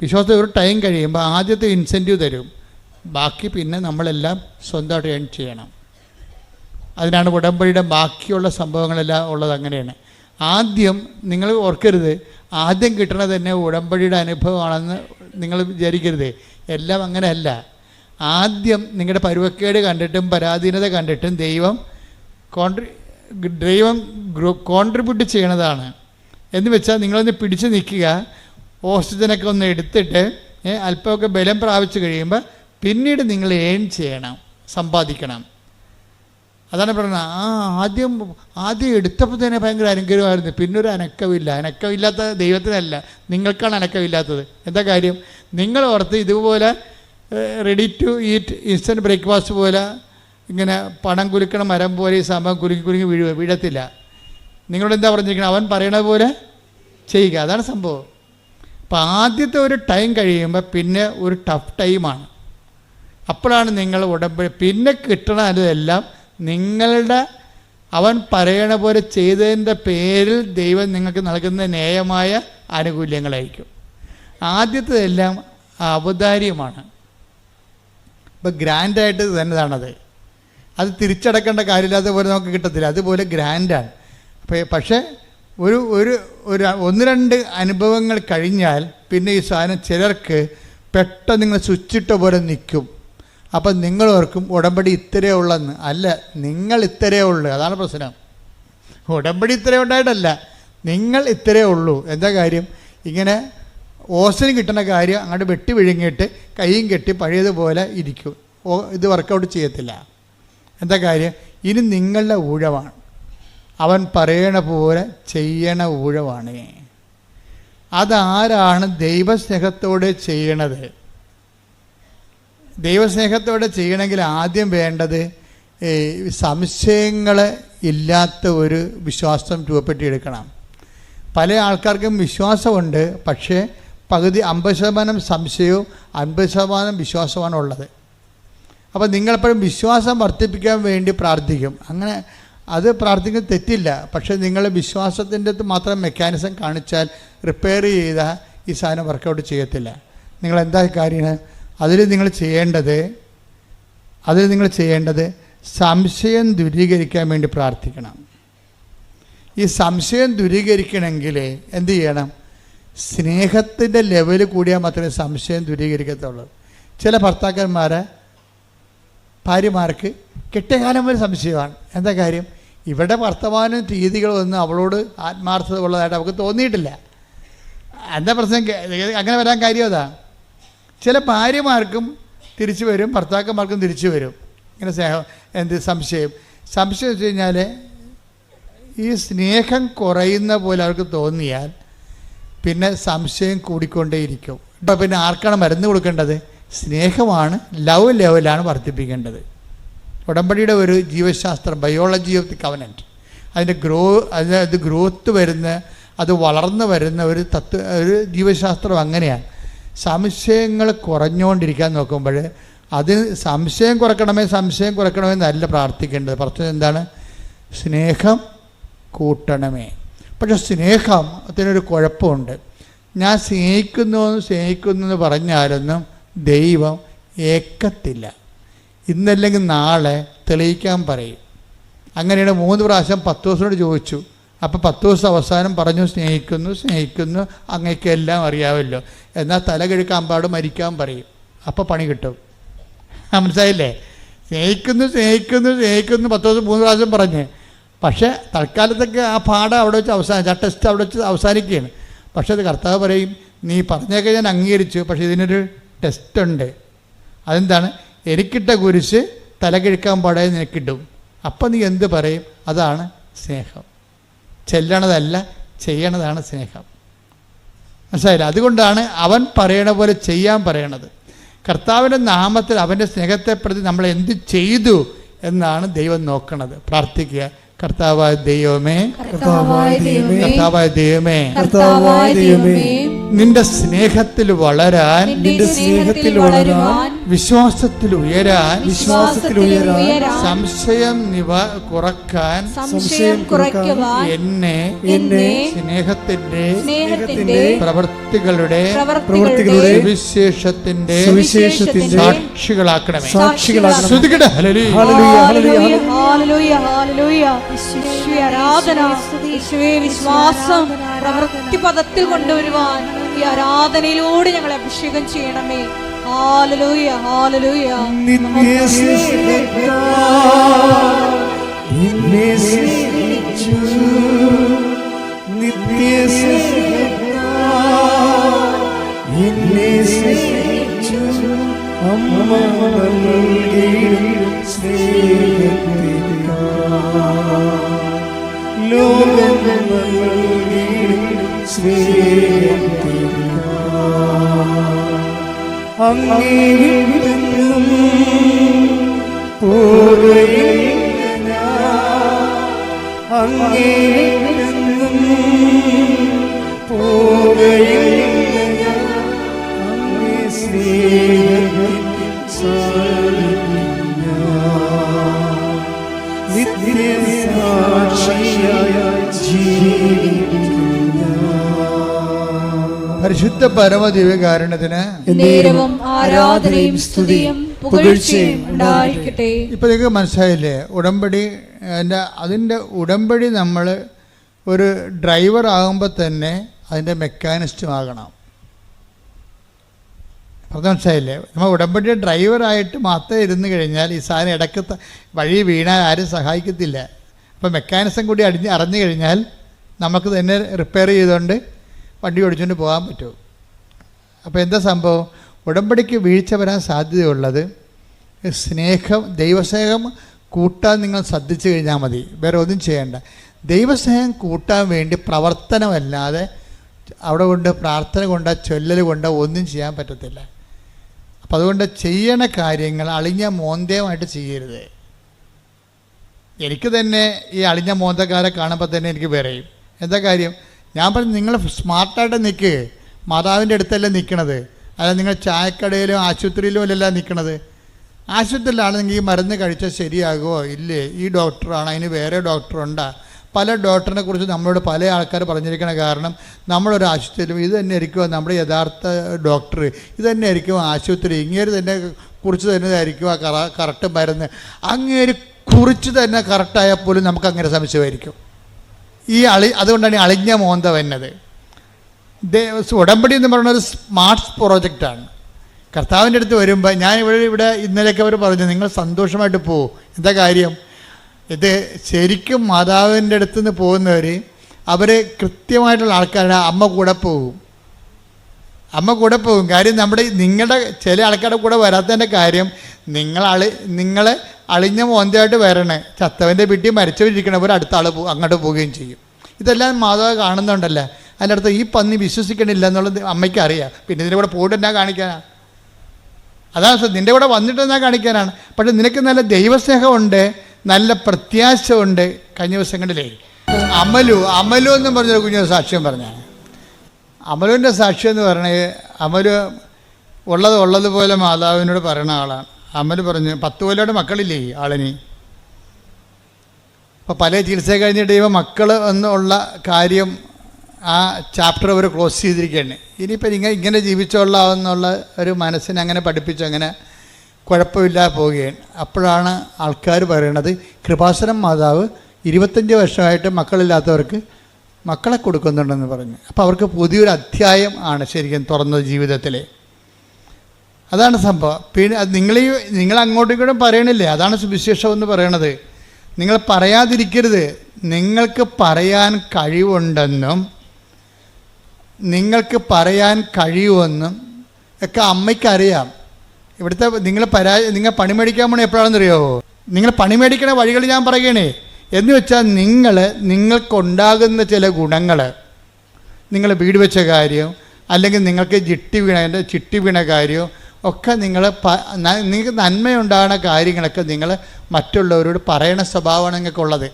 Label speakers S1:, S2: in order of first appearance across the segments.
S1: വിശ്വാസത്തിൽ ഒരു ടൈം കഴിയുമ്പോൾ ആദ്യത്തെ ഇൻസെൻറ്റീവ് തരും, ബാക്കി പിന്നെ നമ്മളെല്ലാം സ്വന്തമായിട്ട് ഏൺ ചെയ്യണം. അതിനാണ് ഉടമ്പടിയുടെ ബാക്കിയുള്ള സംഭവങ്ങളെല്ലാം ഉള്ളത്. അങ്ങനെയാണ്. ആദ്യം നിങ്ങൾ ഓർക്കരുത്, ആദ്യം കിട്ടണത് തന്നെ ഉടമ്പടിയുടെ അനുഭവമാണെന്ന് നിങ്ങൾ വിചാരിക്കരുത്. എല്ലാം അങ്ങനെയല്ല. ആദ്യം നിങ്ങളുടെ പരുവക്കേട് കണ്ടിട്ടും പരാധീനത കണ്ടിട്ടും ദൈവം കോൺട്രിബ്യൂട്ട് ചെയ്യണതാണ്. എന്ന് വെച്ചാൽ നിങ്ങളൊന്ന് പിടിച്ച് നിൽക്കുക, ഓക്സിജനൊക്കെ ഒന്ന് എടുത്തിട്ട് അല്പമൊക്കെ ബലം പ്രാപിച്ചു കഴിയുമ്പോൾ പിന്നീട് നിങ്ങൾ ഏൺ ചെയ്യണം, സമ്പാദിക്കണം. അതാണ് പറയുന്നത്. ആദ്യം എടുത്തപ്പോൾ തന്നെ ഭയങ്കര അനുഗ്രഹമായിരുന്നു, പിന്നൊരു അനക്കമില്ല. അനക്കമില്ലാത്ത ദൈവത്തിനല്ല, നിങ്ങൾക്കാണ് അനക്കമില്ലാത്തത്. എന്താ കാര്യം? നിങ്ങൾ ഓർത്ത് ഇതുപോലെ ready to eat instant breakfast പോലെ ഇങ്ങനെ പണം കുലുക്കണ മരം പോലെ ഈ സംഭവം കുലുങ്ങി വീഴത്തില്ല. നിങ്ങളോട് എന്താ പറഞ്ഞിരിക്കണം? അവൻ പറയണ പോലെ ചെയ്യുക. അതാണ് സംഭവം. അപ്പം ആദ്യത്തെ ഒരു ടൈം കഴിയുമ്പോൾ പിന്നെ ഒരു ടഫ് ടൈമാണ്. അപ്പോഴാണ് നിങ്ങൾ ഉടമ്പടി പിന്നെ കിട്ടണതെല്ലാം നിങ്ങളുടെ അവൻ പറയണ പോലെ ചെയ്തതിൻ്റെ പേരിൽ ദൈവം നിങ്ങൾക്ക് നൽകുന്ന ന്യായമായ ആനുകൂല്യങ്ങളായിരിക്കും. ആദ്യത്തേതെല്ലാം ഔദാര്യമാണ്. ഇപ്പം ഗ്രാൻഡായിട്ട് തന്നെയാണത്. അത് തിരിച്ചടക്കേണ്ട കാര്യമില്ലാത്ത പോലെ നമുക്ക് കിട്ടത്തില്ല. അതുപോലെ ഗ്രാൻഡാണ്. പക്ഷേ ഒരു ഒന്ന് രണ്ട് അനുഭവങ്ങൾ കഴിഞ്ഞാൽ പിന്നെ ഈ സാധനം ചിലർക്ക് പെട്ടെന്ന് നിങ്ങൾ സ്വിച്ചിട്ട പോലെ നിൽക്കും. അപ്പം നിങ്ങളോർക്കും ഉടമ്പടി ഇത്രയേ ഉള്ളെന്ന്. അല്ല, നിങ്ങൾ ഇത്രയേ ഉള്ളൂ. അതാണ് പ്രശ്നം. ഉടമ്പടി ഇത്രയേ ഉണ്ടായിട്ടല്ല, നിങ്ങൾ ഇത്രയേ ഉള്ളൂ. എന്താ കാര്യം? ഇങ്ങനെ ഓസിന് കിട്ടുന്ന കാര്യം അങ്ങോട്ട് വെട്ടി വിഴുങ്ങിയിട്ട് കൈയും കെട്ടി പഴയതുപോലെ ഇരിക്കും. ഇത് വർക്കൗട്ട് ചെയ്യത്തില്ല. എന്താ കാര്യം? ഇനി നിങ്ങളുടെ ഊഴമാണ്. അവൻ പറയണ പോലെ ചെയ്യണ ഊഴമാണ്. അതാരാണ് ദൈവസ്നേഹത്തോടെ ചെയ്യണത്? ദൈവസ്നേഹത്തോടെ ചെയ്യണമെങ്കിൽ ആദ്യം വേണ്ടത് സംശയങ്ങൾ ഇല്ലാത്ത ഒരു വിശ്വാസം രൂപപ്പെടുത്തിയെടുക്കണം. പല ആൾക്കാർക്കും വിശ്വാസമുണ്ട്, പക്ഷേ പകുതി 50% സംശയവും 50% വിശ്വാസമാണ് ഉള്ളത്. അപ്പോൾ നിങ്ങളെപ്പോഴും വിശ്വാസം വർദ്ധിപ്പിക്കാൻ വേണ്ടി പ്രാർത്ഥിക്കും. അങ്ങനെ അത് പ്രാർത്ഥിക്കുന്നത് തെറ്റില്ല. പക്ഷേ നിങ്ങൾ വിശ്വാസത്തിൻ്റെ മാത്രം മെക്കാനിസം കാണിച്ചാൽ റിപ്പയർ ചെയ്താൽ ഈ സാധനം വർക്കൗട്ട് ചെയ്യത്തില്ല. നിങ്ങളെന്താ കാര്യം? അതിൽ നിങ്ങൾ ചെയ്യേണ്ടത് സംശയം ദൂരീകരിക്കാൻ വേണ്ടി പ്രാർത്ഥിക്കണം. ഈ സംശയം ദൂരീകരിക്കണമെങ്കിൽ എന്ത് ചെയ്യണം? സ്നേഹത്തിൻ്റെ ലെവൽ കൂടിയാൽ മാത്രമേ സംശയം ദൂരീകരിക്കത്തുള്ളൂ. ചില ഭാര്യമാർക്ക് കെട്ടിയ കാലം വരെ സംശയമാണ്. എന്താ കാര്യം? ഇവിടെ വർത്തമാനം രീതികളൊന്നും അവളോട് ആത്മാർത്ഥത ഉള്ളതായിട്ട് അവൾക്ക് തോന്നിയിട്ടില്ല. എന്താ പ്രശ്നം? അങ്ങനെ വരാൻ കാര്യം അതാ. ചില ഭാര്യമാർക്കും തിരിച്ചു വരും, ഭർത്താക്കന്മാർക്കും തിരിച്ചു വരും. ഇങ്ങനെ സംശയം വെച്ച് കഴിഞ്ഞാൽ ഈ സ്നേഹം കുറയുന്ന പോലെ അവർക്ക് തോന്നിയാൽ പിന്നെ സംശയം കൂടിക്കൊണ്ടേയിരിക്കും. ഇപ്പോൾ പിന്നെ ആർക്കാണ് മരുന്ന് കൊടുക്കേണ്ടത്? സ്നേഹമാണ്, ലവ് ലെവലാണ് വർദ്ധിപ്പിക്കേണ്ടത്. ഉടമ്പടിയുടെ ഒരു ജീവശാസ്ത്രം, ബയോളജി ഓഫ് ദി കവനൻറ്റ്, അതിൻ്റെ ഗ്രോത്ത് വരുന്ന, അത് വളർന്നു വരുന്ന ഒരു ജീവശാസ്ത്രം അങ്ങനെയാണ്. സംശയങ്ങൾ കുറഞ്ഞുകൊണ്ടിരിക്കാൻ നോക്കുമ്പോൾ അതിന് സംശയം കുറയ്ക്കണമെന്നല്ല പ്രാർത്ഥിക്കേണ്ടത്. പറഞ്ഞത് എന്താണ്? സ്നേഹം കൂട്ടണമേ. പക്ഷെ സ്നേഹത്തിനൊരു കുഴപ്പമുണ്ട്. ഞാൻ സ്നേഹിക്കുന്നു എന്ന് പറഞ്ഞാലൊന്നും ദൈവം ഏക്കത്തില്ല. ഇന്നല്ലെങ്കിൽ നാളെ തെളിയിക്കാൻ പറയും. അങ്ങനെയാണ് 3 പ്രാവശ്യം 10 ദിവസത്തോട് ചോദിച്ചു. അപ്പോൾ 10 ദിവസം അവസാനം പറഞ്ഞു സ്നേഹിക്കുന്നു അങ്ങേക്ക് എല്ലാം അറിയാമല്ലോ, എന്നാൽ തല കിഴക്കാൻ പാട് മരിക്കാൻ പറയും. അപ്പോൾ പണി കിട്ടും. മനസ്സിലായില്ലേ? സ്നേഹിക്കുന്നു 10 ദിവസം 3 പ്രാവശ്യം പറഞ്ഞ്. പക്ഷേ തൽക്കാലത്തൊക്കെ ആ പാഠം അവിടെ വെച്ച് ആ ടെസ്റ്റ് അവിടെ വെച്ച് അവസാനിക്കുകയാണ്. പക്ഷേ അത് കർത്താവ് പറയും, നീ പറഞ്ഞൊക്കെ ഞാൻ അംഗീകരിച്ചു, പക്ഷേ ഇതിനൊരു ടെസ്റ്റ് ഉണ്ട്. അതെന്താണ്? എനിക്കിട്ട കുരിശ് തല കിഴക്കാൻ പാടായി നിനക്കിട്ടും. അപ്പം നീ എന്ത് പറയും? അതാണ് സ്നേഹം. ചെല്ലണതല്ല, ചെയ്യണതാണ് സ്നേഹം. മനസ്സിലായില്ല? അതുകൊണ്ടാണ് അവൻ പറയണ പോലെ ചെയ്യാൻ പറയണത്. കർത്താവിൻ്റെ നാമത്തിൽ അവൻ്റെ സ്നേഹത്തെ പ്രതി നമ്മൾ എന്ത് ചെയ്തു എന്നാണ് ദൈവം നോക്കണത്. പ്രാർത്ഥിക്കുക, കർത്താവായ ദൈവമേ,
S2: കർത്താവായ ദൈവമേ,
S1: നിന്റെ സ്നേഹത്തിൽ വളരാൻ, വിശ്വാസത്തിൽ ഉയരാൻ, സംശയം കുറക്കാൻ, എന്നെ സ്നേഹത്തിന്റെ പ്രവൃത്തികളുടെ സുവിശേഷത്തിന്റെ സാക്ഷികളാക്കണമേ.
S2: ആരാധന, വിശ്വാസം പ്രവൃത്തി പദത്തിൽ കൊണ്ടുവരുവാൻ ഈ ആരാധനയിലൂടെ ഞങ്ങളെ അഭിഷേകം ചെയ്യണമേ. Hallelujah, hallelujah.
S3: അങ്ങേയും പോകയില്ല, അങ്ങേയും പോകയില്ല, അങ്ങേ
S1: പരിശുദ്ധ പരമദിവ്യകാരുണ്യത്തിന്
S2: നേരവും ആരാധനയും സ്തുതിയും പുകഴ്ചയും ഉണ്ടായിരിക്കട്ടെ.
S1: ഇപ്പൊ നിങ്ങൾക്ക് മനസ്സിലായില്ലേ? ഉടമ്പടി അതിൻ്റെ ഉടമ്പടി നമ്മൾ ഒരു ഡ്രൈവർ ആകുമ്പോൾ തന്നെ അതിൻ്റെ മെക്കാനിസ്റ്റും ആകണം. അത് മനസ്സിലായില്ലേ? നമ്മൾ ഉടമ്പടിയുടെ ഡ്രൈവറായിട്ട് മാത്രം ഇരുന്ന് കഴിഞ്ഞാൽ ഈ സാധനം ഇടയ്ക്ക് വഴി വീണാൽ ആരും സഹായിക്കത്തില്ല. അപ്പോൾ മെക്കാനിസം കൂടി അറിഞ്ഞു കഴിഞ്ഞാൽ നമുക്ക് തന്നെ റിപ്പയർ ചെയ്തുകൊണ്ട് വണ്ടി ഓടിച്ചുകൊണ്ട് പോകാൻ പറ്റും. അപ്പോൾ എന്താ സംഭവം? ഉടമ്പടിക്ക് വീഴ്ച വരാൻ സാധ്യതയുള്ളത് സ്നേഹം, ദൈവസ്നേഹം കൂട്ടാൻ നിങ്ങൾ ശ്രദ്ധിച്ചു കഴിഞ്ഞാൽ മതി, വേറെ ഒന്നും ചെയ്യേണ്ട. ദൈവസ്നേഹം കൂട്ടാൻ വേണ്ടി പ്രവർത്തനമല്ലാതെ അവിടെ കൊണ്ട് പ്രാർത്ഥന കൊണ്ടോ ചൊല്ലൽ കൊണ്ടോ ഒന്നും ചെയ്യാൻ പറ്റത്തില്ല. അപ്പം അതുകൊണ്ട് ചെയ്യണ കാര്യങ്ങൾ അളിഞ്ഞ മോന്തയുമായിട്ട് ചെയ്യരുത്. എനിക്ക് തന്നെ ഈ അളിഞ്ഞ മോന്തക്കാരെ കാണുമ്പോൾ തന്നെ എനിക്ക് പറയും, എന്താ കാര്യം? ഞാൻ പറഞ്ഞു, നിങ്ങൾ സ്മാർട്ടായിട്ട് നിൽക്ക്, മാതാവിൻ്റെ അടുത്തല്ലേ നിൽക്കണത്, അല്ല നിങ്ങൾ ചായക്കടയിലും ആശുപത്രിയിലും അല്ലല്ല നിൽക്കണത്. ആശുപത്രിയിലാണെങ്കിൽ ഈ മരുന്ന് കഴിച്ചാൽ ശരിയാകുമോ ഇല്ലേ, ഈ ഡോക്ടറാണ്, അതിന് വേറെ ഡോക്ടറുണ്ടാ. പല ഡോക്ടറിനെ കുറിച്ച് നമ്മളോട് പല ആൾക്കാർ പറഞ്ഞിരിക്കണ കാരണം നമ്മളൊരു ആശുപത്രിയിലും ഇത് തന്നെ ആയിരിക്കുമോ നമ്മുടെ യഥാർത്ഥ ഡോക്ടർ, ഇത് തന്നെ ആയിരിക്കും ആശുപത്രി, ഇങ്ങേര് തന്നെ കുറിച്ച് തന്നെയായിരിക്കും ആ കറക്റ്റ് മരുന്ന്, അങ്ങേര് കുറിച്ച് തന്നെ കറക്റ്റായാൽ പോലും നമുക്ക് അങ്ങനെ സംശയമായിരിക്കും. അതുകൊണ്ടാണ് ഈ അളിഞ്ഞ മോന്ത വന്നത്. ഉടമ്പടി എന്ന് പറയുന്ന ഒരു സ്മാർട്ട് പ്രോജക്റ്റാണ്. കർത്താവിൻ്റെ അടുത്ത് വരുമ്പോൾ ഞാൻ ഇവിടെ ഇന്നലെയൊക്കെ അവർ പറഞ്ഞു, നിങ്ങൾ സന്തോഷമായിട്ട് പോകും. എന്താ കാര്യം? ഇത് ശരിക്കും മാതാവിൻ്റെ അടുത്ത് നിന്ന് പോകുന്നവർ അവർ കൃത്യമായിട്ടുള്ള ആൾക്കാരുടെ അമ്മ കൂടെ പോകും. കാര്യം നിങ്ങളുടെ ചില ആൾക്കാരുടെ കൂടെ വരാത്തതിൻ്റെ കാര്യം നിങ്ങൾ അളിഞ്ഞ മോന്തയായിട്ട് വരണേ, ചത്തവൻ്റെ വീട്ടിൽ മരിച്ചവരിക്കണവർ അടുത്ത ആൾ അങ്ങോട്ട് പോവുകയും ചെയ്യും. ഇതെല്ലാം മാതാവ് കാണുന്നുണ്ടല്ലോ. അതിൻ്റെ അടുത്ത് ഈ പന്നി വിശ്വസിക്കണില്ല എന്നുള്ളത് അമ്മയ്ക്ക് അറിയാം. പിന്നെ ഇതിൻ്റെ കൂടെ പോയിട്ട് എന്നാ കാണിക്കാനാണ്? അതാണ് നിൻ്റെ കൂടെ വന്നിട്ട് എന്നാ കാണിക്കാനാണ്. പക്ഷെ നിനക്ക് നല്ല ദൈവസ്നേഹമുണ്ട്, നല്ല പ്രത്യാശ ഉണ്ട്. കഴിഞ്ഞ ദിവസങ്ങളിലേ അമലു എന്നും പറഞ്ഞൊരു കുഞ്ഞു സാക്ഷ്യം പറഞ്ഞാണ്. അമലുവിൻ്റെ സാക്ഷ്യം എന്ന് പറഞ്ഞത്, അമലു ഉള്ളതുപോലെ മാതാവിനോട് പറയുന്ന ആളാണ്. അമൽ പറഞ്ഞു, 10 കൊല്ലയുടെ മക്കളില്ലേ ആളിന്. അപ്പോൾ പല ചികിത്സ കഴിഞ്ഞിട്ട് മക്കൾ എന്നുള്ള കാര്യം ആ ചാപ്റ്റർ അവർ ക്ലോസ് ചെയ്തിരിക്കുകയാണ്. ഇനിയിപ്പോൾ ഇങ്ങനെ ജീവിച്ചോളാമെന്നുള്ള ഒരു മനസ്സിനെ അങ്ങനെ പഠിപ്പിച്ചു, അങ്ങനെ കുഴപ്പമില്ലാതെ പോവുകയാണ്. അപ്പോഴാണ് ആൾക്കാർ പറയണത്, കൃപാസനം മാതാവ് 25 വർഷമായിട്ട് മക്കളില്ലാത്തവർക്ക് മക്കളെ കൊടുക്കുന്നുണ്ടെന്ന് പറഞ്ഞു. അപ്പോൾ അവർക്ക് പുതിയൊരു അധ്യായം ആണ് ശരിക്കും തുറന്നത് ജീവിതത്തിൽ. അതാണ് സംഭവം. പിന്നെ അത് നിങ്ങൾ അങ്ങോട്ടും ഇങ്ങോട്ടും പറയണില്ലേ, അതാണ് സുവിശേഷം എന്ന് പറയണത്. നിങ്ങൾ പറയാതിരിക്കരുത്. നിങ്ങൾക്ക് പറയാൻ കഴിവുണ്ടെന്നും നിങ്ങൾക്ക് പറയാൻ കഴിയുമെന്നും ഒക്കെ അമ്മയ്ക്കറിയാം. ഇവിടുത്തെ നിങ്ങൾ പണിമേടിക്കാൻ പോണേ എപ്പോഴാണെന്നറിയാമോ? നിങ്ങൾ പണിമേടിക്കണ വഴികൾ ഞാൻ പറയുകയാണേ. എന്ന് വെച്ചാൽ നിങ്ങൾക്കുണ്ടാകുന്ന ചില ഗുണങ്ങൾ, നിങ്ങൾ വീട് വെച്ച കാര്യം, അല്ലെങ്കിൽ നിങ്ങൾക്ക് ചിട്ടി വീണ കാര്യം ഒക്കെ നിങ്ങൾക്ക് നന്മയുണ്ടാകുന്ന കാര്യങ്ങളൊക്കെ നിങ്ങൾ മറ്റുള്ളവരോട് പറയണ സ്വഭാവമാണ് നിങ്ങൾക്കുള്ളത്.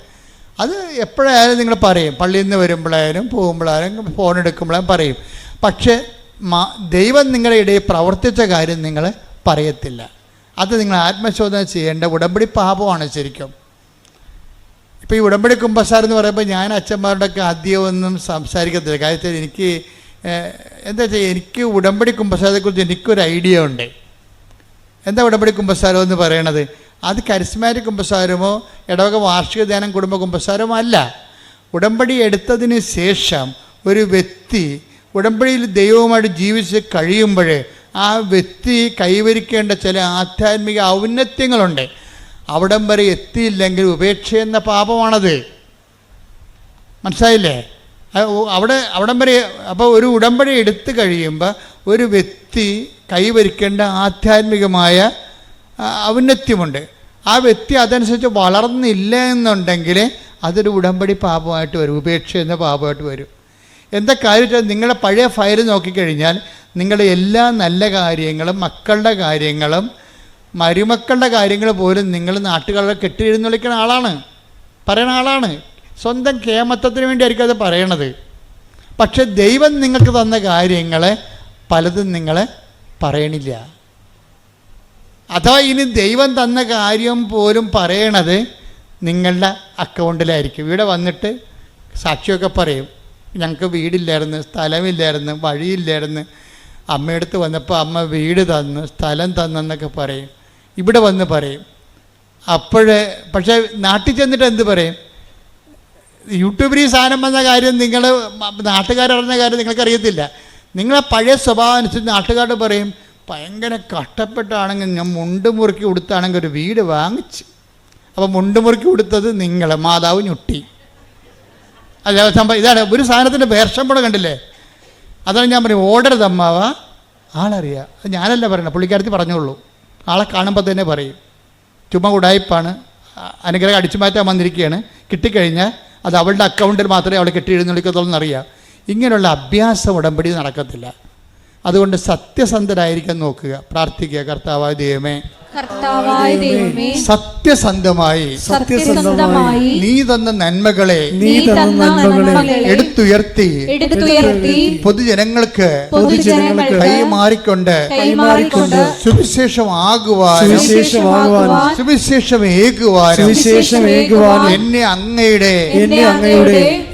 S1: അത് എപ്പോഴായാലും നിങ്ങൾ പറയും, പള്ളിയിൽ നിന്ന് വരുമ്പോഴായാലും പോകുമ്പോഴായാലും ഫോൺ എടുക്കുമ്പോഴായാലും പറയും. പക്ഷേ ദൈവം നിങ്ങളുടെ ഇടയിൽ പ്രവർത്തിച്ച കാര്യം നിങ്ങൾ പറയത്തില്ല. അത് നിങ്ങൾ ആത്മശോധന ചെയ്യേണ്ട ഉടമ്പടി പാപമാണ് ശരിക്കും. ഇപ്പോൾ ഈ ഉടമ്പടി കുമ്പസാരം എന്ന് പറയുമ്പോൾ ഞാൻ അച്ഛന്മാരുടെയൊക്കെ അധികമൊന്നും സംസാരിക്കത്തില്ല. കാര്യത്തിൽ എനിക്ക് എന്താ വെച്ചാൽ എനിക്ക് ഉടമ്പടി കുമ്പസാരത്തെക്കുറിച്ച് എനിക്കൊരു ഐഡിയ ഉണ്ട്. എന്താ ഉടമ്പടി കുമ്പസാരം എന്ന് പറയണത്? അത് കരിസ്മാറ്റിക് കുമ്പസാരമോ ഇടവക വാർഷിക ധ്യാനം കുടുംബ കുമ്പസാരമോ അല്ല. ഉടമ്പടി എടുത്തതിന് ശേഷം ഒരു വ്യക്തി ഉടമ്പടിയിൽ ദൈവവുമായിട്ട് ജീവിച്ച് കഴിയുമ്പോൾ ആ വ്യക്തി കൈവരിക്കേണ്ട ചില ആധ്യാത്മിക ഔന്നത്യങ്ങളുണ്ട്. അവിടം വരെ എത്തിയില്ലെങ്കിൽ ഉപേക്ഷ എന്ന പാപമാണത്. മനസ്സിലായില്ലേ? അവിടം വരെ. അപ്പോൾ ഒരു ഉടമ്പടി എടുത്തു കഴിയുമ്പോൾ ഒരു വ്യക്തി കൈവരിക്കേണ്ട ആധ്യാത്മികമായ ഔന്നത്യമുണ്ട്. ആ വ്യക്തി അതനുസരിച്ച് വളർന്നില്ല എന്നുണ്ടെങ്കിൽ അതൊരു ഉടമ്പടി പാപമായിട്ട് വരും, ഉപേക്ഷ എന്ന പാപമായിട്ട് വരും. എന്താ കാര്യം വെച്ചാൽ നിങ്ങളുടെ പഴയ ഫയൽ നോക്കിക്കഴിഞ്ഞാൽ നിങ്ങളുടെ എല്ലാ നല്ല കാര്യങ്ങളും, മക്കളുടെ കാര്യങ്ങളും മരുമക്കളുടെ കാര്യങ്ങൾ പോലും നിങ്ങൾ നാട്ടുകാരെ കെട്ടിയിരുന്നൊളിക്കുന്ന ആളാണ്, പറയുന്ന ആളാണ്. സ്വന്തം കേമത്വത്തിന് വേണ്ടിയായിരിക്കും അത് പറയണത്. പക്ഷെ ദൈവം നിങ്ങൾക്ക് തന്ന കാര്യങ്ങളെ പലതും നിങ്ങൾ പറയണില്ല. അഥവാ ഇനി ദൈവം തന്ന കാര്യം പോലും പറയണത് നിങ്ങളുടെ അക്കൗണ്ടിലായിരിക്കും. ഇവിടെ വന്നിട്ട് സാക്ഷിയൊക്കെ പറയും, ഞങ്ങൾക്ക് വീടില്ലായിരുന്നു, സ്ഥലമില്ലായിരുന്നു, വഴിയില്ലായിരുന്നു, അമ്മയടുത്ത് വന്നപ്പോൾ അമ്മ വീട് തന്നു, സ്ഥലം തന്നെന്നൊക്കെ പറയും. ഇവിടെ വന്ന് പറയും. പക്ഷേ നാട്ടിൽ ചെന്നിട്ട് എന്ത് പറയും? യൂട്യൂബിൽ ഈ സാധനം വന്ന കാര്യം നിങ്ങൾ നാട്ടുകാരറിഞ്ഞ കാര്യം നിങ്ങൾക്കറിയത്തില്ല. നിങ്ങളെ പഴയ സ്വഭാവം അനുസരിച്ച് നാട്ടുകാരോട് പറയും, ഭയങ്കര കഷ്ടപ്പെട്ടാണെങ്കിൽ ഞാൻ മുണ്ട് മുറുക്കി കൊടുത്താണെങ്കിൽ ഒരു വീട് വാങ്ങിച്ച്. അപ്പോൾ മുണ്ട് മുറുക്കി കൊടുത്തത് നിങ്ങൾ, മാതാവ് ഞൊട്ടി. അല്ല സംഭവം ഇതാണ്. ഒരു സാധനത്തിൻ്റെ വേർഷമ്പടം കണ്ടില്ലേ? അതാണ് ഞാൻ പറയും, ഓർഡർ തമ്മാവ ആളറിയാം. അത് ഞാനല്ല പറയണത്, പുള്ളിക്കാരത്തി പറഞ്ഞോളൂ. ആളെ കാണുമ്പോൾ തന്നെ പറയും, ചുമ്മാ ഉടായ്പാണ്, അനുഗ്രഹം അടിച്ചു മാറ്റാൻ വന്നിരിക്കുകയാണ്, കിട്ടിക്കഴിഞ്ഞാൽ അത് അവളുടെ അക്കൗണ്ടിൽ മാത്രമേ അവളെ കെട്ടി എഴുന്നള്ളിക്കത്തുള്ളൂ എന്നറിയാം. ഇങ്ങനെയുള്ള അഭ്യാസം ഉടമ്പടി നടക്കത്തില്ല. അതുകൊണ്ട് സത്യസന്ധരായിരിക്കാൻ നോക്കുക, പ്രാർത്ഥിക്കുക. കർത്താവായ ദൈവമേ, സത്യസന്ധമായി നീ തന്ന നന്മകളെ എടുത്തുയർത്തി പൊതുജനങ്ങൾക്ക് കൈമാറിക്കൊണ്ട് സുവിശേഷമാകുവാനും സുവിശേഷമേകുവാനും എന്നെ അങ്ങയുടെ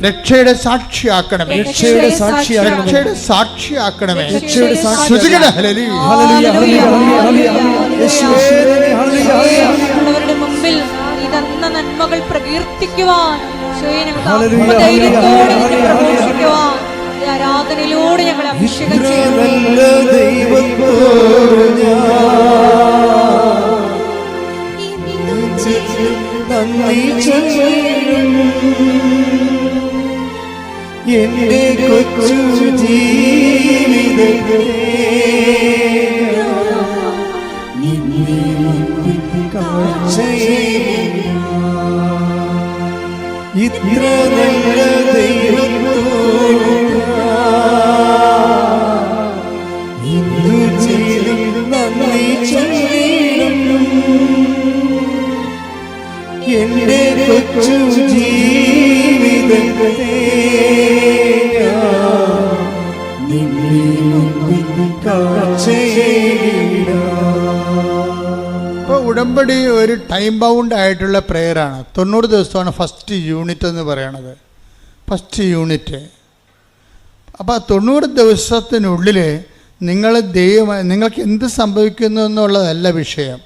S1: രക്ഷയുടെ സാക്ഷിയാക്കണമേ.
S2: മറ്റുള്ളവരുടെ മുമ്പിൽ നീ തന്ന നന്മകൾ പ്രകീർത്തിക്കുവാൻ, ധൈര്യത്തോടെ പ്രഘോഷിക്കുവാൻ ഈ ആരാധനയിലൂടെ ഞങ്ങൾ അഭിഷേകം ചെയ്യുന്നു.
S3: എന്റെ കൊച്ചു ജീവിതത്തെ ഇത്ര നല്ല ദൈവത്തോട് നന്ദി ചൊല്ലിടും. എന്റെ കൊച്ചു ജീവിതത്തെ
S1: ഇപ്പോൾ ഉടമ്പടി ഒരു ടൈം ബൗണ്ട് ആയിട്ടുള്ള പ്രെയറാണ്. 90 ദിവസമാണ് ഫസ്റ്റ് യൂണിറ്റ് എന്ന് പറയണത്, ഫസ്റ്റ് യൂണിറ്റ്. അപ്പോൾ 90 ദിവസത്തിനുള്ളിൽ നിങ്ങൾക്ക് എന്ത് സംഭവിക്കുന്നു എന്നുള്ളതല്ല വിഷയം.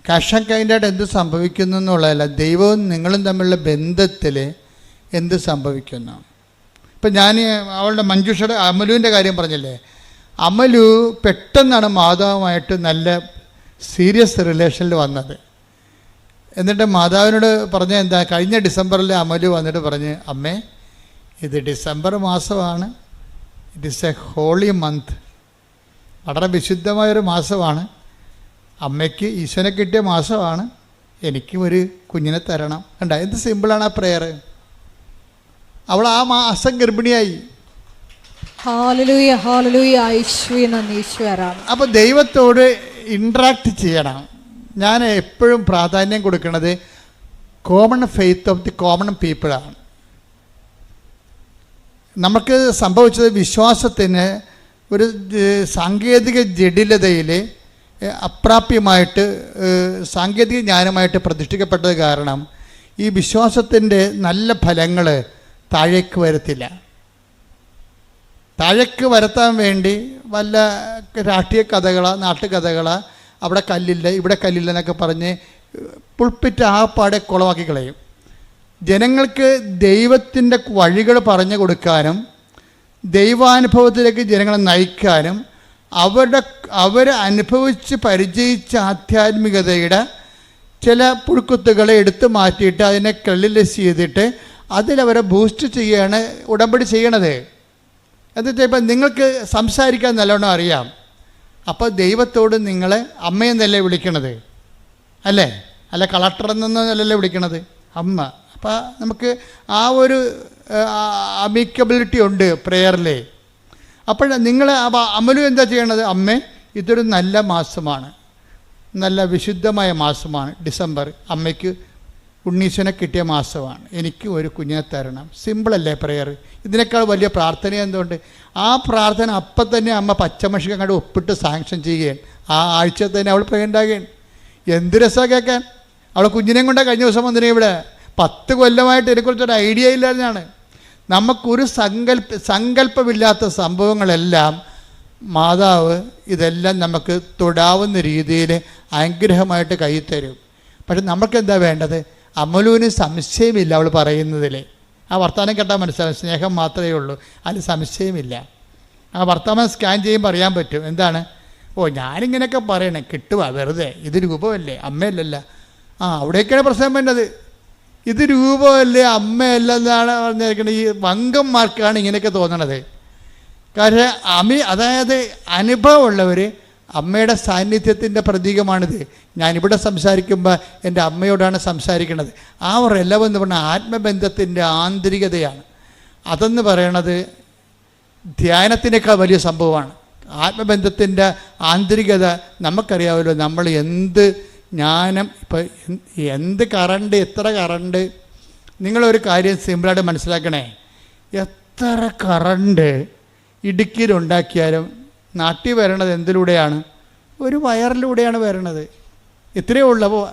S1: കാഷ് കൈൻഡായിട്ട് എന്ത് സംഭവിക്കുന്നു എന്നുള്ളതല്ല, ദൈവവും നിങ്ങളും തമ്മിലുള്ള ബന്ധത്തിൽ എന്ത് സംഭവിക്കുന്നു. ഇപ്പം ഞാൻ അവളുടെ മഞ്ജുഷയുടെ അമലുവിൻ്റെ കാര്യം പറഞ്ഞില്ലേ, അമലു പെട്ടെന്നാണ് മാതാവുമായിട്ട് നല്ല സീരിയസ് റിലേഷനിൽ വന്നത്. എന്നിട്ട് മാതാവിനോട് പറഞ്ഞ എന്താ, കഴിഞ്ഞ ഡിസംബറിൽ അമലു വന്നിട്ട് പറഞ്ഞ്, അമ്മേ ഇത് ഡിസംബർ മാസമാണ്, it is a holy month, വളരെ വിശുദ്ധമായൊരു മാസമാണ്, അമ്മയ്ക്ക് ഈശ്വരനെ കിട്ടിയ മാസമാണ്, എനിക്കും ഒരു കുഞ്ഞിനെ തരണം. കണ്ട എന്ത് സിമ്പിളാണ് ആ പ്രെയർ. അവൾ ആ മാസം ഗർഭിണിയായി. അപ്പോൾ ദൈവത്തോട് ഇൻട്രാക്ട് ചെയ്യണം. ഞാൻ എപ്പോഴും പ്രാധാന്യം കൊടുക്കുന്നത് common faith of the common പീപ്പിളാണ്. നമുക്ക് സംഭവിച്ചത് വിശ്വാസത്തിന് ഒരു സാങ്കേതിക ജടിലതയിൽ അപ്രാപ്യമായിട്ട് സാങ്കേതിക ജ്ഞാനമായിട്ട് പ്രതിഷ്ഠിക്കപ്പെട്ടത് കാരണം ഈ വിശ്വാസത്തിൻ്റെ നല്ല ഫലങ്ങൾ താഴേക്ക് വരത്തില്ല. താഴേക്ക് വരുത്താൻ വേണ്ടി വല്ല രാഷ്ട്രീയ കഥകളോ നാട്ടുകഥകളോ അവിടെ കല്ലില്ല ഇവിടെ കല്ലില്ല എന്നൊക്കെ പറഞ്ഞ് പുൾപ്പിറ്റ് ആപ്പാടെ കുളമാക്കി കളയും. ജനങ്ങൾക്ക് ദൈവത്തിൻ്റെ വഴികൾ പറഞ്ഞു കൊടുക്കാനും ദൈവാനുഭവത്തിലേക്ക് ജനങ്ങളെ നയിക്കാനും അവർ അനുഭവിച്ച് പരിചയിച്ച ആധ്യാത്മികതയുടെ ചില പുഴുക്കുത്തുകളെ എടുത്തു മാറ്റിയിട്ട് അതിനെ ക്രെഡിലൈസ് ചെയ്തിട്ട് അതിലവരെ ബൂസ്റ്റ് ചെയ്യുകയാണ് ഉടമ്പടി ചെയ്യണത്. എന്നിട്ട് ഇപ്പം നിങ്ങൾക്ക് സംസാരിക്കാൻ നല്ലോണം അറിയാം, അപ്പോൾ ദൈവത്തോട് നിങ്ങൾ അമ്മയെന്നല്ലേ വിളിക്കണത്, അല്ലേ? അല്ല കളക്ടർ എന്നല്ലേ വിളിക്കണത്, അമ്മ. അപ്പോൾ നമുക്ക് ആ ഒരു അമിക്കബിലിറ്റി ഉണ്ട് പ്രേയറിൽ. അപ്പോൾ നിങ്ങൾ അമലു എന്താ ചെയ്യണത്? അമ്മേ, ഇതൊരു നല്ല മാസമാണ്, നല്ല വിശുദ്ധമായ മാസമാണ് ഡിസംബർ. അമ്മയ്ക്ക് ഉണ്ണീശനെ കിട്ടിയ മാസമാണ്, എനിക്ക് ഒരു കുഞ്ഞിനെ തരണം. സിമ്പിളല്ലേ പ്രേയർ? ഇതിനേക്കാൾ വലിയ പ്രാർത്ഥന എന്തുകൊണ്ട്? ആ പ്രാർത്ഥന അപ്പം തന്നെ അമ്മ പച്ചമഷിക്ക് അങ്ങോട്ട് ഒപ്പിട്ട് സാങ്ഷൻ ചെയ്യുകയാണ്. ആ ആഴ്ച തന്നെ അവൾ പ്രേയർ ഉണ്ടാകുകയാണ്. എന്ത് രസമാണ് കേൾക്കാൻ. അവൾ കുഞ്ഞിനെയും കൊണ്ടാണ് കഴിഞ്ഞ ദിവസം വന്നിരുന്നു ഇവിടെ. 10 കൊല്ലമായിട്ട് ഇതിനെക്കുറിച്ചൊരു ഐഡിയ ഇല്ലാതെയാണ്. നമുക്കൊരു സങ്കല്പമില്ലാത്ത സംഭവങ്ങളെല്ലാം മാതാവ് ഇതെല്ലാം നമുക്ക് തൊടാവുന്ന രീതിയിൽ അനുഗ്രഹമായിട്ട് കൈ തരും. പക്ഷെ നമുക്കെന്താ വേണ്ടത്? അമലുവിന് സംശയമില്ല അവൾ പറയുന്നതിൽ. ആ വർത്തമാനം കേട്ടാൽ മനസ്സിലാവും, സ്നേഹം മാത്രമേ ഉള്ളൂ, അതിൽ സംശയമില്ല. ആ വർത്തമാനം സ്കാൻ ചെയ്യുമ്പോൾ അറിയാൻ പറ്റും. എന്താണ്? ഓ, ഞാനിങ്ങനെയൊക്കെ പറയണേ, കിട്ടുക വെറുതെ, ഇത് രൂപമല്ലേ, അമ്മയല്ലല്ല. അവിടേക്കാണ് പ്രശ്നം വേണ്ടത്. ഇത് രൂപമല്ലേ, അമ്മയല്ല എന്നാണ് പറഞ്ഞിരിക്കുന്നത്. ഈ വങ്കന്മാർക്കാണ് ഇങ്ങനെയൊക്കെ തോന്നണത്. കാരണം അതായത് അനുഭവമുള്ളവർ അമ്മയുടെ സാന്നിധ്യത്തിൻ്റെ പ്രതീകമാണിത്. ഞാനിവിടെ സംസാരിക്കുമ്പോൾ എൻ്റെ അമ്മയോടാണ് സംസാരിക്കുന്നത്. ആ ഒരു എലവെന്ന് പറഞ്ഞാൽ ആത്മബന്ധത്തിൻ്റെ ആന്തരികതയാണ്. അതെന്ന് പറയണത് ധ്യാനത്തിനേക്കാൾ വലിയ സംഭവമാണ്. ആത്മബന്ധത്തിൻ്റെ ആന്തരികത നമുക്കറിയാമല്ലോ. നമ്മൾ എന്ത് ജ്ഞാനം, ഇപ്പം എന്ത് കറണ്ട്, എത്ര കറണ്ട്, നിങ്ങളൊരു കാര്യം സിമ്പിളായിട്ട് മനസ്സിലാക്കണേ. എത്ര കറണ്ട് ഇടുക്കിയിലുണ്ടാക്കിയാലും നാട്ടിൽ വരണത് എന്തിലൂടെയാണ്? ഒരു വയറിലൂടെയാണ് വരണത്. ഇത്രയേ ഉള്ളൂ. അപ്പോൾ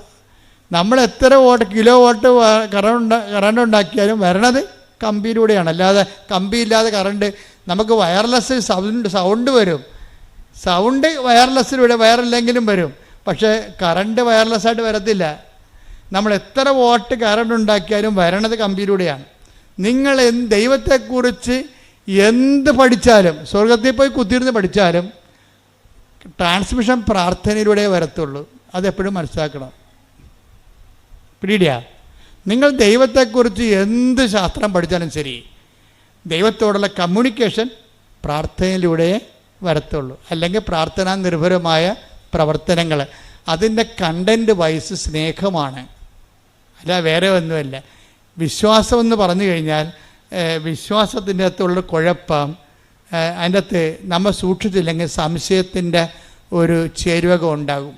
S1: നമ്മൾ എത്ര കിലോ വാട്ട് കറണ്ട് ഉണ്ടാക്കിയാലും വരണത് കമ്പിയിലൂടെയാണ്. അല്ലാതെ കമ്പിയില്ലാതെ കറണ്ട് നമുക്ക് വയർലെസ് സൗണ്ട് വരും. സൗണ്ട് വയർലെസ്സിലൂടെ വയറില്ലെങ്കിലും വരും. പക്ഷേ കറണ്ട് വയർലെസ്സായിട്ട് വരത്തില്ല. നമ്മൾ എത്ര വാട്ട് കറണ്ട് ഉണ്ടാക്കിയാലും വരണത് കമ്പിയിലൂടെയാണ്. നിങ്ങൾ ദൈവത്തെക്കുറിച്ച് എന്ത് പഠിച്ചാലും, സ്വർഗത്തിൽ പോയി കുത്തിയിരുന്ന് പഠിച്ചാലും ട്രാൻസ്മിഷൻ പ്രാർത്ഥനയിലൂടെ വരത്തുള്ളൂ. അതെപ്പോഴും മനസ്സിലാക്കണം. പിടിയിടിയാ. നിങ്ങൾ ദൈവത്തെക്കുറിച്ച് എന്ത് ശാസ്ത്രം പഠിച്ചാലും ശരി, ദൈവത്തോടുള്ള കമ്മ്യൂണിക്കേഷൻ പ്രാർത്ഥനയിലൂടെ വരത്തുള്ളൂ. അല്ലെങ്കിൽ പ്രാർത്ഥനാ നിർഭരമായ പ്രവർത്തനങ്ങൾ, അതിൻ്റെ കണ്ടൻറ്റ് വൈസ് സ്നേഹമാണ്, അല്ല വേറെ ഒന്നുമല്ല. വിശ്വാസമെന്ന് പറഞ്ഞു കഴിഞ്ഞാൽ വിശ്വാസത്തിൻ്റെ അകത്തുള്ളൊരു കുഴപ്പം, അതിൻ്റെ അകത്ത് നമ്മൾ സൂക്ഷിച്ചില്ലെങ്കിൽ സംശയത്തിൻ്റെ ഒരു ചേരുവക ഉണ്ടാകും.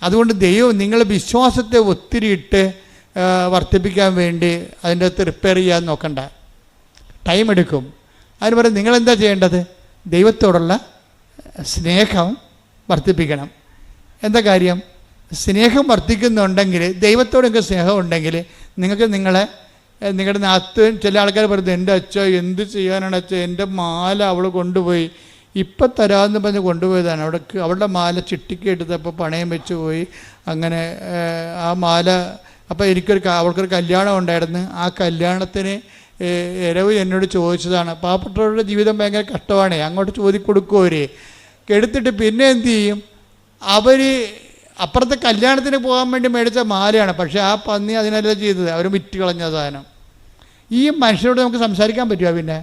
S1: അതുകൊണ്ട് ദൈവം നിങ്ങൾ വിശ്വാസത്തെ ഒത്തിരി ഇട്ട് വർദ്ധിപ്പിക്കാൻ വേണ്ടി അതിൻ്റെ അകത്ത് റിപ്പയർ ചെയ്യാൻ നോക്കണ്ട, ടൈം എടുക്കും. അതിന് പറയും നിങ്ങളെന്താ ചെയ്യേണ്ടത്? ദൈവത്തോടുള്ള സ്നേഹം വർദ്ധിപ്പിക്കണം. എന്താ കാര്യം? സ്നേഹം വർദ്ധിക്കുന്നുണ്ടെങ്കിൽ, ദൈവത്തോടൊക്കെ സ്നേഹം ഉണ്ടെങ്കിൽ നിങ്ങൾക്ക് നിങ്ങളുടെ നാത്ത് ചില ആൾക്കാർ പറയുന്നത്, എൻ്റെ അച്ഛ എന്ത് ചെയ്യാനാണ് അച്ഛ, എൻ്റെ മാല അവൾ കൊണ്ടുപോയി, ഇപ്പം തരാമെന്ന് പറഞ്ഞ് കൊണ്ടുപോയതാണ്. അവളുടെ മാല ചിട്ടിക്ക് എടുത്തപ്പോൾ പണയം വെച്ച് പോയി. അങ്ങനെ ആ മാല, അപ്പോൾ അവൾക്കൊരു കല്യാണം ഉണ്ടായിരുന്നു. ആ കല്യാണത്തിന് ഇരവ് എന്നോട് ചോദിച്ചതാണ്. പാവപ്പെട്ടവരുടെ ജീവിതം ഭയങ്കര കഷ്ടമാണ്. അങ്ങോട്ട് ചോദിക്കൊടുക്കും. അവർ എടുത്തിട്ട് പിന്നെ എന്ത് ചെയ്യും? അവർ അപ്പുറത്തെ കല്യാണത്തിന് പോകാൻ വേണ്ടി മേടിച്ച മാലയാണ്. പക്ഷേ ആ പന്നി അതിനെല്ലാം ചെയ്തത്, അവർ വിറ്റ് കളഞ്ഞ സാധനം. ഈ മനുഷ്യരോട് നമുക്ക് സംസാരിക്കാൻ പറ്റുമോ? പിന്നെ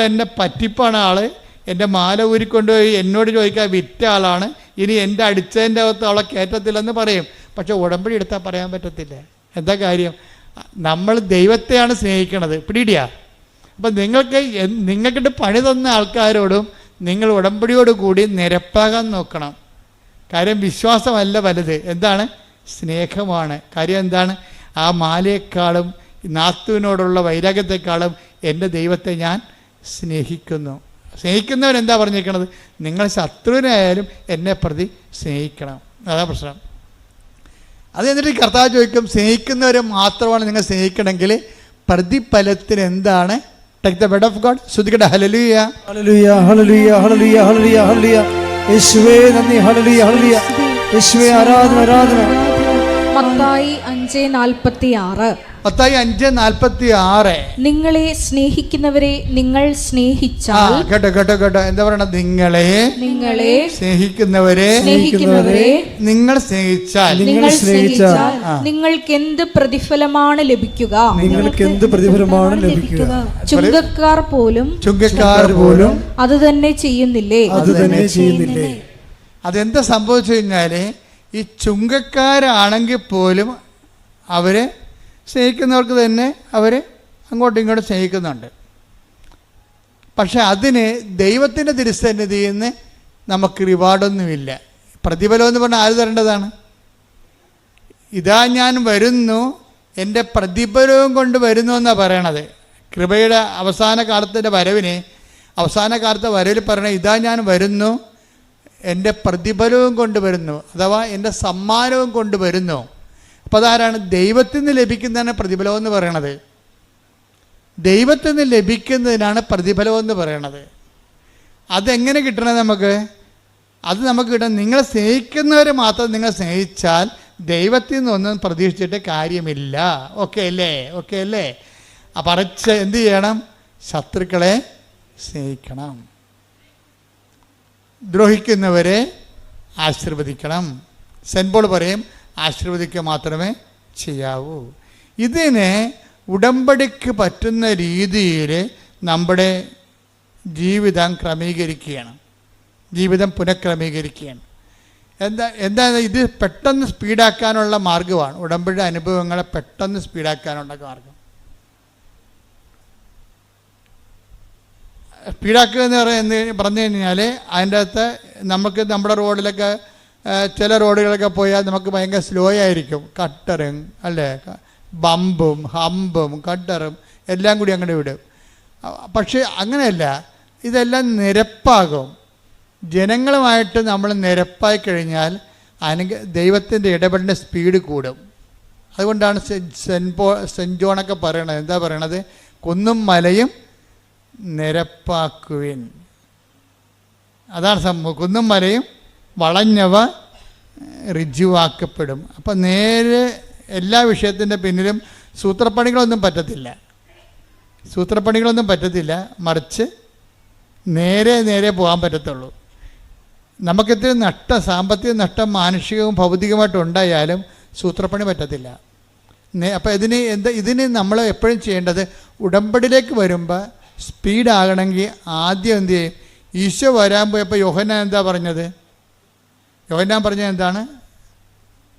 S1: എന്നെ പറ്റിപ്പാണ് ആൾ, എൻ്റെ മാല ഊരിക്കൊണ്ടുപോയി എന്നോട് ചോദിക്കാൻ വിറ്റ ആളാണ്, ഇനി എൻ്റെ അടിച്ചതിൻ്റെ അകത്ത് അവളെ കയറ്റത്തില്ലെന്ന് പറയും. പക്ഷെ ഉടമ്പടി എടുത്താൽ പറയാൻ പറ്റത്തില്ല. എന്താ കാര്യം? നമ്മൾ ദൈവത്തെയാണ് സ്നേഹിക്കണത്. പിടിയിടിയാ. അപ്പം നിങ്ങൾക്കിട്ട് പണി തന്ന ആൾക്കാരോടും നിങ്ങൾ ഉടമ്പടിയോട് കൂടി നിരപ്പാകാൻ നോക്കണം. കാര്യം വിശ്വാസമല്ല വലുത്, എന്താണ്? സ്നേഹമാണ്. കാര്യം എന്താണ്? ആ മാലയെക്കാളും നാത്തുവിനോടുള്ള വൈരാഗ്യത്തെക്കാളും എൻ്റെ ദൈവത്തെ ഞാൻ സ്നേഹിക്കുന്നു. സ്നേഹിക്കുന്നവൻ എന്താ പറഞ്ഞിരിക്കണത്? നിങ്ങൾ ശത്രുവിനായാലും എന്നെ പ്രതി സ്നേഹിക്കണം. അതാ പ്രശ്നം. അത് എന്നിട്ട് കർത്താവ് ചോദിക്കും, സ്നേഹിക്കുന്നവരെ മാത്രമാണ് നിങ്ങൾ സ്നേഹിക്കണമെങ്കിൽ പ്രതിഫലത്തിന് എന്താണ്? Take the word of God. ശ്രുതിക്കട്ടെ. ഹല്ലേലൂയ,
S3: ഹല്ലേലൂയ, ഹല്ലേലൂയ, ഹല്ലേലൂയ, ഹല്ലേലൂയ, ഹല്ലേലൂയ. യേശുവേ നന്ദി. ഹല്ലേലൂയ, ഹല്ലേലൂയ. യേശുവേ ആരാധന, ആരാധന.
S2: മത്തായി 5:46.
S1: മത്തായി 5:46.
S2: നിങ്ങളെ സ്നേഹിക്കുന്നവരെ നിങ്ങൾ സ്നേഹിച്ചാൽ.
S1: കേട്ടോ കേട്ടോ കേട്ടോ, എന്താ പറയണത്? നിങ്ങളെ സ്നേഹിക്കുന്നവരെ നിങ്ങൾ സ്നേഹിച്ചാൽ
S2: നിങ്ങൾക്ക് എന്ത് പ്രതിഫലമാണ് ലഭിക്കുക?
S3: നിങ്ങൾക്ക് എന്ത് പ്രതിഫലമാണ് ലഭിക്കുക?
S2: ചുങ്കക്കാർ പോലും അത് തന്നെ ചെയ്യുന്നില്ലേ?
S1: അതെന്താ സംഭവിച്ചു കഴിഞ്ഞാല്, ഈ ചുങ്കക്കാരാണെങ്കിൽ പോലും അവരെ സ്നേഹിക്കുന്നവർക്ക് തന്നെ അവർ അങ്ങോട്ടും ഇങ്ങോട്ടും സ്നേഹിക്കുന്നുണ്ട്. പക്ഷെ അതിന് ദൈവത്തിൻ്റെ തിരുസന്നിധിയിൽ നിന്ന് നമുക്ക് റിവാർഡൊന്നുമില്ല. പ്രതിഫലം എന്ന് പറഞ്ഞാൽ ആര് തരേണ്ടതാണ്? ഇതാ ഞാൻ വരുന്നു, എൻ്റെ പ്രതിഫലവും കൊണ്ട് വരുന്നു എന്നാണ് പറയണത്. കൃപയുടെ അവസാന കാലത്തിൻ്റെ വരവിന്, അവസാന കാലത്തെ വരവിൽ പറയണ, ഇതാ ഞാൻ വരുന്നു, എൻ്റെ പ്രതിഫലവും കൊണ്ടുവരുന്നു, അഥവാ എൻ്റെ സമ്മാനവും കൊണ്ടുവരുന്നു. അപ്പോൾ അതാരാണ്? ദൈവത്തിൽ നിന്ന് ലഭിക്കുന്നതാണ് പ്രതിഫലം എന്ന് പറയണത്. ദൈവത്തിൽ നിന്ന് ലഭിക്കുന്നതിനാണ് പ്രതിഫലം എന്ന് പറയണത്. അതെങ്ങനെ കിട്ടണത് നമുക്ക്? അത് നമുക്ക് കിട്ടണം, നിങ്ങളെ സ്നേഹിക്കുന്നവരെ മാത്രം നിങ്ങൾ സ്നേഹിച്ചാൽ ദൈവത്തിൽ നിന്നൊന്നും പ്രതീക്ഷിച്ചിട്ട് കാര്യമില്ല. ഓക്കെ അല്ലേ? ഓക്കെ അല്ലേ? പറച്ച് എന്ത് ചെയ്യണം? ശത്രുക്കളെ സ്നേഹിക്കണം, ദ്രോഹിക്കുന്നവരെ ആശീർവദിക്കണം. സെൻറ്റ് പോൾ പറയും, ആശീർവദിക്കുക മാത്രമേ ചെയ്യാവൂ. ഇതിനെ ഉടമ്പടിക്ക് പറ്റുന്ന രീതിയിൽ നമ്മുടെ ജീവിതം ക്രമീകരിക്കുകയാണ്, ജീവിതം പുനഃക്രമീകരിക്കുകയാണ്. എന്താ ഇത് പെട്ടെന്ന് സ്പീഡാക്കാനുള്ള മാർഗ്ഗമാണ്. ഉടമ്പടി അനുഭവങ്ങളെ പെട്ടെന്ന് സ്പീഡാക്കാനുള്ള മാർഗം. സ്പീഡാക്കുക എന്ന് പറഞ്ഞു കഴിഞ്ഞാൽ അതിൻ്റെ അകത്ത് നമുക്ക് നമ്മുടെ റോഡിലൊക്കെ ചില റോഡുകളൊക്കെ പോയാൽ നമുക്ക് ഭയങ്കര സ്ലോ ആയിരിക്കും. കട്ടറും അല്ലേ, ബമ്പും ഹമ്പും കട്ടറും എല്ലാം കൂടി അങ്ങോട്ട് വിടും. പക്ഷേ അങ്ങനെയല്ല, ഇതെല്ലാം നിരപ്പാകും. ജനങ്ങളുമായിട്ട് നമ്മൾ നിരപ്പായി കഴിഞ്ഞാൽ ദൈവത്തിൻ്റെ ഇടപെടലിൻ്റെ സ്പീഡ് കൂടും. അതുകൊണ്ടാണ് സെൻറ്റ് ജോണൊക്കെ പറയണത്. എന്താ പറയണത്? കുന്നും മലയും നിരപ്പാക്കുവിൻ. അതാണ് സംഭവം. കുന്നും മലയും വളഞ്ഞവ ഋജുവാക്കപ്പെടും. അപ്പം നേരെ എല്ലാ വിഷയത്തിൻ്റെ പിന്നിലും സൂത്രപ്പണികളൊന്നും പറ്റത്തില്ല, മറിച്ച് നേരെ പോകാൻ പറ്റത്തുള്ളൂ. നമുക്കിത്തിരി നഷ്ടം, സാമ്പത്തിക നഷ്ടം മാനുഷികവും ഭൗതികമായിട്ടും ഉണ്ടായാലും സൂത്രപ്പണി പറ്റത്തില്ല. അപ്പോൾ ഇതിന് നമ്മൾ എപ്പോഴും ചെയ്യേണ്ടത്, ഉടമ്പടിയിലേക്ക് വരുമ്പോൾ സ്പീഡാകണമെങ്കിൽ ആദ്യം എന്ത് ചെയ്യും? ഈശോ വരാൻ പോയപ്പോൾ യോഹന്നാൻ എന്താ പറഞ്ഞത്? യോഹന്നാൻ പറഞ്ഞത് എന്താണ്?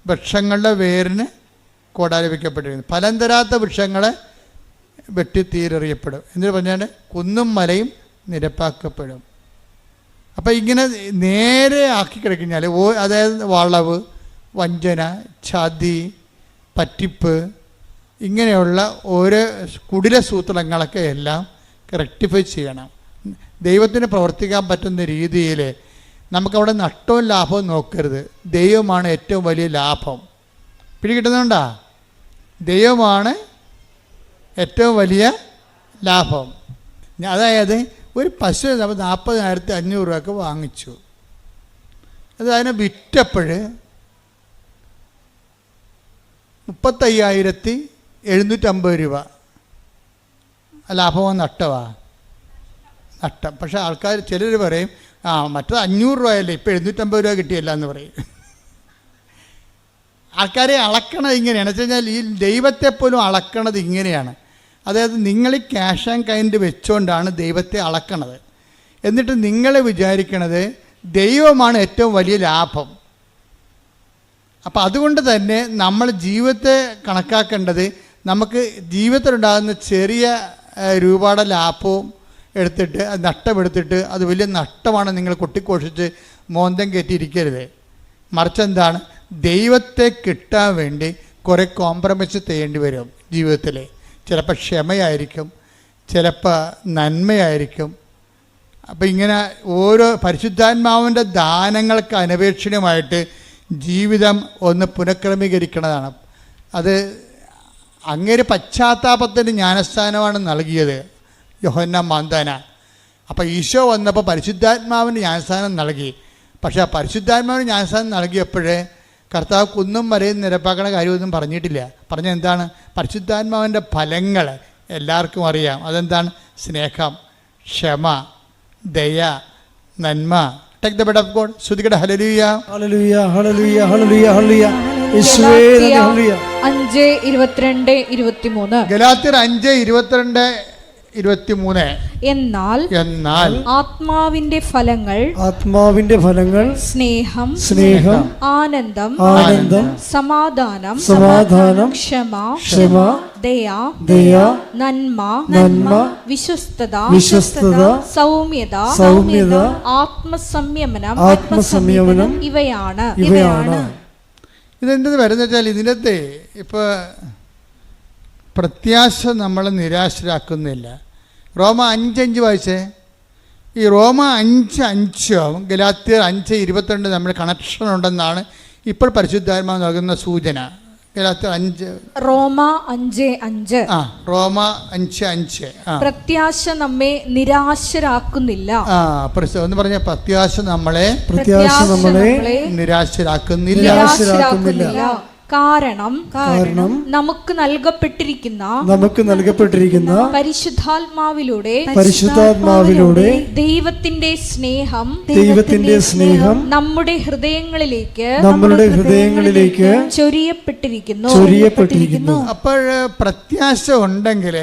S1: വൃക്ഷങ്ങളുടെ വേരിന് കോടാലിവയ്ക്കപ്പെട്ടിരുന്നു, ഫലം തരാത്ത വൃക്ഷങ്ങളെ വെട്ടിത്തീരെറിയപ്പെടും. എന്നിട്ട് പറഞ്ഞാൽ കുന്നും മലയും നിരപ്പാക്കപ്പെടും. അപ്പോൾ ഇങ്ങനെ നേരെ ആക്കി കഴിഞ്ഞാൽ, അതായത് വളവ്, വഞ്ചന, ചതി, പറ്റിപ്പ്, ഇങ്ങനെയുള്ള ഓരോ കുടില സൂത്രങ്ങളൊക്കെ എല്ലാം റെക്ടിഫൈ ചെയ്യണം. ദൈവത്തിന് പ്രവർത്തിക്കാൻ പറ്റുന്ന രീതിയിൽ നമുക്കവിടെ നഷ്ടവും ലാഭവും നോക്കരുത്. ദൈവമാണ് ഏറ്റവും വലിയ ലാഭം. പിടികിട്ടുന്നുണ്ടോ? ദൈവമാണ് ഏറ്റവും വലിയ ലാഭം. അതായത് ഒരു പശു നമ്മൾ 40,500 രൂപയ്ക്ക് വാങ്ങിച്ചു. അത് അതിനെ വിറ്റപ്പോൾ 35,750 രൂപ. ലാഭമോ നഷ്ടമാണ്? നഷ്ടം. പക്ഷേ ആൾക്കാർ ചിലർ പറയും, മറ്റത് 500 രൂപയല്ലേ, ഇപ്പോൾ 750 രൂപ കിട്ടിയല്ല എന്ന് പറയും. ആൾക്കാരെ അളക്കണത് ഇങ്ങനെയാണ്. വെച്ച് കഴിഞ്ഞാൽ ഈ ദൈവത്തെപ്പോലും അളക്കണത് ഇങ്ങനെയാണ്. അതായത് നിങ്ങൾ ഈ ക്യാഷ് ആൻഡ് കൈൻഡ് വെച്ചുകൊണ്ടാണ് ദൈവത്തെ അളക്കണത്. എന്നിട്ട് നിങ്ങൾ വിചാരിക്കണത് ദൈവമാണ് ഏറ്റവും വലിയ ലാഭം. അപ്പം അതുകൊണ്ട് തന്നെ നമ്മൾ ജീവിതത്തെ കണക്കാക്കേണ്ടത്, നമുക്ക് ജീവിതത്തിലുണ്ടാകുന്ന ചെറിയ രൂപയുടെ ലാഭവും എടുത്തിട്ട് അത് നഷ്ടമെടുത്തിട്ട് അത് വലിയ നഷ്ടമാണ് നിങ്ങൾ കൊട്ടിക്കോഷിച്ച് മോന്തം കയറ്റിയിരിക്കരുത്. മറിച്ച് എന്താണ്? ദൈവത്തെ കിട്ടാൻ വേണ്ടി കുറേ കോംപ്രമൈസ് ചെയ്യേണ്ടി വരും ജീവിതത്തിൽ. ചിലപ്പോൾ ക്ഷമയായിരിക്കും, ചിലപ്പോൾ നന്മയായിരിക്കും. അപ്പം ഇങ്ങനെ ഓരോ പരിശുദ്ധാത്മാവിൻ്റെ ദാനങ്ങൾക്ക് അനപേക്ഷണീയമായിട്ട് ജീവിതം ഒന്ന് പുനഃക്രമീകരിക്കുന്നതാണ്. അത് അങ്ങേര് പശ്ചാത്താപത്തിൻ്റെ ജ്ഞാനസ്ഥാനമാണ് നൽകിയത് യോഹന്നാൻ മാന്താന. അപ്പോൾ ഈശോ വന്നപ്പോൾ പരിശുദ്ധാത്മാവിൻ്റെ ജ്ഞാനസ്ഥാനം നൽകി. പക്ഷേ ആ പരിശുദ്ധാത്മാവിന് ജ്ഞാനസ്ഥാനം നൽകിയപ്പോഴേ കർത്താവ് കുന്നും വരെയും നിരപ്പാക്കണ കാര്യമൊന്നും പറഞ്ഞിട്ടില്ല. പറഞ്ഞ എന്താണ്? പരിശുദ്ധാത്മാവിൻ്റെ ഫലങ്ങൾ എല്ലാവർക്കും അറിയാം. അതെന്താണ്? സ്നേഹം, ക്ഷമ, ദയ, നന്മ. Take the word of God. ശ്രുതികടെ ഹല്ലേലൂയ,
S3: ഹല്ലേലൂയ, ഹല്ലേലൂയ, ഹല്ലേലൂയ, ഹല്ലേലൂയ. യേശുവേ നന്ദി, ഹല്ലേലൂയ.
S2: 5:22-23.
S1: ഗലാത്യർ 5:22-23.
S2: എന്നാൽ ആത്മാവിന്റെ ഫലങ്ങൾ സ്നേഹം, ആനന്ദം, സമാധാനം, ക്ഷമ, ദയ, നന്മ, വിശ്വസ്തത, സൗമ്യത, ആത്മസംയമനം ഇവയാണ്.
S1: ഇതെന്തെന്ന് വരുന്ന വെച്ചാൽ ഇതിനകത്ത് ഇപ്പോൾ പ്രത്യാശ നമ്മളെ നിരാശരാക്കുന്നില്ല. റോമ 5:5 വായിച്ചേ. ഈ റോമ 5:5 ഗലാത്യർ 5:22 നമ്മൾ കണക്ഷൻ ഉണ്ടെന്നാണ് ഇപ്പോൾ പരിശുദ്ധാത്മാവ് നൽകുന്ന സൂചന. ഗലാത്യർ 5
S2: റോമ 5:5
S1: റോമ 5:5
S2: പ്രത്യാശ നമ്മെ നിരാശരാക്കുന്നില്ല.
S1: ഒന്ന് പറഞ്ഞ പ്രത്യാശ നമ്മളെ നിരാശരാക്കുന്നില്ല.
S2: കാരണം നമുക്ക് നൽകപ്പെട്ടിരിക്കുന്ന പരിശുദ്ധാത്മാവിലൂടെ ദൈവത്തിന്റെ സ്നേഹം നമ്മുടെ ഹൃദയങ്ങളിലേക്ക് ചൊരിയപ്പെട്ടിരിക്കുന്നു.
S1: അപ്പോൾ പ്രത്യാശ ഉണ്ടെങ്കിൽ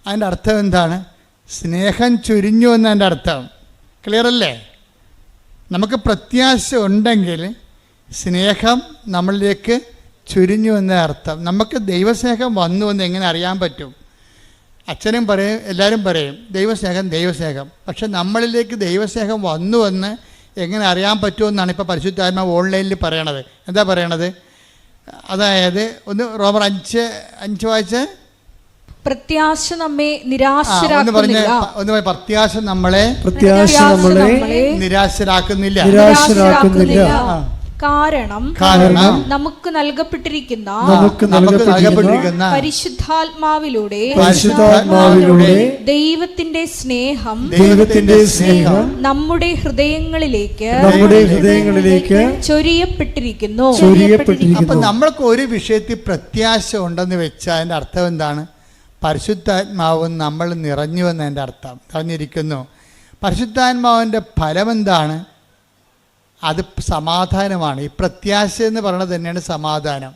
S1: അതിൻ്റെ അർത്ഥം എന്താണ്? സ്നേഹം ചൊരിഞ്ഞു എന്നതിൻ്റെ അർത്ഥം ക്ലിയർ അല്ലേ? നമുക്ക് പ്രത്യാശ ഉണ്ടെങ്കിൽ സ്നേഹം നമ്മളിലേക്ക് ചുരിഞ്ഞു എന്ന അർത്ഥം. നമുക്ക് ദൈവസ്നേഹം വന്നു എന്ന് എങ്ങനെ അറിയാൻ പറ്റും? അച്ഛനും പറയും, എല്ലാവരും പറയും ദൈവസ്നേഹം. പക്ഷെ നമ്മളിലേക്ക് ദൈവസ്നേഹം വന്നു എന്ന് എങ്ങനെ അറിയാൻ പറ്റുമെന്നാണ് ഇപ്പോൾ പരിശുദ്ധാത്മാവ് ഓൺലൈനിൽ പറയണത്. എന്താ പറയണത്? അതായത് ഒന്ന് റോമർ 5:5 വായിച്ച്.
S2: പ്രത്യാശ നമ്മെ നിരാശരാക്കുന്നില്ല.
S1: പ്രത്യാശ നമ്മളെ നിരാശരാക്കുന്നില്ല.
S2: കാരണം നമുക്ക് നൽകപ്പെട്ടിരിക്കുന്ന പരിശുദ്ധാത്മാവിലൂടെ ദൈവത്തിന്റെ സ്നേഹം നമ്മുടെ ഹൃദയങ്ങളിലേക്ക് ചൊരിയപ്പെട്ടിരിക്കുന്നു.
S1: അപ്പൊ നമ്മൾക്ക് ഒരു വിഷയത്തിൽ പ്രത്യാശ ഉണ്ടെന്ന് വെച്ചാൽ അതിന്റെ അർത്ഥം എന്താണ്? പരിശുദ്ധാത്മാവും നമ്മൾ നിറഞ്ഞു എന്നതിൻ്റെ അർത്ഥം. നിറഞ്ഞിരിക്കുന്നു. പരിശുദ്ധാത്മാവിൻ്റെ ഫലം എന്താണ്? അത് സമാധാനമാണ്. ഈ പ്രത്യാശ എന്ന് പറയുന്നത് തന്നെയാണ് സമാധാനം.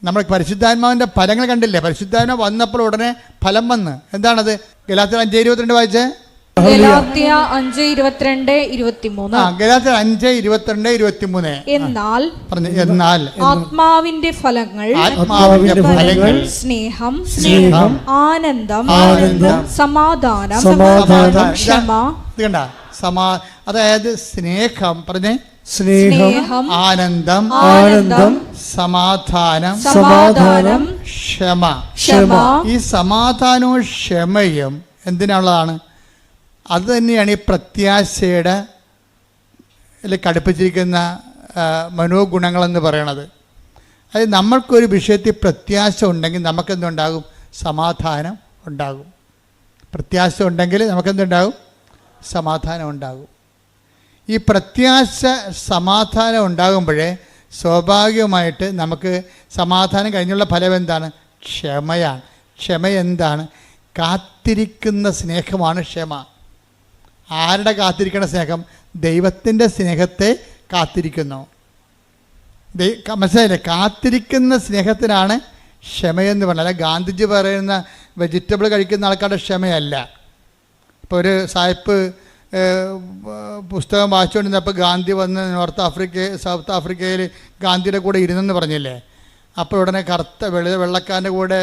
S1: നമ്മൾ പരിശുദ്ധാത്മാവിൻ്റെ ഫലങ്ങൾ കണ്ടില്ലേ? പരിശുദ്ധാത്മാവ് വന്നപ്പോൾ ഉടനെ ഫലം വന്ന്. എന്താണത്? ഗലാത്യർ 5:22 വായിച്ചേ.
S2: ഗലാത്യർ 5:22-23.
S1: ഗലാത്യർ 5:22-23.
S2: എന്നാൽ ആത്മാവിന്റെ ഫലങ്ങൾ സ്നേഹം, ആനന്ദം, സമാധാനം, ക്ഷമ.
S1: ഇത് കണ്ട അതായത് സ്നേഹം സ്നേഹം, ആനന്ദം, സമാധാനം, ക്ഷമ. ഈ സമാധാനവും ക്ഷമയും എന്തിനുള്ളതാണ്? അത് തന്നെയാണ് ഈ പ്രത്യാശയുടെ കടുപ്പിച്ചിരിക്കുന്ന മനോഗുണങ്ങളെന്ന് പറയണത്. അതായത് നമ്മൾക്കൊരു വിഷയത്തിൽ പ്രത്യാശ ഉണ്ടെങ്കിൽ നമുക്കെന്തുണ്ടാകും? സമാധാനം ഉണ്ടാകും. പ്രത്യാശ ഉണ്ടെങ്കിൽ നമുക്കെന്തുണ്ടാകും? സമാധാനം ഉണ്ടാകും. ഈ പ്രത്യാശ സമാധാനം ഉണ്ടാകുമ്പോഴേ സ്വാഭാവികമായിട്ട് നമുക്ക് സമാധാനം കഴിഞ്ഞുള്ള ഫലം എന്താണ്? ക്ഷമയാണ്. ക്ഷമ എന്താണ്? കാത്തിരിക്കുന്ന സ്നേഹമാണ് ക്ഷമ. ആരുടെ കാത്തിരിക്കുന്ന സ്നേഹം? ദൈവത്തിൻ്റെ സ്നേഹത്തെ കാത്തിരിക്കുന്നു. മനസ്സിലായില്ലേ? കാത്തിരിക്കുന്ന സ്നേഹത്തിനാണ് ക്ഷമയെന്ന് പറഞ്ഞാൽ. ഗാന്ധിജി പറയുന്ന വെജിറ്റബിൾ കഴിക്കുന്ന ആൾക്കാരുടെ ക്ഷമയല്ല. ഇപ്പോൾ ഒരു സായിപ്പ് പുസ്തകം വായിച്ചുകൊണ്ടിരുന്നപ്പോൾ ഗാന്ധി വന്ന് സൗത്ത് ആഫ്രിക്കയിൽ ഗാന്ധിയുടെ കൂടെ ഇരുന്നെന്ന് പറഞ്ഞില്ലേ? അപ്പോൾ ഉടനെ വെള്ളക്കാരൻ്റെ കൂടെ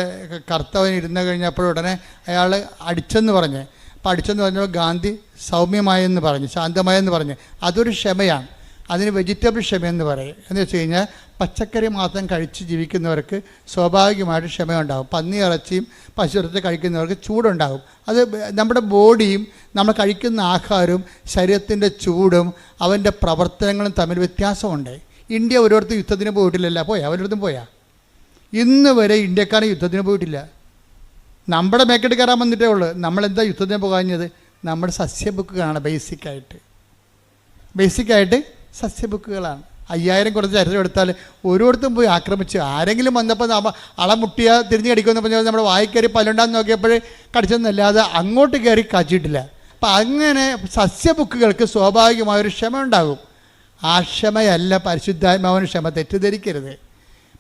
S1: കറുത്തവൻ ഇരുന്ന് കഴിഞ്ഞപ്പോൾ ഉടനെ അയാൾ അടിച്ചെന്ന് പറഞ്ഞ്. അപ്പോൾ അടിച്ചെന്ന് പറഞ്ഞപ്പോൾ ഗാന്ധി സൗമ്യമായെന്ന് പറഞ്ഞു, ശാന്തമായെന്ന് പറഞ്ഞ്. അതൊരു ക്ഷമയാണ്. അതിന് വെജിറ്റബിൾ ക്ഷമയെന്ന് പറയും. എന്ന് വെച്ച് കഴിഞ്ഞാൽ പച്ചക്കറി മാത്രം കഴിച്ച് ജീവിക്കുന്നവർക്ക് സ്വാഭാവികമായിട്ട് ക്ഷമയുണ്ടാകും. പന്നി ഇറച്ചിയും പശു ഇറച്ചി കഴിക്കുന്നവർക്ക് ചൂടുണ്ടാകും. അത് നമ്മുടെ ബോഡിയും നമ്മൾ കഴിക്കുന്ന ആഹാരവും ശരീരത്തിൻ്റെ ചൂടും അവൻ്റെ പ്രവർത്തനങ്ങളും തമ്മിൽ വ്യത്യാസമുണ്ട്. ഇന്ത്യ ഓരോരുത്തർ യുദ്ധത്തിന് പോയിട്ടില്ലല്ലോ. പോയാ അവരടുത്തും പോയാ? ഇന്ന് വരെ ഇന്ത്യക്കാരൻ യുദ്ധത്തിന് പോയിട്ടില്ല. നമ്മുടെ മേക്കെട്ട് കയറാൻ വന്നിട്ടേ ഉള്ളൂ. നമ്മളെന്താ യുദ്ധത്തിന് പോകാഞ്ഞത്? നമ്മുടെ സസ്യബുക്കുകളാണ്. ബേസിക്കായിട്ട് സസ്യബുക്കുകളാണ്. 5000 കുറച്ച് ചരിത്രം എടുത്താൽ ഓരോരുത്തരും പോയി ആക്രമിച്ച് ആരെങ്കിലും വന്നപ്പോൾ അളമുട്ടിയ തിരിഞ്ഞ് കടിക്കുമെന്ന് പറഞ്ഞാൽ നമ്മുടെ വായിക്കയറി പല്ലുണ്ടാന്ന് നോക്കിയപ്പോൾ കടിച്ചെന്നല്ലാതെ അങ്ങോട്ട് കയറി കാച്ചിട്ടില്ല. അപ്പം അങ്ങനെ സസ്യബുക്കുകൾക്ക് സ്വാഭാവികമായൊരു ക്ഷമ ഉണ്ടാകും. ആ ക്ഷമയല്ല പരിശുദ്ധാത്മാവിന് ക്ഷമ. തെറ്റിദ്ധരിക്കരുത്.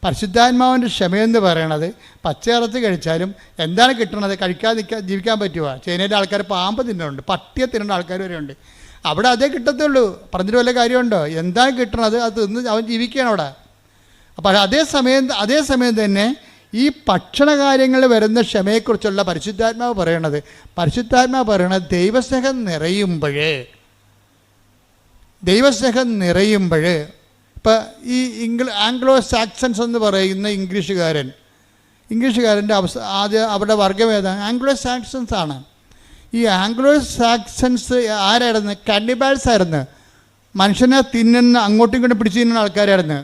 S1: പരിശുദ്ധാത്മാവിൻ്റെ ക്ഷമയെന്ന് പറയണത് പച്ചയിറച്ചി കഴിച്ചാലും എന്താണ് കിട്ടണത്? കഴിക്കാതെ ജീവിക്കാൻ പറ്റുമോ? ചൈനയിലെ ആൾക്കാർ പാമ്പ് തിന്നുന്നുണ്ട്, പട്ടിയെ തിന്നുന്ന ആൾക്കാർ വരെ ഉണ്ട്. അവിടെ അതേ കിട്ടത്തുള്ളൂ. പറഞ്ഞിട്ട് വല്ല കാര്യമുണ്ടോ? എന്താണ് കിട്ടണത് അത് തിന്ന് അവൻ ജീവിക്കുകയാണ് അവിടെ. അപ്പോൾ അതേസമയം തന്നെ ഈ ഭക്ഷണകാര്യങ്ങളിൽ വരുന്ന ക്ഷമയെക്കുറിച്ചുള്ള പരിശുദ്ധാത്മാവ് പറയണത് ദൈവസ്നേഹം നിറയുമ്പോൾ ഇപ്പോൾ ഈ ആംഗ്ലോ സാക്സൺസ് എന്ന് പറയുന്ന ഇംഗ്ലീഷുകാരൻ്റെ അവരുടെ വർഗം ഏതാണ്? ആംഗ്ലോ സാക്സൺസ് ആണ്. ഈ ആംഗ്ലോ സാക്സൺസ് ആരായിരുന്നു? കന്നിബാൽസ് ആയിരുന്നു. മനുഷ്യനെ തിന്നുന്ന, അങ്ങോട്ടും ഇങ്ങോട്ടും പിടിച്ചു തിന്നുന്ന ആൾക്കാരായിരുന്നു.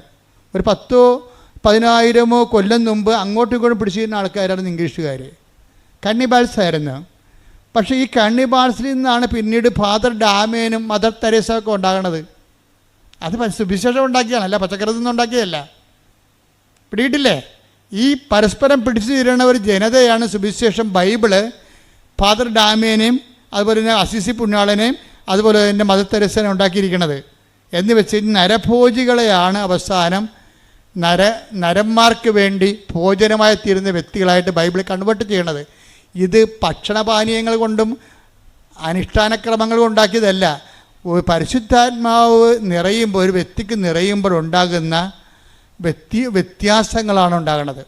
S1: ഒരു 10,000-10,000 കൊല്ലം മുമ്പ് അങ്ങോട്ടും ഇങ്ങോട്ടും പിടിച്ചു തിന്നുന്ന ആൾക്കാരായിരുന്നു ഇംഗ്ലീഷുകാർ. കന്നിബാൽസ് ആയിരുന്നു. പക്ഷേ ഈ കന്നിബാൽസിൽ നിന്നാണ് പിന്നീട് ഫാദർ ഡാമേനും മദർ തെരേസ ഒക്കെ ഉണ്ടാകണത്. അത് സുവിശേഷം ഉണ്ടാക്കിയാണ്, അല്ല പച്ചക്കറി നിന്നും ഉണ്ടാക്കിയതല്ല. പിടിയിട്ടില്ലേ? ഈ പരസ്പരം പിടിച്ചു തീരണ ഒരു ജനതയാണ് സുവിശേഷം, ബൈബിള് ഫാദർ ഡാമേനെയും അതുപോലെ തന്നെ അസിസി പുണ്യാളനെയും അതുപോലെ തന്നെ മദർ തെരേസനെ ഉണ്ടാക്കിയിരിക്കുന്നത്. എന്ന് വെച്ച് നരഭോജികളെയാണ് അവസാനം നരന്മാർക്ക് വേണ്ടി ഭോജനമായി തീരുന്ന വ്യക്തികളായിട്ട് ബൈബിൾ കൺവേർട്ട് ചെയ്യണത്. ഇത് ഭക്ഷണപാനീയങ്ങൾ കൊണ്ടും അനുഷ്ഠാനക്രമങ്ങൾ ഉണ്ടാക്കിയതല്ല. പരിശുദ്ധാത്മാവ് നിറയുമ്പോൾ, ഒരു വ്യക്തിക്ക് നിറയുമ്പോഴുണ്ടാകുന്ന വ്യത്യാസങ്ങളാണ് ഉണ്ടാകുന്നത്.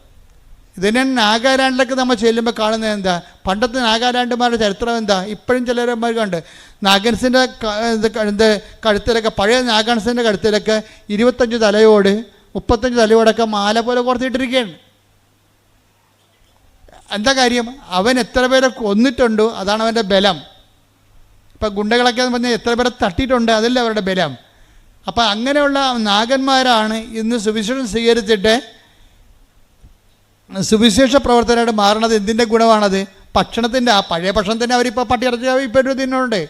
S1: ഇതിനെ നാഗാലാൻഡിലൊക്കെ നമ്മൾ ചെല്ലുമ്പോൾ കാണുന്നത് എന്താ? പണ്ടത്തെ നാഗാലാൻഡുമാരുടെ ചരിത്രം എന്താ? ഇപ്പോഴും ചിലരന്മാർ കണ്ട് നാഗൻസിൻ്റെ കഴുത്തിലൊക്കെ, പഴയ നാഗൻസിൻ്റെ കഴുത്തിലൊക്കെ 25 തലയോട് 35 തലയോടൊക്കെ മാല പോലെ കോർത്തിട്ടിരിക്കുകയാണ്. എന്താ കാര്യം? അവൻ എത്ര പേരെ കൊന്നിട്ടുണ്ടോ അതാണ് അവൻ്റെ ബലം. ഇപ്പം ഗുണ്ടകളൊക്കെ എന്ന് പറഞ്ഞാൽ എത്ര പേരെ തട്ടിയിട്ടുണ്ട്, അതല്ല അവരുടെ ബലം. അപ്പം അങ്ങനെയുള്ള നാഗന്മാരാണ് ഇന്ന് സുവിശേഷം സ്വീകരിച്ചിട്ട് സുവിശേഷ പ്രവർത്തനമായിട്ട് മാറണത്. എന്തിൻ്റെ ഗുണമാണത്? ഭക്ഷണത്തിൻ്റെ. ആ പഴയ ഭക്ഷണത്തിൻ്റെ അവരിപ്പോൾ പട്ടിയിറച്ചി ഇപ്പോൾ തിന്നുന്നുണ്ട്.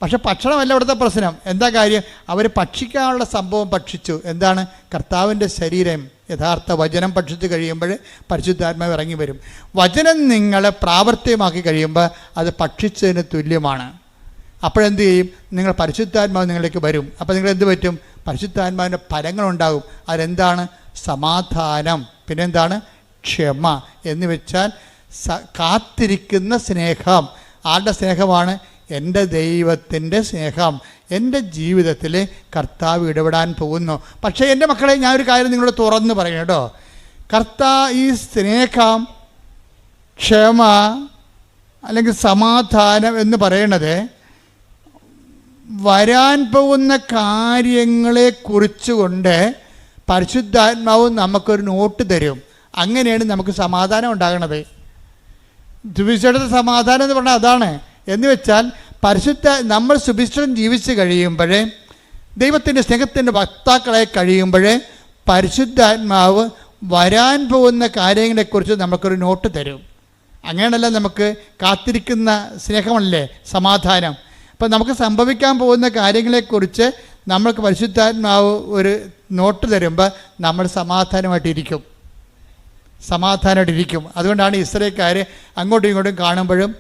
S1: പക്ഷെ ഭക്ഷണമല്ല ഇവിടുത്തെ പ്രശ്നം. എന്താ കാര്യം? അവർ ഭക്ഷിക്കാനുള്ള സംഭവം ഭക്ഷിച്ചു. എന്താണ്? കർത്താവിൻ്റെ ശരീരം, യഥാർത്ഥ വചനം ഭക്ഷിച്ച് കഴിയുമ്പോൾ പരിശുദ്ധാത്മാവ് ഇറങ്ങി വരും. വചനം നിങ്ങൾ പ്രാവർത്തികമാക്കി കഴിയുമ്പോൾ അത് ഭക്ഷിച്ചതിന് തുല്യമാണ്. അപ്പോഴെന്ത് ചെയ്യും? നിങ്ങൾ പരിശുദ്ധാത്മാവ് നിങ്ങളിലേക്ക് വരും. അപ്പോൾ നിങ്ങൾ എന്ത് പറ്റും? പരിശുദ്ധാത്മാവിൻ്റെ ഫലങ്ങളുണ്ടാകും. അതെന്താണ്? സമാധാനം, പിന്നെന്താണ്? ക്ഷമ. എന്ന് വെച്ചാൽ കാത്തിരിക്കുന്ന സ്നേഹം. ആരുടെ സ്നേഹമാണ്? എൻ്റെ ദൈവത്തിൻ്റെ സ്നേഹം. എൻ്റെ ജീവിതത്തിൽ കർത്താവ് ഇടപെടാൻ പോകുന്നു. പക്ഷേ എൻ്റെ മക്കളെ, ഞാനൊരു കാര്യം നിങ്ങളോട് തുറന്ന് പറയണം കേട്ടോ. ഈ സ്നേഹം, ക്ഷമ അല്ലെങ്കിൽ സമാധാനം എന്ന് പറയണത് വരാൻ പോകുന്ന കാര്യങ്ങളെ കുറിച്ചുകൊണ്ട് പരിശുദ്ധാത്മാവ് നമുക്കൊരു നോട്ട് തരും. അങ്ങനെയാണ് നമുക്ക് സമാധാനം ഉണ്ടാകണത്. സുവിശേഷത്തെ സമാധാനം എന്ന് പറഞ്ഞാൽ അതാണ്. എന്ന് വെച്ചാൽ നമ്മൾ സുവിശേഷം ജീവിച്ച് കഴിയുമ്പോൾ, ദൈവത്തിൻ്റെ സ്നേഹത്തിൻ്റെ വക്താക്കളായി കഴിയുമ്പോൾ, പരിശുദ്ധാത്മാവ് വരാൻ പോകുന്ന കാര്യങ്ങളെക്കുറിച്ച് നമുക്കൊരു നോട്ട് തരും. അങ്ങനെയല്ല നമുക്ക് കാത്തിരിക്കുന്ന സ്നേഹമല്ലേ സമാധാനം. അപ്പം നമുക്ക് സംഭവിക്കാൻ പോകുന്ന കാര്യങ്ങളെക്കുറിച്ച് നമ്മൾക്ക് പരിശുദ്ധാത്മാവ് ഒരു നോട്ട് തരുമ്പോൾ നമ്മൾ സമാധാനമായിട്ടിരിക്കും. അതുകൊണ്ടാണ് ഇസ്രായേൽക്കാർ അങ്ങോട്ടും ഇങ്ങോട്ടും കാണുമ്പോഴും,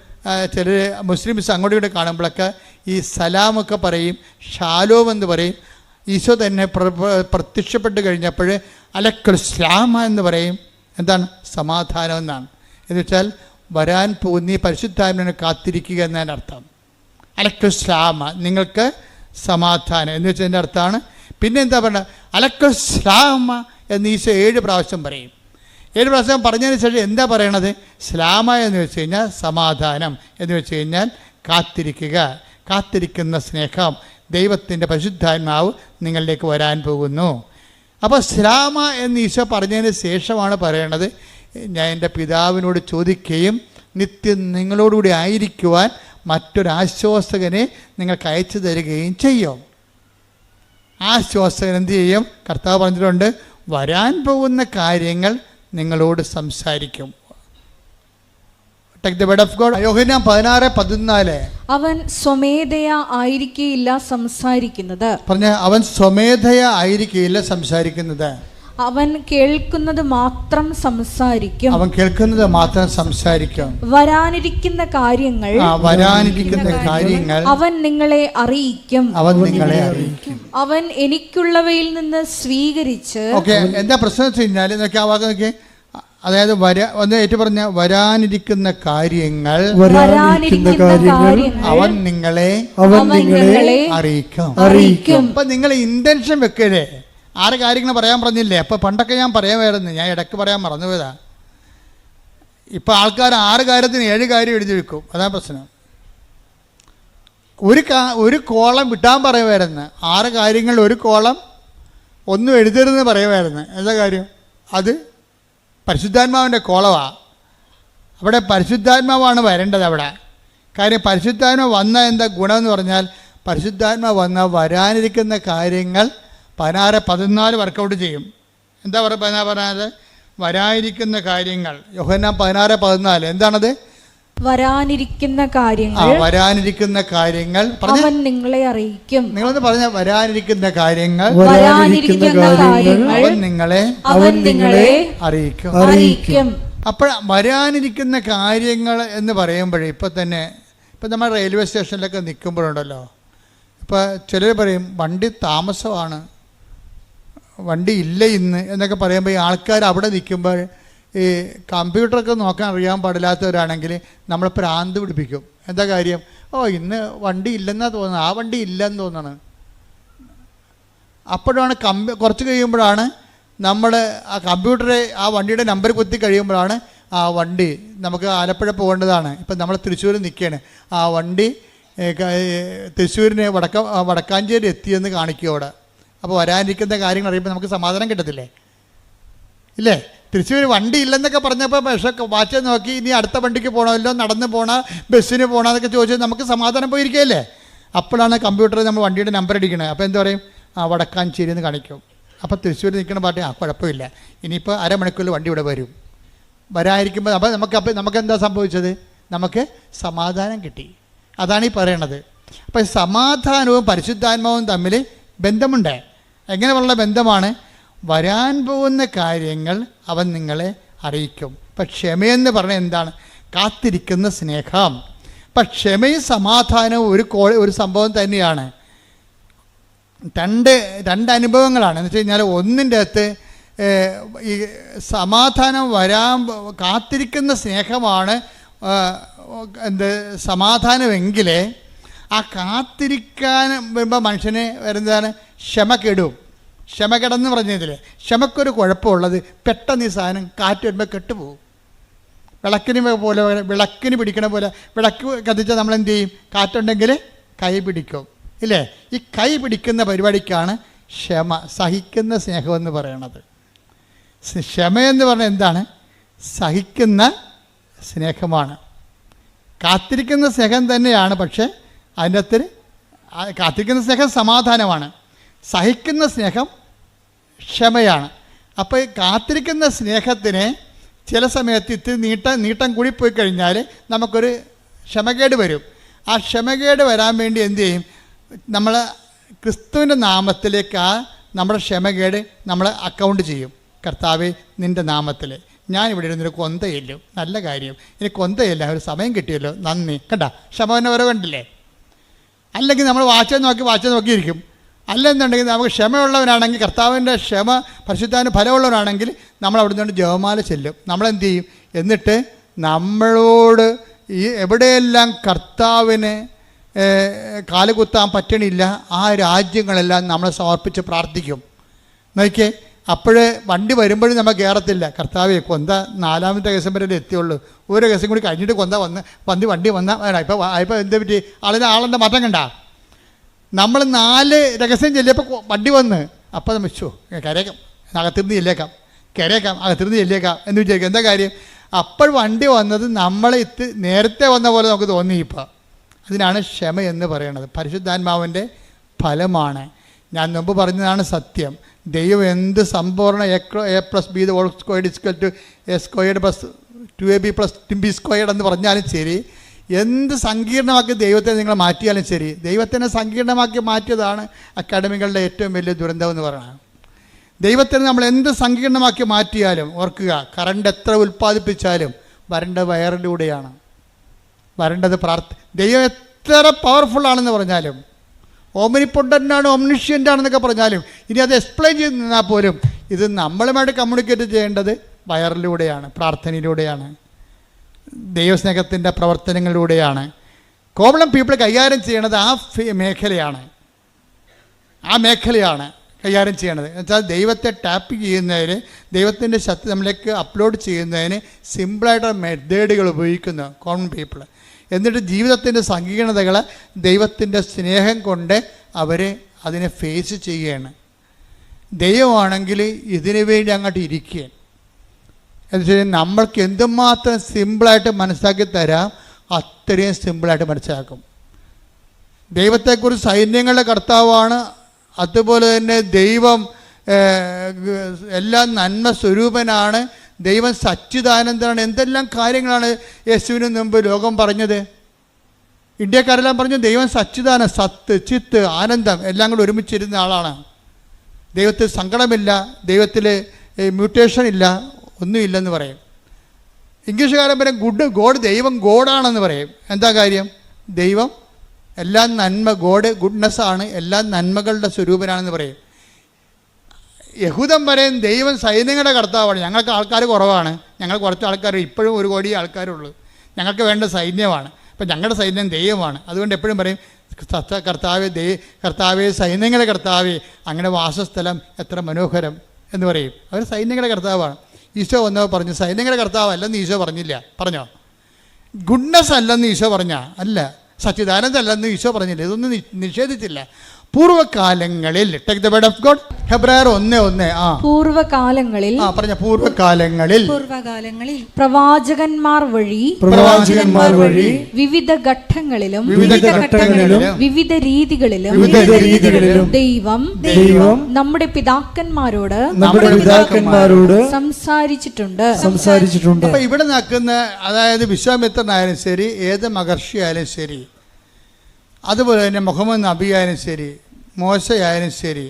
S1: ചിലർ മുസ്ലിംസ് അങ്ങോട്ടും ഇങ്ങോട്ടും കാണുമ്പോഴൊക്കെ ഈ സലാമൊക്കെ പറയും, ഷാലോം എന്ന് പറയും. ഈശോ തന്നെ പ്രത്യക്ഷപ്പെട്ട് കഴിഞ്ഞപ്പോൾ അലക്കുസ്ലാമ എന്ന് പറയും. എന്താണ്? സമാധാനം എന്നാണ്. എന്ന് വെച്ചാൽ വരാൻ പോകുന്ന ഈ പരിശുദ്ധാത്മാവിനെ കാത്തിരിക്കുക എന്നതിൻ്റെ അർത്ഥം. അലക്കുസ്ലാമ, നിങ്ങൾക്ക് സമാധാനം എന്ന് വെച്ചതിൻ്റെ അർത്ഥമാണ്. പിന്നെ എന്താ പറയുക? അലക്കുസ്ലാമ എന്ന് ഈശോ 7 പ്രാവശ്യം പറയും. 7 പ്രാവശ്യം പറഞ്ഞതിന് ശേഷം എന്താ പറയണത്? സ്ലാമ എന്ന് വെച്ച് കഴിഞ്ഞാൽ സമാധാനം, എന്ന് വെച്ച് കഴിഞ്ഞാൽ കാത്തിരിക്കുക, കാത്തിരിക്കുന്ന സ്നേഹം. ദൈവത്തിൻ്റെ പരിശുദ്ധാത്മാവ് നിങ്ങളിലേക്ക് വരാൻ പോകുന്നു. അപ്പോൾ ശ്രാമ എന്ന് ഈശോ പറഞ്ഞതിന് ശേഷമാണ് പറയണത്, ഞാൻ എൻ്റെ പിതാവിനോട് ചോദിക്കുകയും നിത്യം നിങ്ങളോടുകൂടി ആയിരിക്കുവാൻ മറ്റൊരാശ്വാസകനെ നിങ്ങൾക്ക് അയച്ചു തരികയും ചെയ്യും. ആശ്വാസകൻ എന്ത് ചെയ്യും? കർത്താവ് പറഞ്ഞിട്ടുണ്ട്, വരാൻ പോകുന്ന കാര്യങ്ങൾ നിങ്ങളോട് സംസാരിക്കും. Take the word of God. യോഹന്നാൻ 16:14.
S2: അവൻ സ്വമേധയാ ആയിരിക്കുകയില്ല സംസാരിക്കുന്നത്.
S1: പറഞ്ഞ അവൻ സ്വമേധയാ ആയിരിക്കുകയില്ല സംസാരിക്കുന്നത്.
S2: അവൻ കേൾക്കുന്നത് മാത്രം സംസാരിക്കും.
S1: അവൻ കേൾക്കുന്നത് മാത്രം സംസാരിക്കും.
S2: വരാനിരിക്കുന്ന കാര്യങ്ങൾ അവൻ നിങ്ങളെ അറിയിക്കും. അവൻ എനിക്കുള്ളവയിൽ നിന്ന് സ്വീകരിച്ച്.
S1: ഓക്കെ, എന്താ പ്രശ്നം വെച്ച് കഴിഞ്ഞാൽ നോക്കി ആ വാക്ക് നോക്കി, അതായത് ഒന്ന് ഏറ്റു പറഞ്ഞ വരാനിരിക്കുന്ന കാര്യങ്ങൾ അവൻ നിങ്ങളെ അറിയിക്കും. അപ്പൊ നിങ്ങൾ ഇന്റൻഷൻ വെക്കരുത്. 6 കാര്യങ്ങൾ പറയാൻ പറഞ്ഞില്ലേ? അപ്പൊ പണ്ടൊക്കെ ഞാൻ പറയാമായിരുന്നു, ഞാൻ ഇടയ്ക്ക് പറയാൻ മറന്നുപോയതാ. ഇപ്പൊ ആൾക്കാർ 6 കാര്യത്തിന് 7 കാര്യം എഴുതി വെക്കും. അതാണ് പ്രശ്നം. ഒരു കോളം വിട്ടാൻ പറയുമായിരുന്നു. 6 കാര്യങ്ങൾ ഒരു കോളം ഒന്നും എഴുതരുതെന്ന് പറയുമായിരുന്നു. എന്താ കാര്യം? അത് പരിശുദ്ധാത്മാവിൻ്റെ കോളമാണ്. അവിടെ പരിശുദ്ധാത്മാവാണ് വരേണ്ടത് അവിടെ. കാര്യം പരിശുദ്ധാത്മാവ് വന്ന എന്താ ഗുണമെന്ന് പറഞ്ഞാൽ, പരിശുദ്ധാത്മാവ് വന്ന വരാനിരിക്കുന്ന കാര്യങ്ങൾ 16-14 വർക്കൗട്ട് ചെയ്യും. എന്താ പറഞ്ഞത്? വരാനിരിക്കുന്ന കാര്യങ്ങൾ. യോഹന്നാൻ 16:14 എന്താണത്?
S2: വരാനിരിക്കുന്ന കാര്യങ്ങൾ അവൻ നിങ്ങളെ അറിയിക്കും.
S1: നിങ്ങളൊന്ന് പറഞ്ഞ, വരാനിരിക്കുന്ന കാര്യങ്ങൾ
S2: അവൻ നിങ്ങളെ അറിയിക്കും.
S1: അപ്പോൾ വരാനിരിക്കുന്ന കാര്യങ്ങൾ എന്ന് പറയുമ്പോഴേ ഇപ്പം നമ്മൾ റെയിൽവേ സ്റ്റേഷനിലൊക്കെ നിൽക്കുമ്പോഴുണ്ടല്ലോ, ഇപ്പോൾ ചിലർ പറയും വണ്ടി താമസമാണ്, വണ്ടി ഇല്ല ഇന്ന് എന്നൊക്കെ പറയുമ്പോൾ ഈ ആൾക്കാർ അവിടെ നിൽക്കുമ്പോൾ ഈ കമ്പ്യൂട്ടറൊക്കെ നോക്കാൻ അറിയാൻ പാടില്ലാത്തവരാണെങ്കിൽ നമ്മൾ ഭ്രാന്ത് പിടിപ്പിക്കും. എന്താ കാര്യം? ഇന്ന് വണ്ടി ഇല്ലെന്നാണ് തോന്നുന്നത്, ആ വണ്ടി ഇല്ലെന്ന് തോന്നണം. അപ്പോഴാണ് കുറച്ച് കഴിയുമ്പോഴാണ് നമ്മൾ ആ കമ്പ്യൂട്ടറെ ആ വണ്ടിയുടെ നമ്പർ കുത്തി കഴിയുമ്പോഴാണ് ആ വണ്ടി നമുക്ക് ആലപ്പുഴ പോകേണ്ടതാണ്. ഇപ്പം നമ്മൾ തൃശ്ശൂർ നിൽക്കുകയാണ്, ആ വണ്ടി തൃശ്ശൂരിന് വടക്കാഞ്ചേരി എത്തിയെന്ന് കാണിക്കും അവിടെ. അപ്പോൾ വരാനിരിക്കുന്ന കാര്യങ്ങൾ അറിയുമ്പോൾ നമുക്ക് സമാധാനം കിട്ടത്തില്ലേ? ഇല്ലേ? തൃശ്ശൂർ വണ്ടി ഇല്ലെന്നൊക്കെ പറഞ്ഞപ്പോൾ പക്ഷേ വാച്ച് നോക്കി ഇനി അടുത്ത വണ്ടിക്ക് പോകണമല്ലോ, നടന്ന് പോകണ, ബസ്സിന് പോകണമെന്നൊക്കെ ചോദിച്ചാൽ നമുക്ക് സമാധാനം പോയിരിക്കുകയല്ലേ? അപ്പോഴാണ് കമ്പ്യൂട്ടറിൽ നമ്മൾ വണ്ടിയുടെ നമ്പർ അടിക്കണത്. അപ്പോൾ എന്താ പറയും? വടക്കാഞ്ചേരി എന്ന് കാണിക്കും. അപ്പോൾ തൃശ്ശൂർ നിൽക്കുന്ന പാർട്ടി കുഴപ്പമില്ല, ഇനിയിപ്പോൾ അരമണിക്കൂറിൽ വണ്ടി ഇവിടെ വരും. വരാതിരിക്കുമ്പോൾ അപ്പോൾ നമുക്ക് എന്താ സംഭവിച്ചത്? നമുക്ക് സമാധാനം കിട്ടി. അതാണ് ഈ പറയണത്. അപ്പോൾ സമാധാനവും പരിശുദ്ധാത്മാവും തമ്മിൽ ബന്ധമുണ്ട്. എങ്ങനെയുള്ള ബന്ധമാണ്? വരാൻ പോകുന്ന കാര്യങ്ങൾ അവൻ നിങ്ങളെ അറിയിക്കും. ഇപ്പം ക്ഷമയെന്ന് പറഞ്ഞാൽ എന്താണ്? കാത്തിരിക്കുന്ന സ്നേഹം. അപ്പം ക്ഷമയും സമാധാനവും ഒരു സംഭവം തന്നെയാണ്. രണ്ട് അനുഭവങ്ങളാണ്. എന്ന് വെച്ച് കഴിഞ്ഞാൽ ഒന്നിൻ്റെ അകത്ത് ഈ സമാധാനം കാത്തിരിക്കുന്ന സ്നേഹമാണ് സമാധാനമെങ്കിൽ ആ കാത്തിരിക്കാൻ വരുമ്പോൾ മനുഷ്യന് വരുന്നതാണ് ക്ഷമക്കെടും. ക്ഷമക്കെടെന്ന് പറഞ്ഞതിൽ ക്ഷമക്കൊരു കുഴപ്പമുള്ളത്, പെട്ടെന്ന് ഈ സാധനം കാറ്റ് വരുമ്പോൾ കെട്ടുപോകും. വിളക്കിന് പിടിക്കണ പോലെ വിളക്ക് കത്തിച്ചാൽ നമ്മളെന്ത് ചെയ്യും? കാറ്റുണ്ടെങ്കിൽ കൈ പിടിക്കും, ഇല്ലേ? ഈ കൈ പിടിക്കുന്ന പരിപാടിക്കാണ് ക്ഷമ, സഹിക്കുന്ന സ്നേഹമെന്ന് പറയണത്. ക്ഷമയെന്ന് പറഞ്ഞാൽ എന്താണ്? സഹിക്കുന്ന സ്നേഹമാണ്. കാത്തിരിക്കുന്ന സ്നേഹം തന്നെയാണ്, പക്ഷേ അതിൻ്റെ അകത്ത് കാത്തിരിക്കുന്ന സ്നേഹം സമാധാനമാണ്, സഹിക്കുന്ന സ്നേഹം ക്ഷമയാണ്. അപ്പോൾ ഈ കാത്തിരിക്കുന്ന സ്നേഹത്തിന് ചില സമയത്ത് ഇത്തിരി നീട്ടം കൂടിപ്പോയി കഴിഞ്ഞാൽ നമുക്കൊരു ക്ഷമകേട് വരും. ആ ക്ഷമകേട് വരാൻ വേണ്ടി എന്തു ചെയ്യും? നമ്മൾ ക്രിസ്തുവിൻ്റെ നാമത്തിലേക്ക് നമ്മുടെ ക്ഷമകേട് നമ്മൾ അക്കൗണ്ട് ചെയ്യും. കർത്താവേ, നിൻ്റെ നാമത്തിൽ ഞാനിവിടെ ഇരുന്നൊരു കൊന്തയില്ലോ, നല്ല കാര്യം, ഇനി കൊന്തയില്ല, ഒരു സമയം കിട്ടിയല്ലോ, നന്ദി. കണ്ടാ ക്ഷമേൻ്റെ വരെ കണ്ടില്ലേ? അല്ലെങ്കിൽ നമ്മൾ വാച്ച് നോക്കിയിരിക്കും. അല്ലെന്നുണ്ടെങ്കിൽ നമുക്ക് ക്ഷമയുള്ളവനാണെങ്കിൽ, കർത്താവിൻ്റെ ക്ഷമ പരിശുദ്ധാന് ഫലമുള്ളവനാണെങ്കിൽ നമ്മൾ അവിടെ നിന്ന് ജപമാല ചെല്ലും. നമ്മളെന്ത് ചെയ്യും? എന്നിട്ട് നമ്മളോട് ഈ എവിടെയെല്ലാം കർത്താവിന് കാലുകുത്താൻ പറ്റണില്ല ആ രാജ്യങ്ങളെല്ലാം നമ്മളെ സമർപ്പിച്ച് പ്രാർത്ഥിക്കും. നോക്കിയേ, അപ്പോഴേ വണ്ടി വരുമ്പോഴും നമ്മൾ കയറത്തില്ല. കർത്താവേ, കൊന്ത 4ാമത്തെ കേസം വരെ എത്തിയുള്ളൂ, ഒരു കേസം കൂടി കഴിഞ്ഞിട്ട് കൊന്ത വണ്ടി വന്നാൽ ഇപ്പോൾ എന്താ പറ്റി? ആളെൻ്റെ മാറ്റം കണ്ട. നമ്മൾ 4 രഹസ്യം ചെല്ലിയപ്പോൾ വണ്ടി വന്ന് അപ്പോൾ നമ്മൾ വെച്ചോ കരയേക്കാം അകത്തിരുന്ന് ചെല്ലേക്കാം, കരയേക്കാം അകത്തിരുന്ന് ചെല്ലേക്കാം എന്ന് വിചാരിക്കും. എന്താ കാര്യം? അപ്പോൾ വണ്ടി വന്നത് നമ്മളെ നേരത്തെ വന്ന പോലെ നമുക്ക് തോന്നി. ഇപ്പോൾ അതിനാണ് ക്ഷമ എന്ന് പറയുന്നത്. പരിശുദ്ധാത്മാവിൻ്റെ ഫലമാണ്. ഞാൻ മുമ്പ് പറഞ്ഞതാണ് സത്യം. ദൈവം എന്ത് സമ്പൂർണ്ണ A+B the whole squared is equal to A squared plus 2AB plus 2B squared എന്ന് പറഞ്ഞാലും ശരി, എന്ത് സങ്കീർണമാക്കി ദൈവത്തെ നിങ്ങൾ മാറ്റിയാലും ശരി, ദൈവത്തിനെ സങ്കീർണമാക്കി മാറ്റിയതാണ് അക്കാഡമികളുടെ ഏറ്റവും വലിയ ദുരന്തം എന്ന് പറയുന്നത്. ദൈവത്തിന് നമ്മൾ എന്ത് സങ്കീർണമാക്കി മാറ്റിയാലും ഓർക്കുക, കറണ്ട് എത്ര ഉൽപ്പാദിപ്പിച്ചാലും വരേണ്ടത് വയറിലൂടെയാണ്. വരേണ്ടത് ദൈവം എത്ര പവർഫുള്ളാണെന്ന് പറഞ്ഞാലും, ഓംനിപൊട്ടൻ്റാണ്, ഓംനിഷ്യൻ്റ് ആണെന്നൊക്കെ പറഞ്ഞാലും, ഇനി അത് എക്സ്പ്ലെയിൻ ചെയ്ത് നിന്നാൽ പോലും ഇത് നമ്മളുമായിട്ട് കമ്മ്യൂണിക്കേറ്റ് ചെയ്യേണ്ടത് വയറിലൂടെയാണ്, പ്രാർത്ഥനയിലൂടെയാണ്, ദൈവസ്നേഹത്തിൻ്റെ പ്രവർത്തനങ്ങളിലൂടെയാണ്. കോമൺ പീപ്പിൾ കൈകാര്യം ചെയ്യണത് ആ മേഖലയാണ് കൈകാര്യം ചെയ്യണത്. എന്നുവെച്ചാൽ ദൈവത്തെ ടാപ്പ് ചെയ്യുന്നതിന്, ദൈവത്തിൻ്റെ ശക്തി നമ്മളിലേക്ക് അപ്ലോഡ് ചെയ്യുന്നതിന് സിമ്പിളായിട്ടുള്ള മെത്തേഡുകൾ ഉപയോഗിക്കുന്നു കോമൺ പീപ്പിൾ. എന്നിട്ട് ജീവിതത്തിൻ്റെ സങ്കീർണതകൾ ദൈവത്തിൻ്റെ സ്നേഹം കൊണ്ട് അവർ അതിനെ ഫേസ് ചെയ്യുകയാണ്. ദൈവമാണെങ്കിൽ ഇതിനു വേണ്ടി അങ്ങോട്ട് ഇരിക്കുകയാണ്. എന്ന് വെച്ചാൽ നമ്മൾക്ക് എന്തുമാത്രം സിമ്പിളായിട്ട് മനസ്സിലാക്കി തരാം അത്രയും സിമ്പിളായിട്ട് മനസ്സിലാക്കും. ദൈവത്തെക്കുറിച്ച് സൈന്യങ്ങളുടെ കർത്താവാണ്, അതുപോലെ തന്നെ ദൈവം എല്ലാം നന്മ സ്വരൂപനാണ്, ദൈവം സച്ചിദാനന്ദനാണ്. എന്തെല്ലാം കാര്യങ്ങളാണ് യേശുവിന് മുമ്പ് ലോകം പറഞ്ഞത്. ഇന്ത്യക്കാരെല്ലാം പറഞ്ഞു ദൈവം സച്ചിദാനന്ദ, സത്ത്, ചിത്ത്, ആനന്ദം എല്ലാം കൂടെ ഒരുമിച്ചിരുന്ന ആളാണ്. ദൈവത്തിൽ സങ്കടമില്ല, ദൈവത്തിൽ മ്യൂട്ടേഷൻ ഇല്ല, ഒന്നുമില്ലെന്ന് പറയും. ഇംഗ്ലീഷുകാരൻ പറയും ഗോഡ്, ദൈവം ഗോഡാണെന്ന് പറയും. എന്താ കാര്യം? ദൈവം എല്ലാം നന്മ, ഗോഡ് ഗുഡ്നെസ്സാണ്, എല്ലാ നന്മകളുടെ സ്വരൂപനാണെന്ന് പറയും. യഹൂദൻ പറയും ദൈവം സൈന്യങ്ങളുടെ കർത്താവാണ്, ഞങ്ങൾക്ക് ആൾക്കാർ കുറവാണ്, ഞങ്ങൾ കുറച്ച് ആൾക്കാർ, ഇപ്പോഴും 1 കോടി ആൾക്കാരുള്ളൂ, ഞങ്ങൾക്ക് വേണ്ട സൈന്യമാണ്, അപ്പം ഞങ്ങളുടെ സൈന്യം ദൈവമാണ്. അതുകൊണ്ട് എപ്പോഴും പറയും കർത്താവേ സൈന്യങ്ങളുടെ കർത്താവേ, അങ്ങനെ വാസസ്ഥലം എത്ര മനോഹരം എന്ന് പറയും. അവർ സൈന്യങ്ങളുടെ കർത്താവാണ്. ഈശോ വന്നപ്പോൾ പറഞ്ഞു സൈന്യങ്ങളുടെ കർത്താവ് അല്ലെന്ന് ഈശോ പറഞ്ഞില്ല. പറഞ്ഞോ? ഗുഡ്നെസ് അല്ലെന്ന് ഈശോ പറഞ്ഞാൽ അല്ല, സച്ചിദാനന്ദ അല്ലെന്ന് ഈശോ പറഞ്ഞില്ല, ഇതൊന്നും നിഷേധിച്ചില്ല. പൂർവ്വകാലങ്ങളിൽ take the word of God, ഹെബ്രായർ 1:1.
S2: പൂർവ്വകാലങ്ങളിൽ പ്രവാചകന്മാർ വഴി വിവിധ ഘട്ടങ്ങളിലും വിവിധ രീതികളിലും ദൈവം നമ്മുടെ പിതാക്കന്മാരോട് സംസാരിച്ചിട്ടുണ്ട്.
S1: അപ്പൊ ഇവിടെ നിൽക്കുന്ന, അതായത് വിശ്വാമിത്രനായാലും ശരി, ഏത് മഹർഷിയായാലും ശരി, അതുപോലെ തന്നെ മുഹമ്മദ് നബി ആയാലും ശരി, മോശയായാലും ശരി,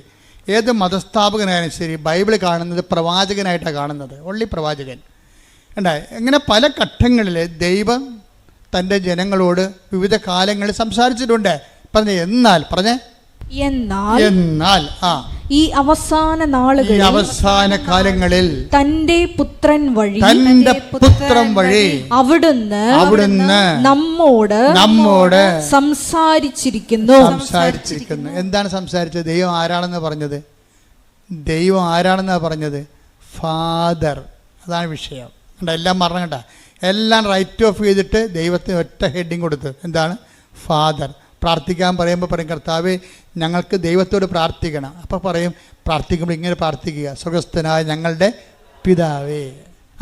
S1: ഏത് മതസ്ഥാപകനായാലും ശരി, ബൈബിൾ കാണുന്നത് പ്രവാചകനായിട്ടാണ് കാണുന്നത്. ഒള്ളി പ്രവാചകൻ ഉണ്ടായി. ഇങ്ങനെ പല ഘട്ടങ്ങളിൽ ദൈവം തൻ്റെ ജനങ്ങളോട് വിവിധ കാലങ്ങളിൽ സംസാരിച്ചിട്ടുണ്ട്. എന്നാൽ
S2: ഈ അവസാന നാളുകളിൽ,
S1: അവസാന കാലങ്ങളിൽ
S2: തന്റെ പുത്രൻ വഴി അവിടുന്ന് നമ്മോട് സംസാരിച്ചിരിക്കുന്നു.
S1: എന്താണ് സംസാരിച്ചത്? ദൈവം ആരാണെന്ന് പറഞ്ഞത്? ദൈവം ആരാണെന്നാണ് പറഞ്ഞത്? ഫാദർ. അതാണ് വിഷയം. എല്ലാം മറന്നു കേട്ടാ, എല്ലാം റൈറ്റ് ഓഫ് ചെയ്തിട്ട് ദൈവത്തിന് ഒറ്റ ഹെഡിങ് കൊടുത്ത്. എന്താണ്? ഫാദർ. പ്രാർത്ഥിക്കാൻ പറയുമ്പോൾ പറയും കർത്താവേ ഞങ്ങൾക്ക് ദൈവത്തോട് പ്രാർത്ഥിക്കണം. അപ്പോൾ പറയും പ്രാർത്ഥിക്കുമ്പോൾ ഇങ്ങനെ പ്രാർത്ഥിക്കുക, സ്വർഗ്ഗസ്ഥനായ ഞങ്ങളുടെ പിതാവേ.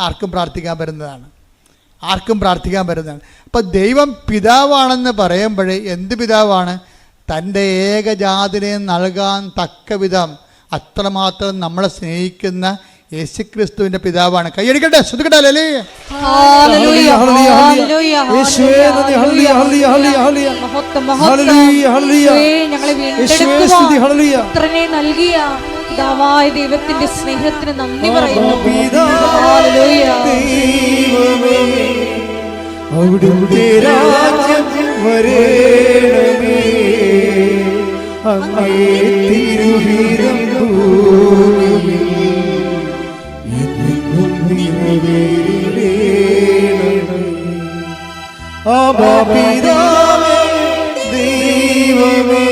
S1: ആർക്കും പ്രാർത്ഥിക്കാൻ പറ്റുന്നതാണ്. അപ്പോൾ ദൈവം പിതാവാണെന്ന് പറയുമ്പോഴേ എന്ത് പിതാവാണ്? തൻ്റെ ഏകജാതിനെ നൽകാൻ തക്ക വിധം അത്രമാത്രം നമ്മളെ സ്നേഹിക്കുന്ന യേശുക്രിസ്തുവിന്റെ പിതാവാണ്. കൈയടിക്കട്ടെ, ശ്രദ്ധിക്കട്ടെ.
S2: ദൈവത്തിന്റെ സ്നേഹത്തിന് നന്ദി പറയുന്നു.
S3: അവിടുത്തെ രാജ്യം വരേണമേ, അങ്ങേ തിരുഹിതം ഭൂമിയിൽ എന്നും നിറവേറേണമേ. ആബാ പിതാവേ ദൈവമേ,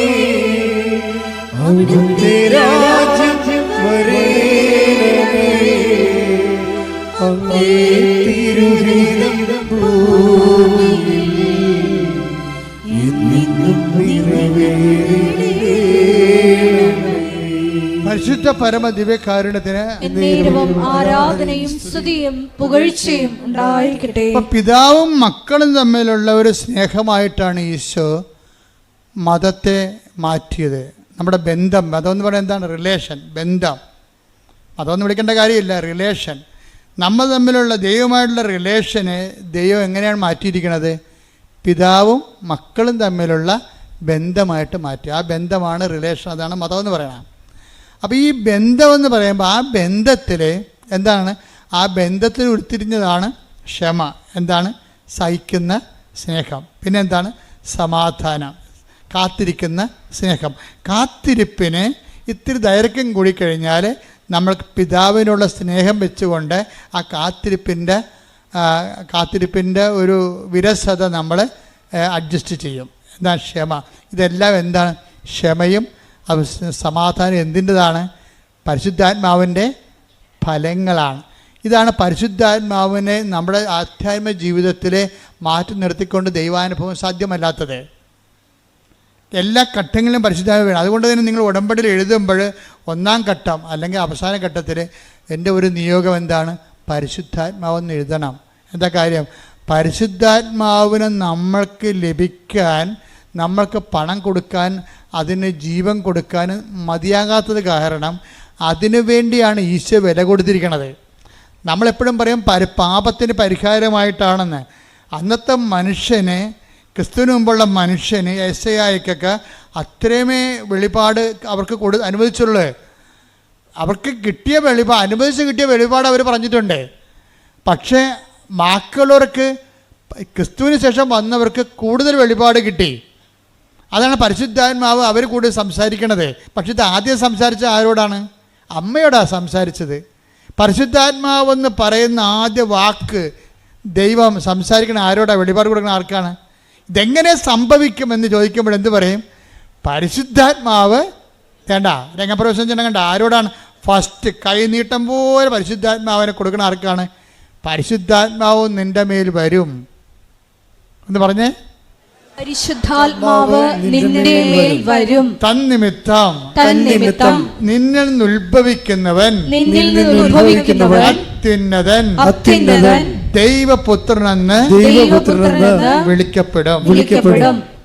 S3: അവിടുത്തെ രാജ്യം വരേണമേ, അങ്ങേ തിരുഹിതം ഭൂമിയിൽ എന്നും നിറവേറേണമേ.
S1: പരിശുദ്ധ പരമ ദിവ്യകാരുണ്യത്തിന്
S2: എന്നേരവും ആരാധനയും സ്തുതിയും പുകഴ്ചയും ഉണ്ടായിരിക്കട്ടെ.
S1: അപ്പൊ പിതാവും മക്കളും തമ്മിലുള്ള ഒരു സ്നേഹമായിട്ടാണ് ഈശോ മതത്തെ മാറ്റിയത്. നമ്മുടെ ബന്ധം, മതം എന്ന് പറയുന്നത് എന്താണ്? റിലേഷൻ, ബന്ധം. മതമൊന്നും വിളിക്കേണ്ട കാര്യമില്ല, റിലേഷൻ. നമ്മൾ തമ്മിലുള്ള ദൈവമായിട്ടുള്ള റിലേഷനെ ദൈവം എങ്ങനെയാണ് മാറ്റിയിരിക്കുന്നത്? പിതാവും മക്കളും തമ്മിലുള്ള ബന്ധമായിട്ട് മാറ്റി. ആ ബന്ധമാണ് റിലേഷൻ, അതാണ് മതം എന്ന് പറയുന്നത്. അപ്പോൾ ഈ ബന്ധമെന്ന് പറയുമ്പോൾ ആ ബന്ധത്തിൽ എന്താണ്? ആ ബന്ധത്തിൽ ഉരുത്തിരിഞ്ഞതാണ് ക്ഷമ. എന്താണ്? സഹിക്കുന്ന സ്നേഹം. പിന്നെ എന്താണ്? സമാധാനം, കാത്തിരിക്കുന്ന സ്നേഹം. കാത്തിരിപ്പിന് ഇത്തിരി ദൈർഘ്യം കൂടിക്കഴിഞ്ഞാൽ നമ്മൾക്ക് പിതാവിനുള്ള സ്നേഹം വെച്ചുകൊണ്ട് ആ കാത്തിരിപ്പിൻ്റെ ഒരു വിരസത നമ്മൾ അഡ്ജസ്റ്റ് ചെയ്യും. എന്താണ്? ക്ഷമ. ഇതെല്ലാം എന്താണ്? ക്ഷമയും സമാധാനം എന്തിൻ്റെതാണ്? പരിശുദ്ധാത്മാവിൻ്റെ ഫലങ്ങളാണ്. ഇതാണ് പരിശുദ്ധാത്മാവിനെ നമ്മുടെ ആധ്യാത്മിക ജീവിതത്തിൽ മാറ്റി നിർത്തിക്കൊണ്ട് ദൈവാനുഭവം സാധ്യമല്ലാത്തത്. എല്ലാ ഘട്ടങ്ങളിലും പരിശുദ്ധാത്മാവ് വേണം. അതുകൊണ്ട് തന്നെ നിങ്ങൾ ഉടമ്പടിയിൽ എഴുതുമ്പോൾ ഒന്നാം ഘട്ടം അല്ലെങ്കിൽ അവസാന ഘട്ടത്തിൽ എൻ്റെ ഒരു നിയോഗം എന്താണ്? പരിശുദ്ധാത്മാവെന്ന് എഴുതണം. എന്താ കാര്യം? പരിശുദ്ധാത്മാവിനെ നമ്മൾക്ക് ലഭിക്കാൻ, നമ്മൾക്ക് പണം കൊടുക്കാൻ, അതിന് ജീവൻ കൊടുക്കാൻ മതിയാകാത്തത് കാരണം അതിനു വേണ്ടിയാണ് ഈശോ വില കൊടുത്തിരിക്കുന്നത്. നമ്മളെപ്പോഴും പറയും പാപത്തിന് പരിഹാരമായിട്ടാണെന്ന്. അന്നത്തെ മനുഷ്യന്, ക്രിസ്തുവിന് മുമ്പുള്ള മനുഷ്യന്, യെശയ്യായ്ക്കൊക്കെ അത്രയുമേ വെളിപാട് അവർക്ക് അനുവദിച്ചുള്ളൂ. അവർക്ക് കിട്ടിയ അനുവദിച്ച് കിട്ടിയ വെളിപാട് അവർ പറഞ്ഞിട്ടുണ്ട്. പക്ഷേ ബാക്കിയുള്ളവർക്ക്, ക്രിസ്തുവിന് ശേഷം വന്നവർക്ക് കൂടുതൽ വെളിപാട് കിട്ടി. അതാണ് പരിശുദ്ധാത്മാവ് അവർ കൂടി സംസാരിക്കണത്. പക്ഷെ ഇത് ആദ്യം സംസാരിച്ച ആരോടാണ്? അമ്മയോടാണ് സംസാരിച്ചത്. പരിശുദ്ധാത്മാവെന്ന് പറയുന്ന ആദ്യ വാക്ക് ദൈവം സംസാരിക്കണ ആരോടാണ്? വെളിപാട് കൊടുക്കുന്ന ആർക്കാണ്? ഇതെങ്ങനെ സംഭവിക്കുമെന്ന് ചോദിക്കുമ്പോൾ എന്ത് പറയും? പരിശുദ്ധാത്മാവ് വേണ്ട രംഗപ്രവേശനം ചെയ്യണം. കണ്ട ആരോടാണ്? ഫസ്റ്റ് കൈനീട്ടം പോലെ പരിശുദ്ധാത്മാവിനെ കൊടുക്കുന്ന ആർക്കാണ്? പരിശുദ്ധാത്മാവ് നിൻ്റെ മേൽ വരും എന്ന് പറഞ്ഞേ.
S2: പരിശുദ്ധാത്മാവ് നിന്റെ മേൽ വരും.
S1: തന്നിമിത്തം നിന്നിൽ നിന്ന് ഉത്ഭവിക്കുന്നവൻ അത്യുന്നതൻ ദൈവപുത്രനെന്ന് വിളിക്കപ്പെടും.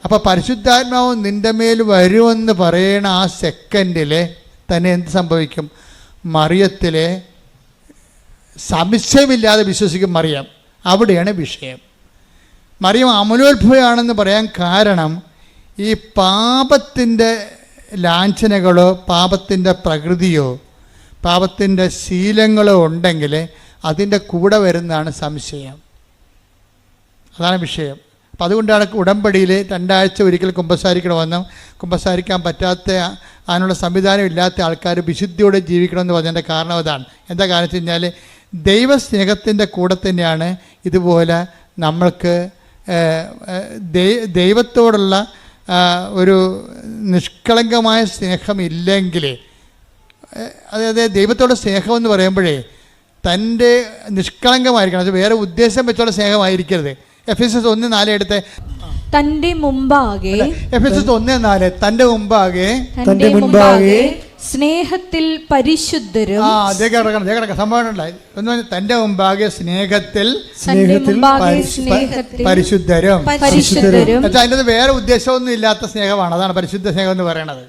S1: അപ്പൊ പരിശുദ്ധാത്മാവ് നിന്റെ മേൽ വരുമെന്ന് പറയണ ആ സെക്കൻഡില് തന്നെ എന്ത് സംഭവിക്കും? മറിയത്തിലെ സംശയമില്ലാതെ വിശ്വസിക്കും മറിയം. അവിടെയാണ് വിഷയം. മറിയം അമലോത്ഭവയാണെന്ന് പറയാൻ കാരണം ഈ പാപത്തിൻ്റെ ലാഞ്ചനകളോ പാപത്തിൻ്റെ പ്രകൃതിയോ പാപത്തിൻ്റെ ശീലങ്ങളോ ഉണ്ടെങ്കിൽ അതിൻ്റെ കൂടെ വരുന്നതാണ് സംശയം. അതാണ് വിഷയം. അപ്പം അതുകൊണ്ടാണ് ഉടമ്പടിയിൽ 2 ആഴ്ച ഒരിക്കൽ കുമ്പസാരിക്കണമെന്നും കുമ്പസാരിക്കാൻ പറ്റാത്ത അതിനുള്ള സംവിധാനം ഇല്ലാത്ത ആൾക്കാർ വിശുദ്ധിയോടെ ജീവിക്കണമെന്ന് പറഞ്ഞതിൻ്റെ കാരണം അതാണ്. എന്താ കാരണം വെച്ച് കഴിഞ്ഞാൽ ദൈവസ്നേഹത്തിൻ്റെ കൂടെ തന്നെയാണ് ഇതുപോലെ നമ്മൾക്ക് ദൈവത്തോടുള്ള ഒരു നിഷ്കളങ്കമായ സ്നേഹമില്ലെങ്കിൽ, അതായത് ദൈവത്തോടെ സ്നേഹം എന്ന് പറയുമ്പോഴേ തൻ്റെ നിഷ്കളങ്കമായിരിക്കണം. അത് വേറെ ഉദ്ദേശം വെച്ചുള്ള സ്നേഹമായിരിക്കരുത്. എഫെസസ് 1:4 എടുത്ത്
S2: തന്റെ മുമ്പാകെ,
S1: എഫെസസ് 1:4 തൻ്റെ മുമ്പാകെ
S2: സ്നേഹത്തിൽ പരിശുദ്ധരും.
S1: സംഭവം ഉണ്ടായി. തൻ്റെ മുമ്പാകെ സ്നേഹത്തിൽ പരിശുദ്ധരും. അതിൻ്റെ വേറെ ഉദ്ദേശമൊന്നും ഇല്ലാത്ത സ്നേഹമാണ്. അതാണ് പരിശുദ്ധ സ്നേഹം എന്ന് പറയണത്.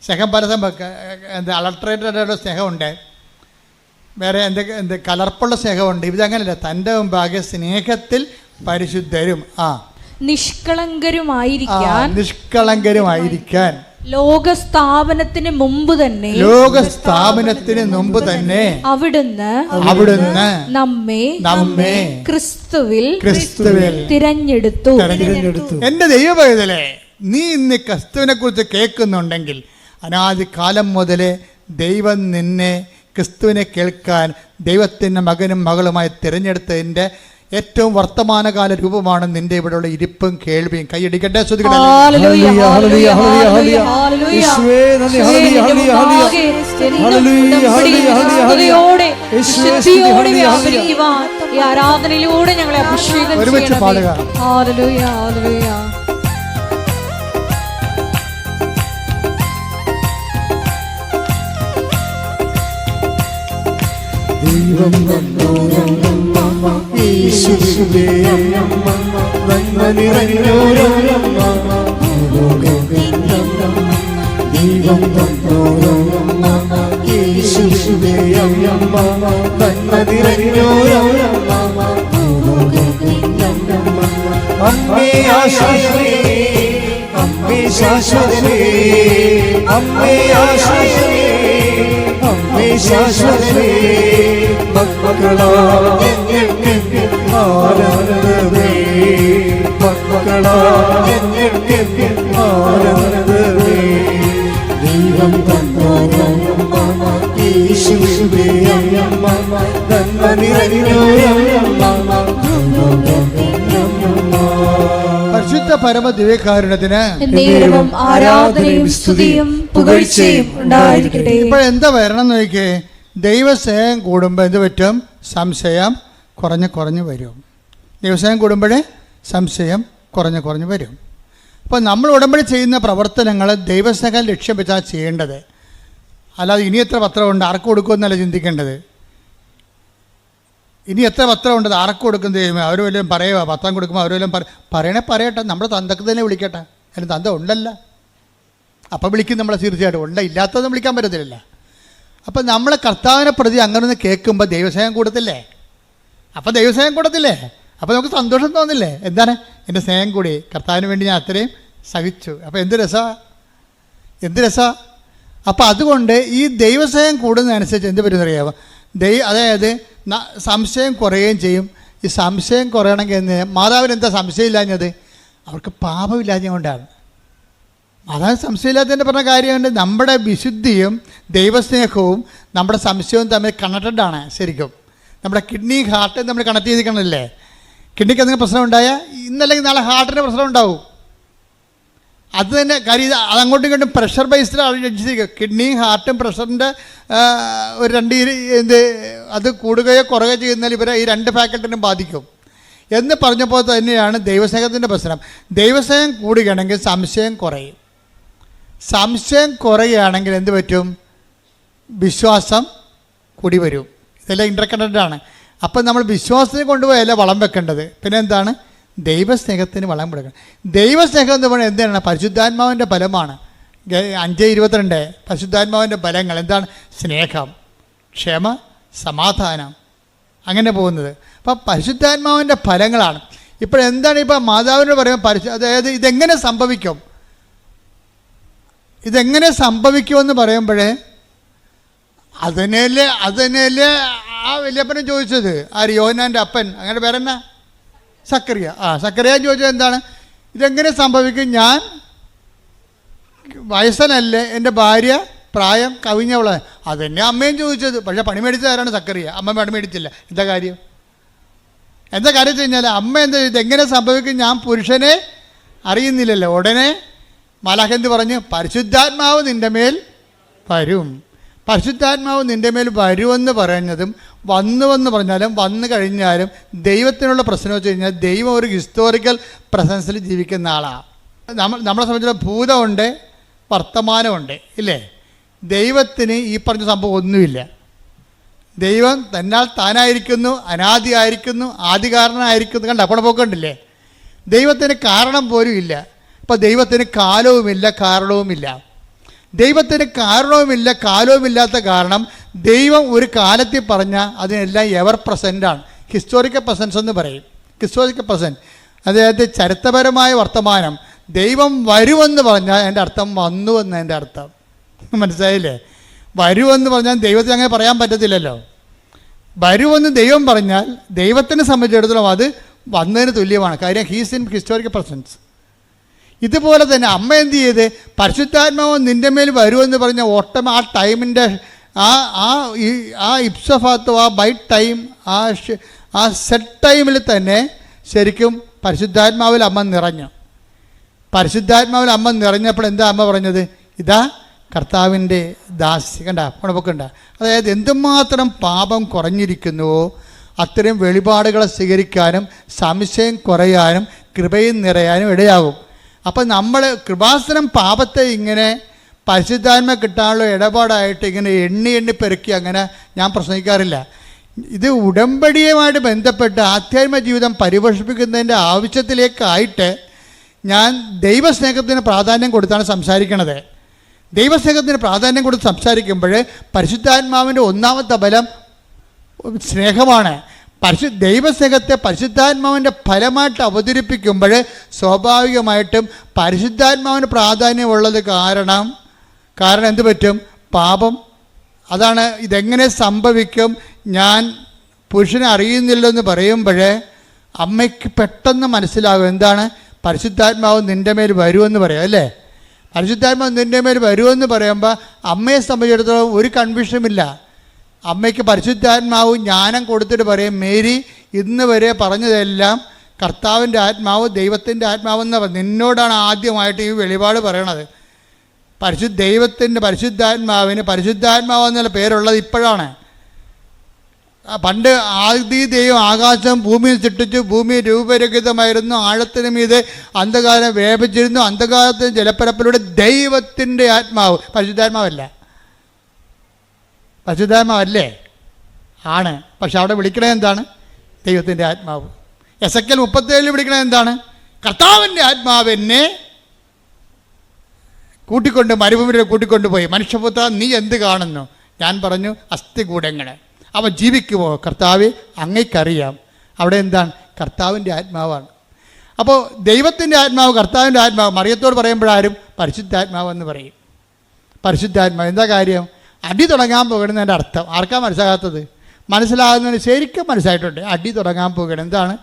S1: സ്നേഹം പല അളട്രേറ്റഡ് സ്നേഹമുണ്ട്, വേറെ എന്തൊക്കെ കലർപ്പുള്ള സ്നേഹമുണ്ട്. ഇതങ്ങനല്ല. തൻ്റെ മുമ്പാകെ സ്നേഹത്തിൽ പരിശുദ്ധരും നിഷ്കളങ്കരുമായിരിക്കാൻ ലോകസ്ഥാപനത്തിന് മുമ്പ് തന്നെ അവിടുന്ന് നമ്മെ ക്രിസ്തുവിൽ തിരഞ്ഞെടുത്തു. എന്റെ ദൈവപൈതലേ, നീ ഇന്ന് ക്രിസ്തുവിനെ കുറിച്ച് കേൾക്കുന്നുണ്ടെങ്കിൽ അനാദികാലം മുതലേ ദൈവം നിന്നെ ക്രിസ്തുവിനെ കേൾക്കാൻ ദൈവത്തിൻ്റെ മകനും മകളുമായി തിരഞ്ഞെടുത്തതിൻ്റെ ഏറ്റവും വർത്തമാനകാല രൂപമാണ് നിന്റെ ഇവിടെയുള്ള ഇരിപ്പും കേൾവിയും. കൈയടിക്കട്ടെ,
S2: ആരാധനയിലൂടെ ഞങ്ങളെ അഭിഷേകം
S1: ഒരുമിച്ച് പാടുക.
S3: ദൈവം തന്നോരമ്മ യേശുവേ അമ്മ നന്മ നിറഞ്ഞോരമ്മ ദൈവം തന്നോരമ്മ യേശുവേ അമ്മ നന്മ നിറഞ്ഞോരമ്മ അമ്മേ ആശ്വാസമേ അമ്മേ ശാശ്വതമേ അമ്മേ ആശ്വാസമേ അമ്മേ ശാശ്വതമേ മക്കളാനന്ദമേ മക്കളാനന്ദമേ ദൈവം തന്നോരമ്മ യേശുവേ അമ്മ നന്മ നിറഞ്ഞോരമ്മ
S1: പരിശുദ്ധ പരമ ദിവ്യകാരുണ്യത്തിന്
S2: ആരാധനയും സ്തുതിയും പുകഴ്ചയും ഉണ്ടായിരിക്കട്ടെ.
S1: ഇപ്പോഴെന്താ വരണം നോക്കിയേ, ദൈവസ്നേഹം കൂടുമ്പോൾ എന്ത് പറ്റും? സംശയം കുറഞ്ഞു വരും. ദൈവസ്നേഹം കൂടുമ്പോഴേ സംശയം കുറഞ്ഞു വരും. അപ്പോൾ നമ്മൾ ഉടമ്പടി ചെയ്യുന്ന പ്രവർത്തനങ്ങൾ ദൈവസ്നേഹം ലക്ഷ്യം വെച്ചാൽ ചെയ്യേണ്ടത്. അല്ലാതെ ഇനി എത്ര പത്രമുണ്ട് ആർക്ക് കൊടുക്കുമെന്നല്ല ചിന്തിക്കേണ്ടത്. ഇനി എത്ര പത്രമുണ്ട് ആർക്ക് കൊടുക്കുന്നത്? അവർ വല്ലതും പറയുക, പത്രം കൊടുക്കുമ്പോൾ അവർ വല്ലതും പറയട്ടെ. നമ്മുടെ തന്തക്ക് തന്നെ വിളിക്കട്ടെ. അതിന് തന്ത ഉണ്ടല്ല, അപ്പം വിളിക്കും നമ്മളെ. തീർച്ചയായിട്ടും ഉണ്ട്, ഇല്ലാത്തതൊന്നും വിളിക്കാൻ പറ്റത്തില്ല. അപ്പം നമ്മളെ കർത്താവിനെ പ്രതി അങ്ങനെ കേൾക്കുമ്പോൾ ദൈവസ്നേഹം കൂടത്തില്ലേ? അപ്പം ദൈവസ്നേഹം കൂടത്തില്ലേ? അപ്പോൾ നമുക്ക് സന്തോഷം തോന്നില്ലേ? എന്താണ് എൻ്റെ സ്നേഹം കൂടി, കർത്താവിന് വേണ്ടി ഞാൻ അത്രയും സഹിച്ചു. അപ്പോൾ എന്ത് രസമാണ്. അപ്പോൾ അതുകൊണ്ട് ഈ ദൈവസ്നേഹം കൂടുന്നതനുസരിച്ച് എന്ത് പറ്റുമെന്നറിയാമോ? അതായത് സംശയം കുറയുകയും ചെയ്യും. ഈ സംശയം കുറയണമെങ്കിൽ മാതാവിന് എന്താ സംശയമില്ലാഞ്ഞത്? അവർക്ക് പാപമില്ലാഞ്ഞ കൊണ്ടാണ്. മാതാവിന് സംശയമില്ലാത്തതിൻ്റെ പറഞ്ഞ കാര്യമുണ്ട്. നമ്മുടെ വിശുദ്ധിയും ദൈവസ്നേഹവും നമ്മുടെ സംശയവും തമ്മിൽ കണക്റ്റഡാണ്. ശരിക്കും നമ്മുടെ കിഡ്നി ഹാർട്ട് നമ്മൾ കണക്ട് ചെയ്തിരിക്കണമല്ലേ? കിഡ്നിക്ക് എന്തെങ്കിലും പ്രശ്നം ഉണ്ടായാൽ ഇന്നല്ലെങ്കിൽ നാളെ ഹാർട്ടിന് പ്രശ്നം ഉണ്ടാവും. അത് തന്നെ കാര്യം. അതങ്ങോട്ടും ഇങ്ങോട്ടും പ്രഷർ ബേസ്ഡാണ് ജഡ്ജിക്കുക. കിഡ്നിയും ഹാർട്ടും പ്രഷറിൻ്റെ ഒരു അത് കൂടുകയോ കുറയുകയോ ചെയ്യുന്നതിൽ ഇവരെ ഈ രണ്ട് ഫാക്കൽറ്റിനും ബാധിക്കും എന്ന് പറഞ്ഞപ്പോൾ തന്നെയാണ് ദൈവസ്നേഹത്തിൻ്റെ പ്രശ്നം. ദൈവസ്നേഹം കൂടുകയാണെങ്കിൽ സംശയം കുറയും. സംശയം കുറയുകയാണെങ്കിൽ എന്ത് പറ്റും? വിശ്വാസം കൂടി വരും. ഇതെല്ലാം ഇൻ്റർകണക്റ്റഡാണ്. അപ്പം നമ്മൾ വിശ്വാസത്തിന് കൊണ്ടുപോയല്ല വളം വെക്കേണ്ടത്. പിന്നെ എന്താണ്? ദൈവസ്നേഹത്തിന് വളം കൊടുക്കണം. ദൈവസ്നേഹം എന്ന് പറയുന്നത് എന്താണ്? പരിശുദ്ധാത്മാവിൻ്റെ ഫലമാണ്. 5:22 പരിശുദ്ധാത്മാവിൻ്റെ ഫലങ്ങൾ എന്താണ്? സ്നേഹം, ക്ഷമ, സമാധാനം, അങ്ങനെ പോകുന്നത്. അപ്പം പരിശുദ്ധാത്മാവിൻ്റെ ഫലങ്ങളാണ്. ഇപ്പോഴെന്താണ് ഇപ്പം മാതാവിനോട് പറയുമ്പോൾ അതായത് ഇതെങ്ങനെ സംഭവിക്കുമെന്ന് പറയുമ്പോഴേ അതിനല്ലേ ആ വല്യപ്പനെ ചോദിച്ചത്. ആര്? യോഹന്നാൻ്റെ അപ്പൻ. അങ്ങനെ പേരെന്നാ? സക്കറിയ. സക്കറിയ ചോദിച്ചത് എന്താണ്? ഇതെങ്ങനെ സംഭവിക്കും? ഞാൻ വയസ്സനല്ലേ, എൻ്റെ ഭാര്യ പ്രായം കവിഞ്ഞവളെ. അതെന്നെ അമ്മയും ചോദിച്ചത്. പക്ഷേ പണി മേടിച്ചത് ആരാണ്? സക്കറിയ. അമ്മ പണി മേടിച്ചില്ല. എന്താ കാര്യം വെച്ച് കഴിഞ്ഞാൽ അമ്മ എന്താ ഇതെങ്ങനെ സംഭവിക്കും? ഞാൻ പുരുഷനെ അറിയുന്നില്ലല്ലോ. ഉടനെ മാലാഖ് പറഞ്ഞു? പരിശുദ്ധാത്മാവ് നിൻ്റെ മേൽ വരും. പരിശുദ്ധാത്മാവ് നിൻ്റെ മേൽ വരുമെന്ന് പറയുന്നതും വന്നുവെന്ന് പറഞ്ഞാലും വന്നു കഴിഞ്ഞാലും ദൈവത്തിനുള്ള പ്രശ്നം വെച്ച് കഴിഞ്ഞാൽ ദൈവം ഒരു ഹിസ്റ്റോറിക്കൽ പ്രസൻസിൽ ജീവിക്കുന്ന ആളാണ്. നമ്മളെ സംബന്ധിച്ചുള്ള ഭൂതമുണ്ട്, വർത്തമാനമുണ്ട്, ഇല്ലേ? ദൈവത്തിന് ഈ പറഞ്ഞ സംഭവം ഒന്നുമില്ല. ദൈവം തന്നാൽ താനായിരിക്കുന്നു, അനാദിയായിരിക്കുന്നു, ആദികാരണനായിരിക്കുന്നു. കണ്ട അപ്പോൾ പോക്കണ്ടില്ലേ? ദൈവത്തിന് കാരണം പോലും ഇല്ല. അപ്പോൾ ദൈവത്തിന് കാലവുമില്ല, കാരണവുമില്ല. ദൈവത്തിന് കാരണവുമില്ല, കാലവുമില്ലാത്ത കാരണം ദൈവം ഒരു കാലത്തിൽ പറഞ്ഞാൽ അതിനെല്ലാം എവർ പ്രസൻ്റാണ്. ഹിസ്റ്റോറിക്കൽ പ്രസൻസ് എന്ന് പറയും. ഹിസ്റ്റോറിക്കൽ പ്രസൻറ്റ് അതായത് ചരിത്രപരമായ വർത്തമാനം. ദൈവം വരുമെന്ന് പറഞ്ഞാൽ എൻ്റെ അർത്ഥം വന്നുവെന്ന് എൻ്റെ അർത്ഥം. മനസ്സിലായില്ലേ? വരുമെന്ന് പറഞ്ഞാൽ ദൈവത്തിന് അങ്ങനെ പറയാൻ പറ്റത്തില്ലല്ലോ. വരുമെന്ന് ദൈവം പറഞ്ഞാൽ ദൈവത്തിനെ സംബന്ധിച്ചിടത്തോളം അത് വന്നതിന് തുല്യമാണ്. കാര്യം ഹീസ് ഇൻ ഹിസ്റ്റോറിക്കൽ പ്രസൻസ്. ഇതുപോലെ തന്നെ അമ്മ എന്ത് ചെയ്ത്? പരിശുദ്ധാത്മാവ് നിൻ്റെ മേൽ വരുമെന്ന് പറഞ്ഞ ഓട്ടം ആ ടൈമിൻ്റെ ആ ഇപ്സഫാത്തോ ആ ബൈ ടൈം ആ സെറ്റ് ടൈമിൽ തന്നെ ശരിക്കും പരിശുദ്ധാത്മാവിൽ അമ്മ നിറഞ്ഞു. പരിശുദ്ധാത്മാവിൽ അമ്മ നിറഞ്ഞപ്പോൾ എന്താ അമ്മ പറഞ്ഞത്? ഇതാ കർത്താവിൻ്റെ ദാസി. കണ്ട ഉണപ്പൊക്കണ്ട. അതായത് എന്തുമാത്രം പാപം കുറഞ്ഞിരിക്കുന്നുവോ അത്രയും വെളിപാടുകളെ സ്വീകരിക്കാനും സംശയം കുറയാനും കൃപയും നിറയാനും ഇടയാകും. അപ്പം നമ്മൾ കൃപാസനം പാപത്തെ ഇങ്ങനെ പരിശുദ്ധാത്മ കിട്ടാനുള്ള ഇടപാടായിട്ട് ഇങ്ങനെ എണ്ണി പെറുക്കി അങ്ങനെ ഞാൻ പ്രസംഗിക്കാറില്ല. ഇത് ഉടമ്പടിയുമായിട്ട് ബന്ധപ്പെട്ട് ആധ്യാത്മിക ജീവിതം പരിപോഷിപ്പിക്കുന്നതിൻ്റെ ആവശ്യത്തിലേക്കായിട്ട് ഞാൻ ദൈവസ്നേഹത്തിന് പ്രാധാന്യം കൊടുത്താണ് സംസാരിക്കണത്. ദൈവസ്നേഹത്തിന് പ്രാധാന്യം കൊടുത്ത് സംസാരിക്കുമ്പോൾ പരിശുദ്ധാത്മാവിൻ്റെ ഒന്നാമത്തെ ബലം സ്നേഹമാണ്. ദൈവസ്നേഹത്തെ പരിശുദ്ധാത്മാവിൻ്റെ ഫലമായിട്ട് അവതരിപ്പിക്കുമ്പോൾ സ്വാഭാവികമായിട്ടും പരിശുദ്ധാത്മാവിന് പ്രാധാന്യമുള്ളത് കാരണം എന്ത് പറ്റും? പാപം. അതാണ് ഇതെങ്ങനെ സംഭവിക്കും, ഞാൻ പുരുഷനെ അറിയുന്നില്ലെന്ന് പറയുമ്പോൾ അമ്മയ്ക്ക് പെട്ടെന്ന് മനസ്സിലാകും എന്താണ് പരിശുദ്ധാത്മാവ് നിൻ്റെ മേൽ വരുമെന്ന് പറയാം അല്ലേ. പരിശുദ്ധാത്മാവ് നിൻ്റെ മേൽ വരുമെന്ന് പറയുമ്പോൾ അമ്മയെ സംബന്ധിച്ചിടത്തോളം ഒരു കൺഫ്യൂഷനുമില്ല. അമ്മയ്ക്ക് പരിശുദ്ധാത്മാവ് ജ്ഞാനം കൊടുത്തിട്ട് പറയും, മേരി ഇന്ന് വരെ പറഞ്ഞതെല്ലാം കർത്താവിൻ്റെ ആത്മാവ് ദൈവത്തിൻ്റെ ആത്മാവെന്ന് നിന്നോടാണ് ആദ്യമായിട്ട് ഈ വെളിപാട് പറയണത്. പരിശുദ്ധാത്മാവിന് പരിശുദ്ധാത്മാവ് എന്നുള്ള പേരുള്ളത് ഇപ്പോഴാണ്. പണ്ട് ആദി ദൈവം ആകാശം ഭൂമിയിൽ സൃഷ്ടിച്ചു, ഭൂമി രൂപരഹിതമായിരുന്നു, ആഴത്തിന് മീതെ അന്ധകാരം വ്യാപിച്ചിരുന്നു, അന്ധകാരത്തിന് ജലപ്പരപ്പിലൂടെ ദൈവത്തിൻ്റെ ആത്മാവ്. പരിശുദ്ധാത്മാവല്ലേ? ആണ്. പക്ഷെ അവിടെ വിളിക്കണത് എന്താണ്? ദൈവത്തിൻ്റെ ആത്മാവ്. എസെക്കിയേൽ 37 വിളിക്കണത് എന്താണ്? കർത്താവിൻ്റെ ആത്മാവിനെ മരുഭൂമിയിലേക്ക് കൂട്ടിക്കൊണ്ടുപോയി, മനുഷ്യപുത്ര നീ എന്ത് കാണുന്നു? ഞാൻ പറഞ്ഞു, അസ്ഥികൂടങ്ങൾ. അവ ജീവിക്കുമോ? കർത്താവെ അങ്ങയ്ക്കറിയാം. അവിടെ എന്താണ്? കർത്താവിൻ്റെ ആത്മാവാണ്. അപ്പോൾ ദൈവത്തിൻ്റെ ആത്മാവ്, കർത്താവിൻ്റെ ആത്മാവ്. മറിയത്തോട് പറയുമ്പോഴാരും പരിശുദ്ധാത്മാവെന്ന് പറയും. പരിശുദ്ധാത്മാവ് എന്താ കാര്യം? അടി തുടങ്ങാൻ പോകണമെന്നതിൻ്റെ അർത്ഥം ആർക്കാ മനസ്സിലാകാത്തത്? മനസ്സിലാകുന്നതിന് ശരിക്കും മനസ്സിലായിട്ടുണ്ട്. അടി തുടങ്ങാൻ പോകണം. എന്താണ്?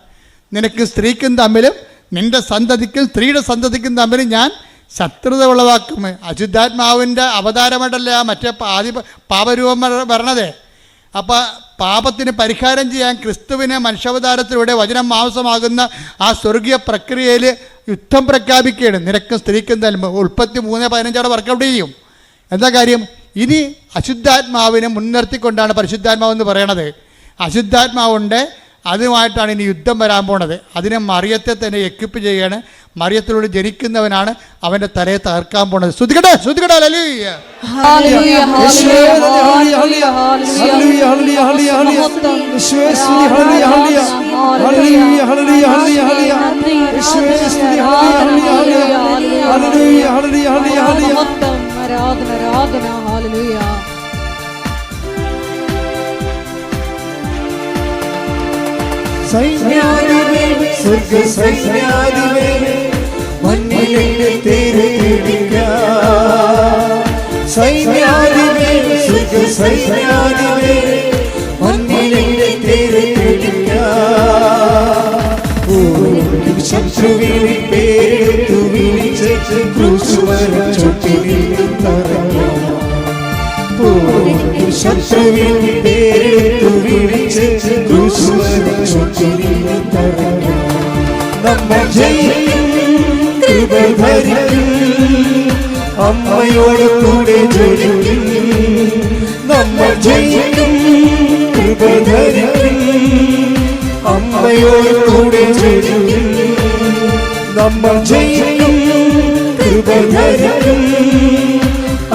S1: നിനക്ക് സ്ത്രീക്കും തമ്മിലും നിൻ്റെ സന്തതിക്കും സ്ത്രീയുടെ സന്തതിക്കും തമ്മിലും ഞാൻ ശത്രുത ഉളവാക്കും. അശുദ്ധാത്മാവിൻ്റെ അവതാരമായിട്ടല്ല മറ്റേ പാപരൂപം വരണത്. അപ്പോൾ പാപത്തിന് പരിഹാരം ചെയ്യാൻ ക്രിസ്തുവിനെ മനുഷ്യാവതാരത്തിലൂടെ വചനം മാംസമാകുന്ന ആ സ്വർഗീയ പ്രക്രിയയിൽ യുദ്ധം പ്രഖ്യാപിക്കുകയാണ്. നിനക്കും സ്ത്രീക്കും തമ്മിൽ ഉൽപ്പത്തി 3:15 വർക്കൗട്ട് ചെയ്യും. എന്താ കാര്യം? ഇനി അശുദ്ധാത്മാവിനെ മുൻനിർത്തിക്കൊണ്ടാണ് പരിശുദ്ധാത്മാവെന്ന് പറയണത്. അശുദ്ധാത്മാവുണ്ട്, അതുമായിട്ടാണ് ഇനി യുദ്ധം വരാൻ പോണത്. അതിനെ മറിയത്തെ തന്നെ എക്വിപ്പ് ചെയ്യാണ്. മറിയത്തിലൂടെ ജനിക്കുന്നവനാണ് അവൻ്റെ തലയെ തകർക്കാൻ പോണത്. ശ്രുതികട്ടെ ഹല്ലേലൂയ.
S2: ആരാധന. ഹല്ലേലൂയ.
S3: സൈന്യാധിപേ സ്വർഗ സൈന്യാധിപേ മണ്ണിലെ തേരെ പിടിക്കാം. സൈന്യാധിപേ സ്വർഗ സൈന്യാധിപേ മണ്ണിലെ തേരെ പിടിക്കാം. ശത്രുവിനെ പേരെടുത്തു വിളിച്ച് ക്രൂശുവരം ചുറ്റിലും തറഞ്ഞാം. ശത്രുവിനെ പേരെടുത്തു വിളിച്ച് ക്രൂശുവരം ചുറ്റിലും തറഞ്ഞാം. നമ്മൾ ജയിക്കും, കൃപ ധരിക്കും, അമ്മയോട് കൂടെ ജയിക്കും. നമ്മൾ ജയിക്കും, കൃപ ധരിക്കും, അമ്മയോട് കൂടെ ജയിക്കും. നമ്മൾ ജയിക്കും, കൃപ ധരിക്കും,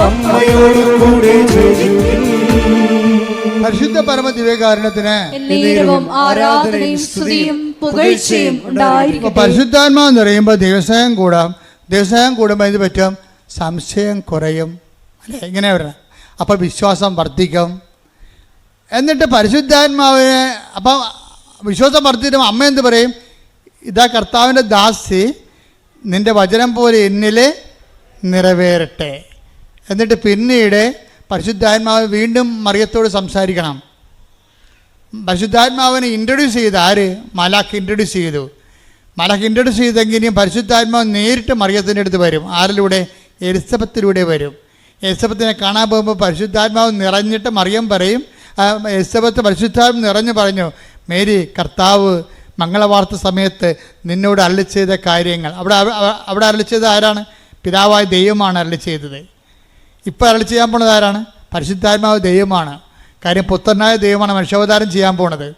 S3: അമ്മയോട് കൂടെ ജയിക്കും.
S1: പരിശുദ്ധ പരമദിവ്യകാരുണ്യത്തിന്
S2: ആരാധനയും സ്തുതിയും പുകഴ്ചയും ഉണ്ടായിരിക്കട്ടെ.
S1: പരിശുദ്ധാത്മാവെന്ന് പറയുമ്പോൾ ദൈവസ്നേഹം കൂടാം. ദൈവസ്നേഹം കൂടുമ്പോൾ എന്ത് പറ്റും? സംശയം കുറയും അല്ലേ? ഇങ്ങനെ വരണം. അപ്പോൾ വിശ്വാസം വർദ്ധിക്കും. എന്നിട്ട് പരിശുദ്ധാത്മാവിനെ അപ്പം വിശ്വാസം വർദ്ധിക്കുമ്പോൾ അമ്മ എന്ത് പറയും? ഇതാ കർത്താവിൻ്റെ ദാസി, നിൻ്റെ വചനം പോലെ എന്നിൽ നിറവേറട്ടെ. എന്നിട്ട് പിന്നീട് പരിശുദ്ധാത്മാവ് വീണ്ടും മറിയത്തോട് സംസാരിക്കണം. പരിശുദ്ധാത്മാവിനെ ഇൻട്രൊഡ്യൂസ് ചെയ്ത് ആര്? മാലാഖ് ഇൻട്രൊഡ്യൂസ് ചെയ്തു. മാലാഖ് ഇൻട്രൊഡ്യൂസ് ചെയ്തെങ്കിലും പരിശുദ്ധാത്മാവ് നേരിട്ട് മറിയത്തിൻ്റെ അടുത്ത് വരും. ആരിലൂടെ? എലിസബത്തിലൂടെ വരും. എലിസബത്തിനെ കാണാൻ പോകുമ്പോൾ പരിശുദ്ധാത്മാവ് നിറഞ്ഞിട്ട് മറിയം പറയും, എലിസബത്ത് പരിശുദ്ധാത്മാവ് നിറഞ്ഞു പറഞ്ഞു, മേരി കർത്താവ് മംഗളവാർത്ത സമയത്ത് നിന്നോട് അരുളി ചെയ്ത കാര്യങ്ങൾ. അവിടെ അരുളി ചെയ്ത ആരാണ്? പിതാവായ ദൈവമാണ് അരുളി ചെയ്തത്. ഇപ്പോൾ അരുളി ചെയ്യാൻ പോണത് ആരാണ്? പരിശുദ്ധാത്മാവ് ദൈവമാണ്. കാര്യം പുത്രനായ ദൈവമാണ് മനുഷ്യാവതാരം ചെയ്യാൻ പോണത്.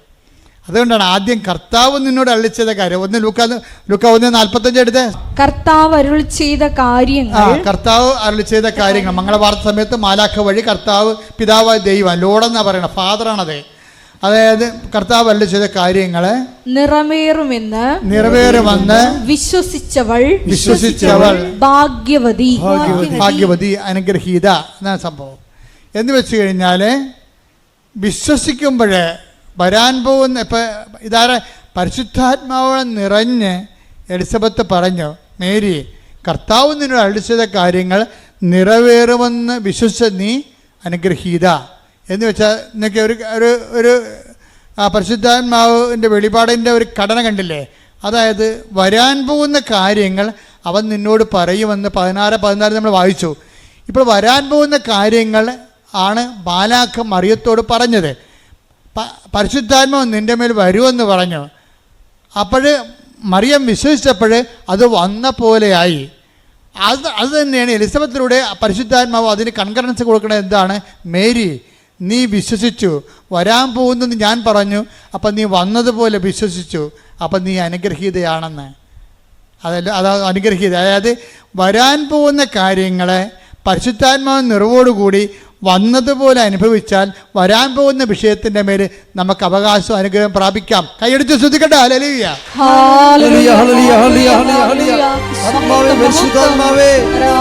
S1: അതുകൊണ്ടാണ് ആദ്യം കർത്താവ് നിന്നോട് അരുളി ചെയ്ത കാര്യം. ലൂക്ക 1:45 എടുത്തേ.
S2: കർത്താവ് അരുളി ചെയ്ത കാര്യങ്ങൾ.
S1: കർത്താവ് അരുളി ചെയ്ത കാര്യങ്ങൾ. മംഗളവാർത്ത സമയത്ത് മാലാഖ വഴി കർത്താവ് പിതാവായ ദൈവം, ലോഡ് എന്നാ പറയണത്, ഫാദറാണത്. അതായത് കർത്താവ് അരുളി ചെയ്ത കാര്യങ്ങളെ
S2: നിറവേറുമെന്ന് വിശ്വസിച്ചവൾ
S1: ഭാഗ്യവതി അനുഗ്രഹീത എന്നാണ് സംഭവം. എന്ന് വെച്ച് കഴിഞ്ഞാൽ വിശ്വസിക്കുമ്പോൾ വരാൻ പോകുന്ന ഇപ്പം ഇതാരെ പരിശുദ്ധാത്മാവ് നിറഞ്ഞ് എലിസബത്ത് പറഞ്ഞു, മേരി, കർത്താവ് നിന്നോട് അരുളി ചെയ്ത കാര്യങ്ങൾ നിറവേറുമെന്ന് വിശ്വസിച്ച നീ അനുഗ്രഹീത. എന്ന് വെച്ചാൽ എന്നൊക്കെ ഒരു പരിശുദ്ധാത്മാവിൻ്റെ വെളിപാടിൻ്റെ ഒരു ഘടന കണ്ടില്ലേ? അതായത് വരാൻ പോകുന്ന കാര്യങ്ങൾ അവൻ നിന്നോട് പറയുമെന്ന് 16 നമ്മൾ വായിച്ചു. ഇപ്പോൾ വരാൻ പോകുന്ന കാര്യങ്ങൾ ആണ് ബാലാഖ് മറിയത്തോട് പറഞ്ഞത്. പരിശുദ്ധാത്മാവ് നിൻ്റെ മേൽ വരുമെന്ന് പറഞ്ഞു. അപ്പോൾ മറിയം വിശ്വസിച്ചപ്പോൾ അത് വന്ന പോലെയായി. അത് തന്നെയാണ് എലിസബത്തിലൂടെ പരിശുദ്ധാത്മാവ് അതിന് കൺകറൻസ് കൊടുക്കുന്നത്. എന്താണ്? മേരി, നീ വിശ്വസിച്ചു, വരാൻ പോകുന്നെന്ന് ഞാൻ പറഞ്ഞു, അപ്പം നീ വന്നതുപോലെ വിശ്വസിച്ചു, അപ്പം നീ അനുഗ്രഹീതയാണെന്ന്. അതാ അനുഗ്രഹീത. അതായത് വരാൻ പോകുന്ന കാര്യങ്ങളെ പരിശുദ്ധാത്മാവ് നിറവോടുകൂടി വന്നതുപോലെ അനുഭവിച്ചാൽ വരാൻ പോകുന്ന വിഷയത്തിൻ്റെ മേൽ നമുക്ക് അവകാശം അനുഗ്രഹം പ്രാപിക്കാം. കൈയടിച്ച് ശ്രദ്ധിക്കട്ടെ. ഹല്ലേലൂയ,
S3: ഹല്ലേലൂയ, ഹല്ലേലൂയ, ഹല്ലേലൂയ, ഹല്ലേലൂയ. ആത്മാവേ, പരിശുദ്ധാത്മാവേ,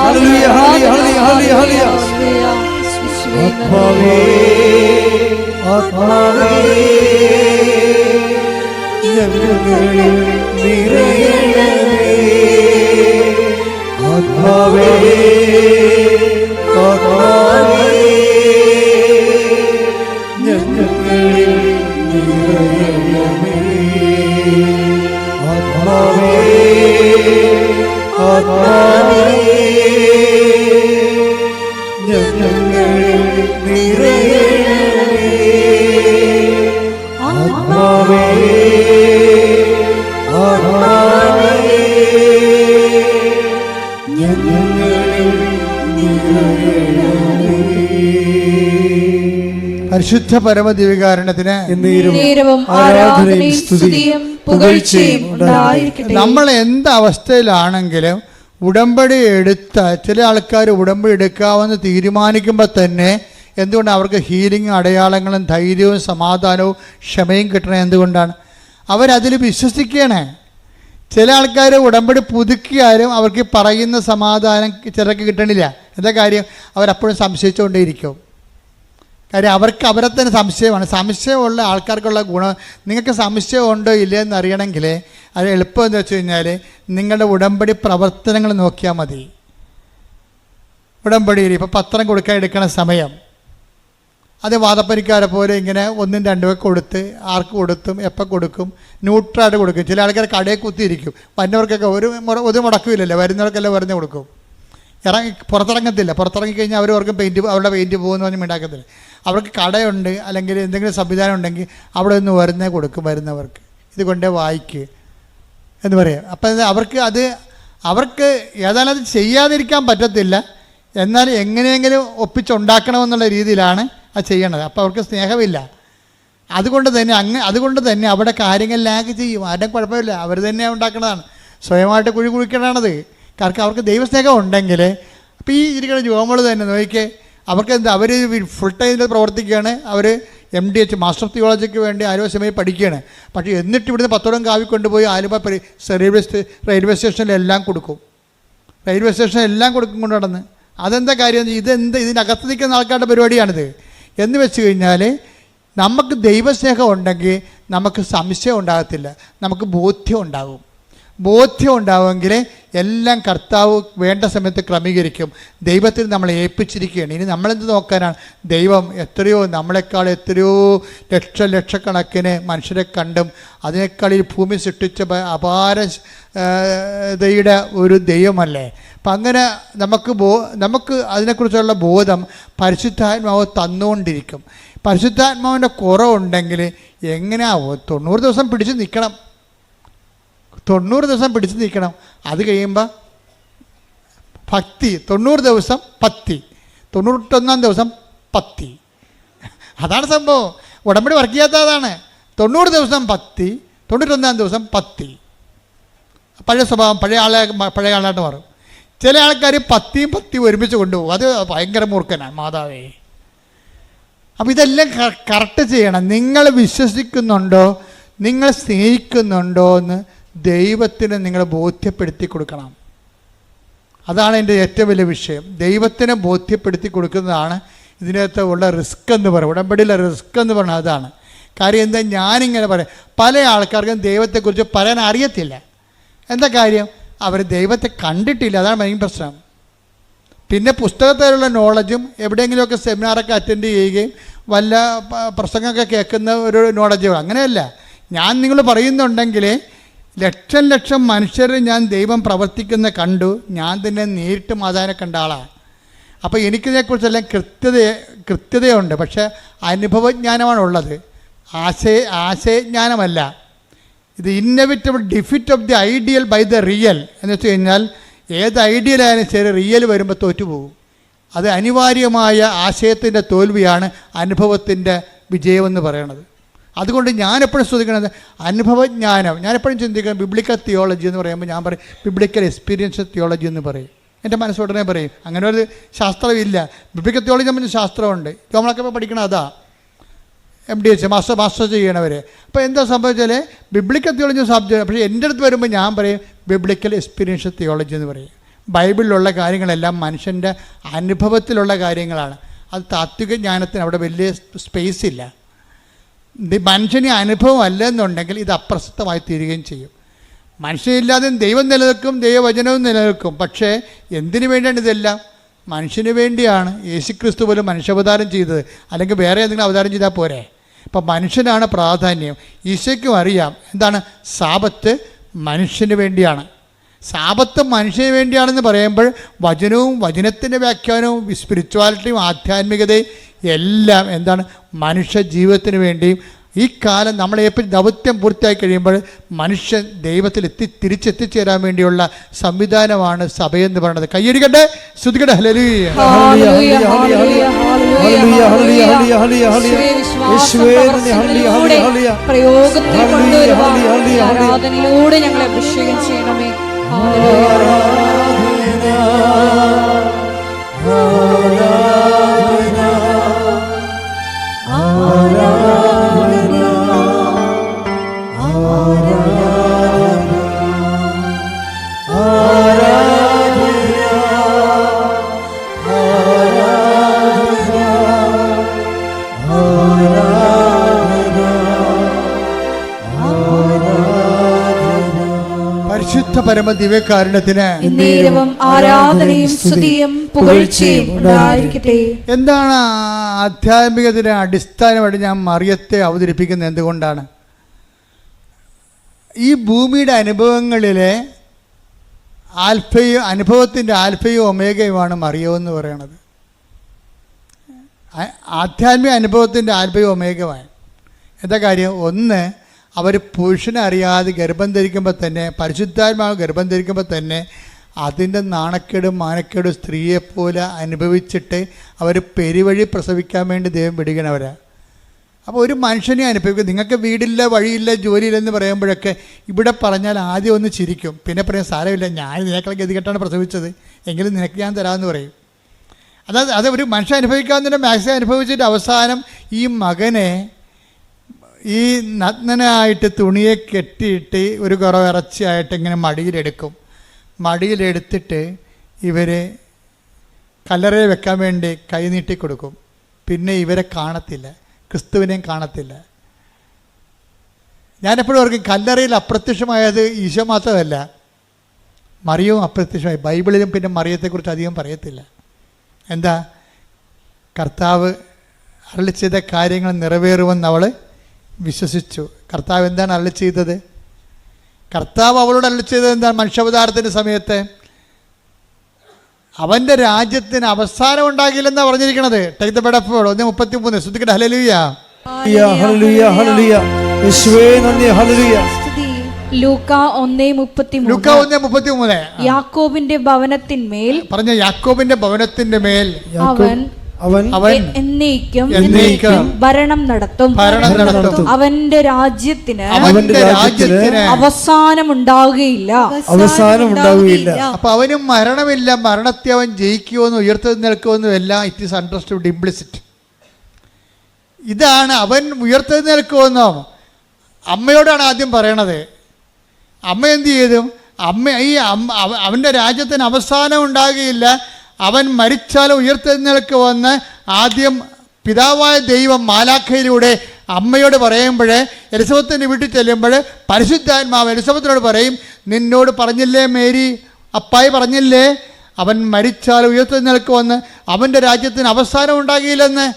S3: ഹല്ലേലൂയ, ഹല്ലേലൂയ, ഹല്ലേലൂയ, ഹല്ലേലൂയ. ആത്മാവേ, ആത്മാവേ, ഞങ്ങളിൽ നിറയണമേ. ആത്മാവേ, ആത്മാവേ, ഞങ്ങളിൽ നിറയണമേ. ആത്മാവേ, ആത്മാവേ, ഞങ്ങളിൽ നിറയണമേ. ആത്മാവേ, ആത്മാവേ, ഞങ്ങളിൽ നിറയണമേ.
S1: പരിശുദ്ധ പരമദിവ്യകാരുണ്യത്തിന്
S3: ആരാധനയും സ്തുതിയും പുകഴ്ചയും ഉണ്ടായിരിക്കട്ടെ.
S1: നമ്മൾ എന്ത് അവസ്ഥയിലാണെങ്കിലും ഉടമ്പടി എടുത്ത ചില ആൾക്കാർ ഉടമ്പടി എടുക്കാമെന്ന് തീരുമാനിക്കുമ്പോൾ തന്നെ എന്തുകൊണ്ട് അവർക്ക് ഹീലിംഗ് അടയാളങ്ങളും ധൈര്യവും സമാധാനവും ക്ഷമയും കിട്ടണത്? എന്തുകൊണ്ടാണ്? അവരതിൽ വിശ്വസിക്കുകയാണ്. ചില ആൾക്കാർ ഉടമ്പടി പുതുക്കിയാലും അവർക്ക് പറയുന്ന സമാധാനം ചിലർക്ക് കിട്ടണില്ല. എന്താ കാര്യം? അവരപ്പോഴും സംശയിച്ചുകൊണ്ടേയിരിക്കും. കാര്യം അവർക്ക് അവരെ തന്നെ സംശയമാണ്. സംശയമുള്ള ആൾക്കാർക്കുള്ള ഗുണം, നിങ്ങൾക്ക് സംശയം ഉണ്ടോ ഇല്ലയോ എന്ന് അറിയണമെങ്കിൽ അത് എളുപ്പം എന്ന് വെച്ച് കഴിഞ്ഞാൽ നിങ്ങളുടെ ഉടമ്പടി പ്രവർത്തനങ്ങൾ നോക്കിയാൽ മതി. ഉടമ്പടിയിൽ ഇപ്പോൾ പത്രം കൊടുക്കാൻ എടുക്കണ സമയം അത് വാദപ്പനിക്കാരെ പോലെ ഇങ്ങനെ 1, 2 കൊടുത്ത് ആർക്ക് കൊടുത്തും എപ്പോൾ കൊടുക്കും, ന്യൂട്രായിട്ട് കൊടുക്കും. ചില ആൾക്കാർ കടയിൽ കുത്തിയിരിക്കും. വരുന്നവർക്കൊക്കെ ഒരു മുടക്കമില്ലല്ലോ, വരുന്നവർക്കെല്ലാം വെറുതെ കൊടുക്കും. പുറത്തിറങ്ങത്തില്ല. പുറത്തിറങ്ങിക്കഴിഞ്ഞാൽ അവർക്ക് അവരുടെ പെയിൻറ്റ് പോകുമെന്ന് പറഞ്ഞ് ഉണ്ടാക്കത്തില്ല. അവർക്ക് കടയുണ്ട് അല്ലെങ്കിൽ എന്തെങ്കിലും സംവിധാനം ഉണ്ടെങ്കിൽ അവിടെ നിന്ന് വരുന്നേ കൊടുക്കും. വരുന്നവർക്ക് ഇത് കൊണ്ടേ വായിക്ക് എന്ന് പറയാം. അപ്പം അവർക്ക് ഏതായാലും അത് ചെയ്യാതിരിക്കാൻ പറ്റത്തില്ല. എന്നാൽ എങ്ങനെയെങ്കിലും ഒപ്പിച്ചുണ്ടാക്കണമെന്നുള്ള രീതിയിലാണ് അത് ചെയ്യണത്. അപ്പോൾ അവർക്ക് സ്നേഹമില്ല. അതുകൊണ്ട് തന്നെ അവിടെ കാര്യങ്ങൾ ലാഗ് ചെയ്യും. ആരുടെയും കുഴപ്പമില്ല, അവർ തന്നെ ഉണ്ടാക്കണതാണ്. സ്വയമായിട്ട് കുഴി കുഴിക്കണത്. കാരണം അവർക്ക് ദൈവസ്നേഹം ഉണ്ടെങ്കിൽ അപ്പോൾ ഈ ഇരിക്കുന്ന ജോമകൾ തന്നെ നോക്കിക്കേ, അവർക്ക് എന്താ, അവർ ഫുൾ ടൈമിൽ പ്രവർത്തിക്കുകയാണ്. അവർ MDH മാസ്റ്റർ ഓഫ് തിയോളജിക്ക് വേണ്ടി ആലുവ സെമിനാരിൽ പഠിക്കുകയാണ്. പക്ഷേ എന്നിട്ട് ഇവിടുന്ന് 10 കാവി കൊണ്ടുപോയി ആലുവ റെയിൽവേ സ്റ്റേഷനിലെല്ലാം കൊടുക്കും. റെയിൽവേ സ്റ്റേഷനിലെല്ലാം കൊടുക്കും കൊണ്ട് നടന്ന്. അതെന്താ കാര്യം? ഇതിനകത്ത് നിൽക്കുന്ന ആൾക്കാരുടെ പരിപാടിയാണിത്. എന്ന് വെച്ച് കഴിഞ്ഞാൽ നമുക്ക് ദൈവസ്നേഹം ഉണ്ടെങ്കിൽ നമുക്ക് സംശയം ഉണ്ടാകത്തില്ല, നമുക്ക് ബോധ്യം ഉണ്ടാകും. ബോധ്യം ഉണ്ടാവുമെങ്കിൽ എല്ലാം കർത്താവ് വേണ്ട സമയത്ത് ക്രമീകരിക്കും. ദൈവത്തിൽ നമ്മളെ ഏൽപ്പിച്ചിരിക്കുകയാണ്. ഇനി നമ്മളെന്ത് നോക്കാനാണ്? ദൈവം നമ്മളെക്കാൾ എത്രയോ ലക്ഷക്കണക്കിന് മനുഷ്യരെ കണ്ടും അതിനേക്കാൾ ഈ ഭൂമി സൃഷ്ടിച്ച അപാരതയുടെ ഒരു ദൈവമല്ലേ. അപ്പം അങ്ങനെ നമുക്ക് അതിനെക്കുറിച്ചുള്ള ബോധം പരിശുദ്ധാത്മാവ് തന്നുകൊണ്ടിരിക്കും. പരിശുദ്ധാത്മാവിൻ്റെ കുറവുണ്ടെങ്കിൽ എങ്ങനെയാ 90 ദിവസം പിടിച്ച് നിൽക്കണം. 90 ദിവസം പിടിച്ചു നിൽക്കണം. അത് കഴിയുമ്പോൾ ഭക്തി, 90 ദിവസം പത്തി, 91 ദിവസം പത്തി. അതാണ് സംഭവം. ഉടമ്പടി വർക്ക് ചെയ്യാത്ത അതാണ്. 90 ദിവസം പത്തി, 91 ദിവസം പത്തി. പഴയ സ്വഭാവം പഴയ ആളായിട്ട് മാറും. ചില ആൾക്കാർ പത്തിയും ഒരുമിച്ച് കൊണ്ടുപോകും. അത് ഭയങ്കര മൂർഖനാണ്. മാതാവേ, അപ്പോൾ ഇതെല്ലാം കറക്റ്റ് ചെയ്യണം. നിങ്ങൾ വിശ്വസിക്കുന്നുണ്ടോ, നിങ്ങൾ സ്നേഹിക്കുന്നുണ്ടോ എന്ന് ദൈവത്തിന് നിങ്ങൾ ബോധ്യപ്പെടുത്തി കൊടുക്കണം. അതാണ് എൻ്റെ ഏറ്റവും വലിയ വിഷയം. ദൈവത്തിനെ ബോധ്യപ്പെടുത്തി കൊടുക്കുന്നതാണ് ഇതിനകത്ത് ഉള്ള റിസ്ക് എന്ന് പറയും. ഉടമ്പടിയിലെ റിസ്ക് എന്ന് പറഞ്ഞാൽ അതാണ്. കാര്യം എന്താ, ഞാനിങ്ങനെ പറയാം, പല ആൾക്കാർക്കും ദൈവത്തെക്കുറിച്ച് പറയാൻ അറിയത്തില്ല. എന്താ കാര്യം, അവർ ദൈവത്തെ കണ്ടിട്ടില്ല. അതാണ് മെയിൻ പ്രശ്നം. പിന്നെ പുസ്തകത്തിലുള്ള നോളജും എവിടെയെങ്കിലുമൊക്കെ സെമിനാറൊക്കെ അറ്റൻഡ് ചെയ്യുകയും വല്ല പ്രസംഗമൊക്കെ കേൾക്കുന്ന ഒരു നോളജോ, അങ്ങനെയല്ല. ഞാൻ നിങ്ങൾ പറയുന്നുണ്ടെങ്കിൽ ലക്ഷം ലക്ഷം മനുഷ്യർ ഞാൻ ദൈവം പ്രവർത്തിക്കുന്ന കണ്ടു, ഞാൻ തന്നെ നേരിട്ട് മാതാവിനെ കണ്ട ആളാണ്. അപ്പോൾ എനിക്കിതിനെക്കുറിച്ചെല്ലാം കൃത്യതയുണ്ട്. പക്ഷേ അനുഭവജ്ഞാനമാണുള്ളത്, ആശയജ്ഞാനമല്ല. ഇത് inevitable defeat of the ideal by the real എന്ന് വെച്ച് കഴിഞ്ഞാൽ ഏത് ഐഡിയലായാലും ശരി, റിയൽ വരുമ്പോൾ തോറ്റുപോകും. അത് അനിവാര്യമായ ആശയത്തിൻ്റെ തോൽവിയാണ് അനുഭവത്തിൻ്റെ വിജയമെന്ന് പറയണത്. അതുകൊണ്ട് ഞാനെപ്പോഴും ശ്രദ്ധിക്കുന്നത് അനുഭവജ്ഞാനം. ഞാനെപ്പോഴും ചിന്തിക്കുന്നത് ബിബ്ലിക്കൽ തിയോളജി എന്ന് പറയുമ്പോൾ ഞാൻ പറയും ബിബ്ലിക്കൽ എക്സ്പീരിയൻസ് തിയോളജി എന്ന് പറയും. എൻ്റെ മനസ്സുടനെ പറയും. അങ്ങനെ ഒരു ശാസ്ത്രമില്ല. ബിബ്ലിക്കൽ തിയോളജി നമ്മൾ ശാസ്ത്രമുണ്ട്, നമ്മളൊക്കെ ഇപ്പോൾ പഠിക്കണം അതാ, MDH മാസ്റ്റർ ചെയ്യണവർ. അപ്പോൾ എന്താ സംഭവിച്ചാൽ ബിബ്ലിക്കൽ തിയോളജി സബ്ജക്റ്റ്. പക്ഷേ എൻ്റെ അടുത്ത് വരുമ്പോൾ ഞാൻ പറയും ബിബ്ലിക്കൽ എക്സ്പീരിയൻസ് തിയോളജി എന്ന് പറയും. ബൈബിളിലുള്ള കാര്യങ്ങളെല്ലാം മനുഷ്യൻ്റെ അനുഭവത്തിലുള്ള കാര്യങ്ങളാണ്. അത് താത്വിക ജ്ഞാനത്തിന് അവിടെ വലിയ സ്പേസ് ഇല്ല. മനുഷ്യന് അനുഭവം അല്ലെന്നുണ്ടെങ്കിൽ ഇത് അപ്രസക്തമായി തീരുകയും ചെയ്യും. മനുഷ്യനില്ലാതെ ദൈവം നിലനിൽക്കും, ദൈവവചനവും നിലനിൽക്കും. പക്ഷേ എന്തിനു വേണ്ടിയാണ് ഇതെല്ലാം? മനുഷ്യന് വേണ്ടിയാണ്. യേശുക്രിസ്തു പോലും മനുഷ്യാവതാരം ചെയ്തത്, അല്ലെങ്കിൽ വേറെ എന്തെങ്കിലും അവതാരം ചെയ്താൽ പോരെ? അപ്പം മനുഷ്യനാണ് പ്രാധാന്യം. ഈശോയ്ക്കും അറിയാം എന്താണ് സാബത്ത് മനുഷ്യന് വേണ്ടിയാണ്. സാബത്ത് മനുഷ്യന് വേണ്ടിയാണെന്ന് പറയുമ്പോൾ വചനവും വചനത്തിൻ്റെ വ്യാഖ്യാനവും സ്പിരിച്വാലിറ്റിയും ആധ്യാത്മികതയും എല്ലാം എന്താണ് മനുഷ്യ ജീവിതത്തിന് വേണ്ടിയും. ഈ കാലം നമ്മളെപ്പോഴും ദൗത്യം പൂർത്തിയായി കഴിയുമ്പോൾ മനുഷ്യൻ ദൈവത്തിൽ തിരിച്ചെത്തിച്ചേരാൻ വേണ്ടിയുള്ള സംവിധാനമാണ് സഭയെന്ന് പറയുന്നത്. കയ്യടിക്കട്ടെ, സ്തുതിക്കട്ടെ. ഹല്ലേലൂയ.
S2: ആരാധനയിലൂടെ ഞങ്ങളെ അഭിഷേകം ചെയ്യണമേ.
S1: പരിശുദ്ധ പരമ ദിവ്യകാരുണ്യത്തിന്
S2: ആരാധനയും സ്തുതിയും പുകഴ്ചയും ഉണ്ടായിരിക്കട്ടെ.
S1: എന്താണ് ആധ്യാത്മികത്തിന് അടിസ്ഥാനമായിട്ട് ഞാൻ മറിയത്തെ അവതരിപ്പിക്കുന്നത്? എന്തുകൊണ്ടാണ്? ഈ ഭൂമിയുടെ അനുഭവങ്ങളിലെ അനുഭവത്തിൻ്റെ ആൽഫയും ഒമേഗയുമാണ് മറിയമെന്ന് പറയണത്. ആധ്യാത്മിക അനുഭവത്തിൻ്റെ ആൽഫയും ഒമേഗയുമാണ്. എന്താ കാര്യം? ഒന്ന്, അവർ പുരുഷനെ അറിയാതെ ഗർഭം ധരിക്കുമ്പോൾ തന്നെ, പരിശുദ്ധാത്മാവ് ഗർഭം ധരിക്കുമ്പോൾ തന്നെ അതിൻ്റെ നാണക്കേടും മാനക്കേടും സ്ത്രീയെപ്പോലെ അനുഭവിച്ചിട്ട് അവർ പെരുവഴി പ്രസവിക്കാൻ വേണ്ടി ദൈവം വിടുകണവരാ. അപ്പോൾ ഒരു മനുഷ്യനെ അനുഭവിക്കും. നിങ്ങൾക്ക് വീടില്ല, വഴിയില്ല, ജോലിയില്ലെന്ന് പറയുമ്പോഴൊക്കെ ഇവിടെ പറഞ്ഞാൽ ആദ്യം ഒന്ന് ചിരിക്കും, പിന്നെ പറയാം സാരമില്ല, ഞാൻ നിനക്കുള്ള ഗതികെട്ടാണ് പ്രസവിച്ചത്, എങ്കിലും നിനക്ക് ഞാൻ തരാമെന്ന് പറയും. അത് ഒരു മനുഷ്യൻ അനുഭവിക്കാവുന്നതിൻ്റെ മാക്സിമം അനുഭവിച്ചിട്ട് അവസാനം ഈ മകനെ ഈ നഗ്നനായിട്ട് തുണിയെ കെട്ടിയിട്ട് ഒരു കുറവ് ഇറച്ചിയായിട്ട് ഇങ്ങനെ മടിയിലെടുക്കും. മടിയിലെടുത്തിട്ട് ഇവരെ കല്ലറയിൽ വെക്കാൻ വേണ്ടി കൈ നീട്ടി കൊടുക്കും. പിന്നെ ഇവരെ കാണത്തില്ല, ക്രിസ്തുവിനെയും കാണത്തില്ല. ഞാനെപ്പോഴും ഓർക്കും കല്ലറയിൽ അപ്രത്യക്ഷമായത് ഈശോ മാത്രമല്ല, മറിയവും അപ്രത്യക്ഷമായി. ബൈബിളിലും പിന്നെ മറിയത്തെക്കുറിച്ച് അധികം പറയത്തില്ല. എന്താ? കർത്താവ് അരുളി ചെയ്ത കാര്യങ്ങൾ നിറവേറുമെന്ന് അവൾ വിശ്വസിച്ചു. കർത്താവ് എന്താണ് അരുളി ചെയ്തത്? കർത്താവ് അവളോട് അരുളി ചെയ്തത് എന്താണ്? മനുഷ്യാവതാരത്തിൻ്റെ സമയത്ത് അവൻ്റെ രാജ്യത്തിന് അവസാനം ഉണ്ടാകില്ലെന്നാണ് പറഞ്ഞിരിക്കുന്നത്. Take the word of God 1:33. ശ്രദ്ധിക്കട്ടെ. ഹല്ലേലൂയ.
S3: ഹല്ലേലൂയ, ഹല്ലേലൂയ. യേശുവേ നന്ദി. ഹല്ലേലൂയ.
S2: ലൂക്ക 1:33. യാക്കോബിന്റെ ഭവനത്തിന്മേൽ പറഞ്ഞ യാക്കോബിന്റെ ഭവനത്തിന്റെ മേൽ അവൻ എന്നേക്കും ഭരണം നടത്തും. അവന്റെ രാജ്യത്തിന് അവസാനമുണ്ടാവുകയില്ല.
S1: അപ്പൊ അവന് മരണമില്ല. മരണത്തെ അവൻ ജയിക്കുമെന്ന് ഉയർത്തെഴുന്നേൽക്കുമെന്നും എല്ലാം ഇറ്റ് ഈസ് അണ്ടർസ്റ്റുഡ് ഇംപ്ലിസിറ്റ്. ഇതാണ് അവൻ ഉയർത്തെഴുന്നേൽക്കുമെന്നോ അമ്മയോടാണ് ആദ്യം പറയണത്. അമ്മ എന്ത് ചെയ്തു? അവൻ്റെ രാജ്യത്തിന് അവസാനം ഉണ്ടാകുകയില്ല, അവൻ മരിച്ചാലും ഉയർത്തെഴുന്നേൽക്കുമെന്ന് ആദ്യം പിതാവായ ദൈവം മാലാഖയിലൂടെ അമ്മയോട് പറയുമ്പോൾ, എലിസബത്തിൻ്റെ വീട്ടിൽ ചെല്ലുമ്പോൾ പരിശുദ്ധാത്മാവ് എലിസബത്തിനോട് പറയും, നിന്നോട് പറഞ്ഞില്ലേ മേരി, അപ്പായി പറഞ്ഞില്ലേ അവൻ മരിച്ചാൽ ഉയർത്തെഴുന്നേൽക്കുമെന്ന്, അവൻ്റെ രാജ്യത്തിന് അവസാനം ഉണ്ടാകില്ലെന്ന്.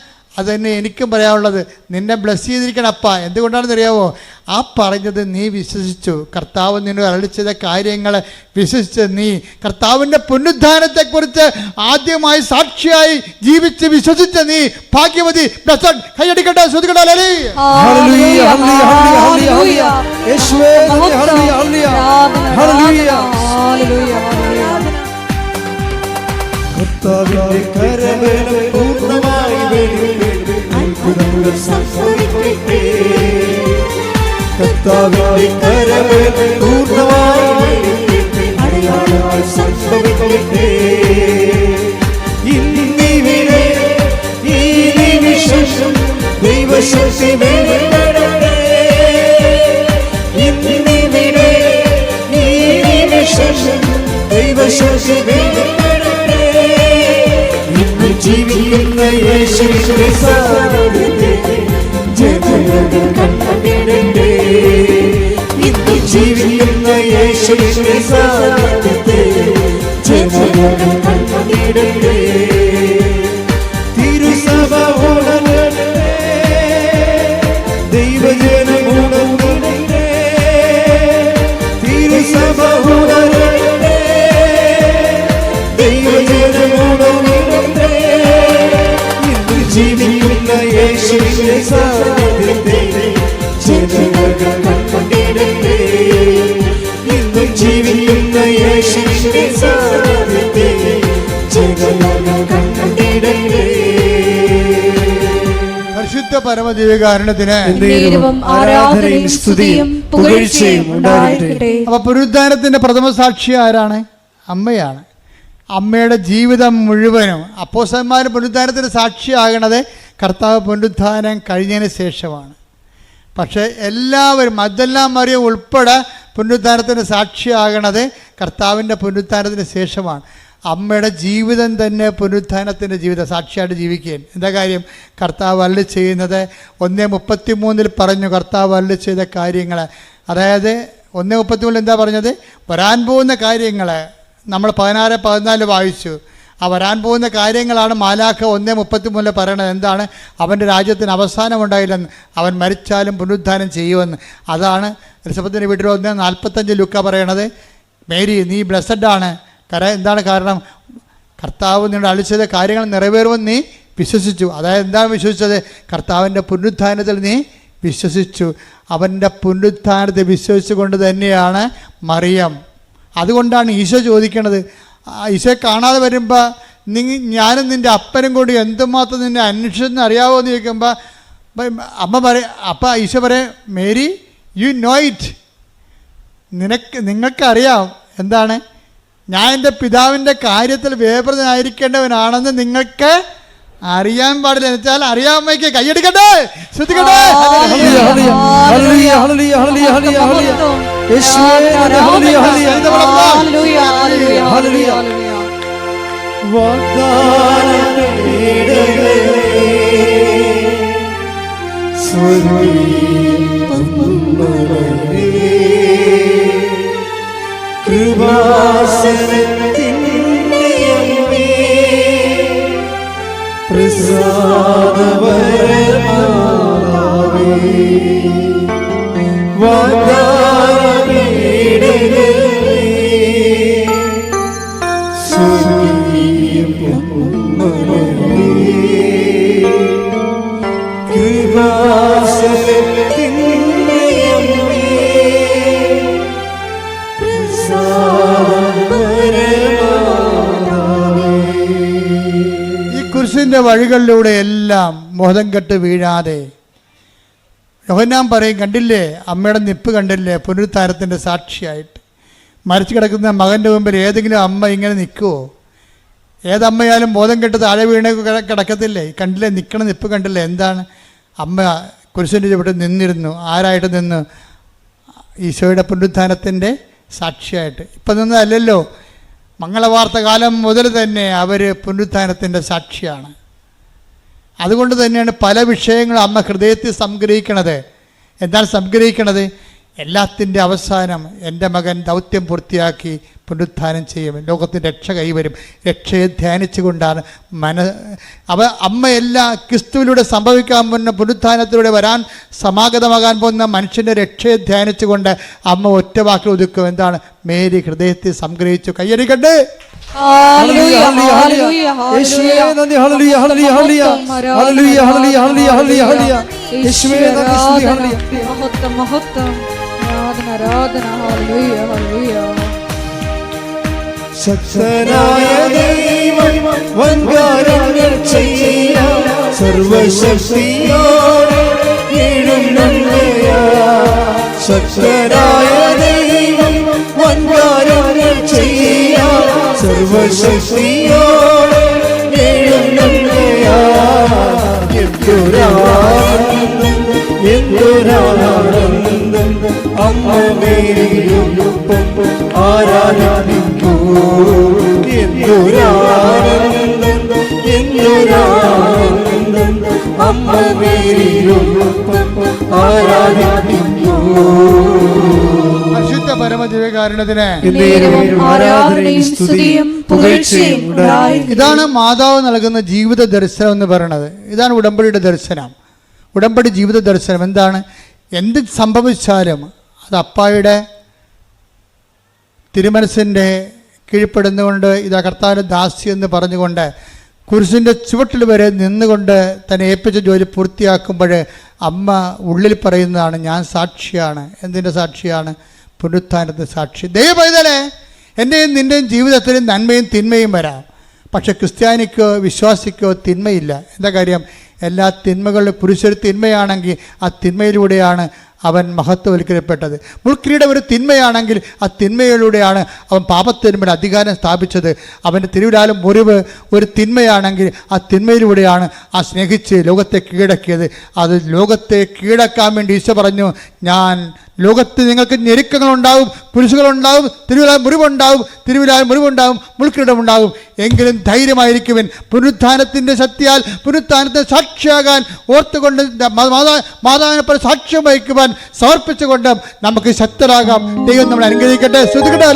S1: അതുതന്നെ എനിക്കും പറയാനുള്ളത്. നിന്നെ ബ്ലെസ് ചെയ്തിരിക്കണം അപ്പ. എന്തുകൊണ്ടാണെന്ന് അറിയാമോ? ആ പറഞ്ഞത് നീ വിശ്വസിച്ചു. കർത്താവ് നിന്നോട് അരുളി ചെയ്ത കാര്യങ്ങൾ വിശ്വസിച്ച് നീ കർത്താവിൻ്റെ പുനരുദ്ധാനത്തെക്കുറിച്ച് ആദ്യമായി സാക്ഷിയായി ജീവിച്ച് വിശ്വസിച്ച നീ ഭാഗ്യവതി. കൈയടിക്കട്ടെ, ശ്രുതികട്ടെ.
S3: കർത്താവിന്റെ കരവേലം പൂർണ്ണമായി അത്ഭുതങ്ങൾ സംഭവിക്കട്ടെ. കർത്താവിന്റെ കരവേലം പൂർണ്ണമായി അടയാളങ്ങൾ സംഭവിക്കട്ടെ. ഇന്നിവിടെ ഈ നിമിഷം ദൈവശക്തി വെളിപ്പെടട്ടെ. ഇന്നിവിടെ ഈ നിമിഷം ദൈവശക്തി വെളിപ്പെടട്ടെ. ജീവിക്കുന്ന യേശുവിന്റെ സാന്നിധ്യത്തെ ജനങ്ങൾ കണ്ടിടട്ടെ. ഇന്ന് ജീവിക്കുന്ന യേശുവിന്റെ സാന്നിധ്യത്തെ ജനങ്ങൾ കണ്ടിടട്ടെ. തിരുസഭ ഉണരട്ടെ, ദൈവജനം ഉണരട്ടെ. തിരുസഭ ഉണരട്ടെ, ദൈവജനം ഉണരട്ടെ. ജീവിക്കുന്ന യേശുവിന്റെ സാന്നിധ്യത്തെ ജനങ്ങൾ കണ്ടിടട്ടെ. ഇന്നും ജീവിക്കുന്ന യേശുവിന്റെ സാന്നിധ്യത്തെ ജനങ്ങൾ കണ്ടിടട്ടെ.
S1: പരിശുദ്ധ പരമദിവ്യകാരുണ്യത്തിന്
S3: ആരാധനയും സ്തുതിയും പുകഴ്ചയും ഉണ്ടാകട്ടെ.
S1: അപ്പൊ പുനരുദ്ധാനത്തിന്റെ പ്രഥമ സാക്ഷി ആരാണ്? അമ്മയാണ്. അമ്മയുടെ ജീവിതം മുഴുവനും അപ്പോസ്തലന്മാർ പുനരുദ്ധാനത്തിന് സാക്ഷിയാകണത് കർത്താവ് പുനരുദ്ധാനം കഴിഞ്ഞതിന് ശേഷമാണ്. പക്ഷേ എല്ലാവരും മഗ്ദലന മറിയം ഉൾപ്പെടെ പുനരുദ്ധാനത്തിന് സാക്ഷിയാകണത് കർത്താവിൻ്റെ പുനരുദ്ധാനത്തിന് ശേഷമാണ്. അമ്മയുടെ ജീവിതം തന്നെ പുനരുദ്ധാനത്തിൻ്റെ ജീവിതം സാക്ഷിയായിട്ട് ജീവിക്കുകയാണ്. എന്താ കാര്യം? കർത്താവ് അരുളി ചെയ്യുന്നത് 1:33 പറഞ്ഞു. കർത്താവ് അരുളി ചെയ്ത കാര്യങ്ങൾ, അതായത് 1:33 എന്താ പറഞ്ഞത്? വരാൻ പോകുന്ന കാര്യങ്ങൾ നമ്മൾ 16-14 വായിച്ചു. ആ വരാൻ പോകുന്ന കാര്യങ്ങളാണ് മാലാഖ 1:33 പറയണത്. എന്താണ്? അവൻ്റെ രാജ്യത്തിന് അവസാനം ഉണ്ടായില്ലെന്ന്, അവൻ മരിച്ചാലും പുനരുദ്ധാനം ചെയ്യുമെന്ന്. അതാണ് എലിസബത്തിൻ്റെ വീട്ടിൽ 1:45 ലൂക്ക പറയണത്. മേരി, നീ ബ്ലെസ്സഡാണ്. എന്താണ് കാരണം? കർത്താവ് നിങ്ങളുടെ അരുളി ചെയ്ത കാര്യങ്ങൾ നിറവേറുമെന്ന് നീ വിശ്വസിച്ചു. അതായത് എന്താണ് വിശ്വസിച്ചത്? കർത്താവിൻ്റെ പുനരുദ്ധാനത്തിൽ നീ വിശ്വസിച്ചു. അവൻ്റെ പുനരുദ്ധാനത്തെ വിശ്വസിച്ചുകൊണ്ട് തന്നെയാണ് മറിയം. അതുകൊണ്ടാണ് ഈശോ ചോദിക്കണത്. ഈശോയെ കാണാതെ വരുമ്പോൾ ഞാനും നിൻ്റെ അപ്പനും കൂടി എന്തുമാത്രം നിന്നെ അന്വേഷിച്ചെന്ന് അറിയാവോ എന്ന് ചോദിക്കുമ്പോൾ അമ്മ പറയും, അപ്പം ഈശോ പറയും, മേരി യു നോ ഇറ്റ്, നിങ്ങൾക്കറിയാം. എന്താണ്? ഞാൻ എൻ്റെ പിതാവിൻ്റെ കാര്യത്തിൽ വേപൃതനായിരിക്കേണ്ടവനാണെന്ന് നിങ്ങൾക്ക് അറിയാൻ പാടില്ല. എന്നുവെച്ചാൽ അറിയാമയ്ക്ക് കൈയടിക്കട്ടെ, ശ്രദ്ധിക്കട്ടെ. കുരിശിൻ്റെ വഴികളിലൂടെ എല്ലാം ബോധം കെട്ട് വീഴാതെ യോഹന്നാൻ പറയും, കണ്ടില്ലേ അമ്മയുടെ നിപ്പ് കണ്ടില്ലേ? പുനരുദ്ധാനത്തിൻ്റെ സാക്ഷിയായിട്ട് മരിച്ചു കിടക്കുന്ന മകൻ്റെ മുമ്പിൽ ഏതെങ്കിലും അമ്മ ഇങ്ങനെ നിൽക്കുമോ? ഏതമ്മയാലും ബോധം കെട്ട് താഴെ വീണ കിടക്കത്തില്ലേ? കണ്ടില്ലേ? നിൽക്കണ നിപ്പ് കണ്ടില്ലേ? എന്താണ്? അമ്മ കുരിശിൻ്റെ ചുവട്ടിൽ നിന്നിരുന്നു. ആരായിട്ട് നിന്ന്? ഈശോയുടെ പുനരുത്ഥാനത്തിൻ്റെ സാക്ഷിയായിട്ട്. ഇപ്പം നിന്നതല്ലല്ലോ, മംഗളവാർത്ത കാലം മുതൽ തന്നെ അവർ പുനരുത്ഥാനത്തിൻ്റെ സാക്ഷിയാണ്. അതുകൊണ്ട് തന്നെയാണ് പല വിഷയങ്ങളും അമ്മ ഹൃദയത്തിൽ സംഗ്രഹിക്കണത്. എന്താണ് സംഗ്രഹിക്കണത്? എല്ലാത്തിൻ്റെ അവസാനം എൻ്റെ മകൻ ദൗത്യം പൂർത്തിയാക്കി പുനരുത്ഥാനം ചെയ്യും, ലോകത്തിൻ്റെ രക്ഷ കൈവരും. രക്ഷയെ ധ്യാനിച്ചുകൊണ്ടാണ് അമ്മ എല്ലാ ക്രിസ്തുവിലൂടെ സംഭവിക്കാൻ പോകുന്ന പുനരുത്ഥാനത്തിലൂടെ വരാൻ സമാഗതമാകാൻ പോകുന്ന മനുഷ്യൻ്റെ രക്ഷയെ ധ്യാനിച്ചുകൊണ്ട് അമ്മ ഒറ്റ വാക്കിൽ ഒതുക്കും. എന്താണ്? മേരി ഹൃദയത്തിൽ സംഗ്രഹിച്ചു. കയ്യടിക്കട്ടെ.
S3: ശക്തനായ ദൈവം വൻകാര്യങ്ങൾ ചെയ്യാൻ സർവശക്തിയോടെ ശക്തനായ ദൈവം വൻകാര്യങ്ങൾ ചെയ്യാൻ സർവശക്തിയോടെ എന്തൊരാനന്ദം അമ്മ മേരിയൊപ്പം ആരാധിക്കൂ. എന്തൊരാനന്ദം അമ്മ മേരിയൊപ്പം ആരാധിക്കൂ.
S1: പരിശുദ്ധ പരമദിവ്യകാരുണ്യത്തിന്
S2: ആരാധനയും സ്തുതിയും പുകഴ്ചയും ഉണ്ടായിരിക്കട്ടെ.
S1: ഇതാണ് മാതാവ് നൽകുന്ന ജീവിത ദർശനം എന്ന് പറയുന്നത്. ഇതാണ് ഉടമ്പടിയുടെ ദർശനം. ഉടമ്പടി ജീവിത ദർശനം എന്താണ്? എന്ത് സംഭവിച്ചാലും അത് അപ്പായുടെ തിരുമനസ്സിൻ്റെ കീഴ്പ്പെടുന്നുകൊണ്ട് ഇതാ കർത്താവിൻ്റെ ദാസി എന്ന് പറഞ്ഞുകൊണ്ട് കുരിശിൻ്റെ ചുവട്ടിൽ വരെ നിന്നുകൊണ്ട് തന്നെ ഏൽപ്പിച്ച ജോലി പൂർത്തിയാക്കുമ്പോൾ അമ്മ ഉള്ളിൽ പറയുന്നതാണ്, ഞാൻ സാക്ഷിയാണ്. എന്തിൻ്റെ സാക്ഷിയാണ്? പുനരുത്ഥാനത്തിൻ്റെ സാക്ഷി. ദൈവപൈതലേ, എൻ്റെയും നിൻ്റെയും ജീവിതത്തിൽ നന്മയും തിന്മയും വരാം. പക്ഷെ ക്രിസ്ത്യാനിക്കോ വിശ്വാസിക്കോ തിന്മയില്ല. എന്താ കാര്യം? എല്ലാ തിന്മകളിലും കുരിശൊരു തിന്മയാണെങ്കിൽ ആ തിന്മയിലൂടെയാണ് അവൻ മഹത്വവൽക്കരിക്കപ്പെട്ടത്. മുൾക്കിരീടം ഒരു തിന്മയാണെങ്കിൽ ആ തിന്മയിലൂടെയാണ് അവൻ പാപത്തിന്മേൽ അധികാരം സ്ഥാപിച്ചത്. അവൻ്റെ തിരുവിലാലും മുറിവ് ഒരു തിന്മയാണെങ്കിൽ ആ തിന്മയിലൂടെയാണ് ആ സ്നേഹിച്ച് ലോകത്തെ കീഴടക്കിയത്. അത് ലോകത്തെ കീഴടക്കാൻ വേണ്ടി ഈശോ പറഞ്ഞു, ഞാൻ ലോകത്ത് നിങ്ങൾക്ക് ഞെരുക്കങ്ങളുണ്ടാവും, കുരിശുകളുണ്ടാവും, തിരുവിലാൽ മുറിവുണ്ടാവും, മുൾക്കിരീടമുണ്ടാവും. എങ്കിലും ധൈര്യമായിരിക്കുവൻ. പുനരുത്ഥാനത്തിൻ്റെ ശക്തിയാൽ പുനരുത്ഥാനത്തിന് സാക്ഷിയാകാൻ ഓർത്തുകൊണ്ട് മാതാവിനെ പോലെ സാക്ഷ്യം വഹിക്കുവാൻ സമർപ്പിച്ചുകൊണ്ട് നമുക്ക് ശക്തരാകാം. ദൈവം നമ്മളെ അനുഗ്രഹിക്കട്ടെ. ശ്രുതിക്കട്ടെ.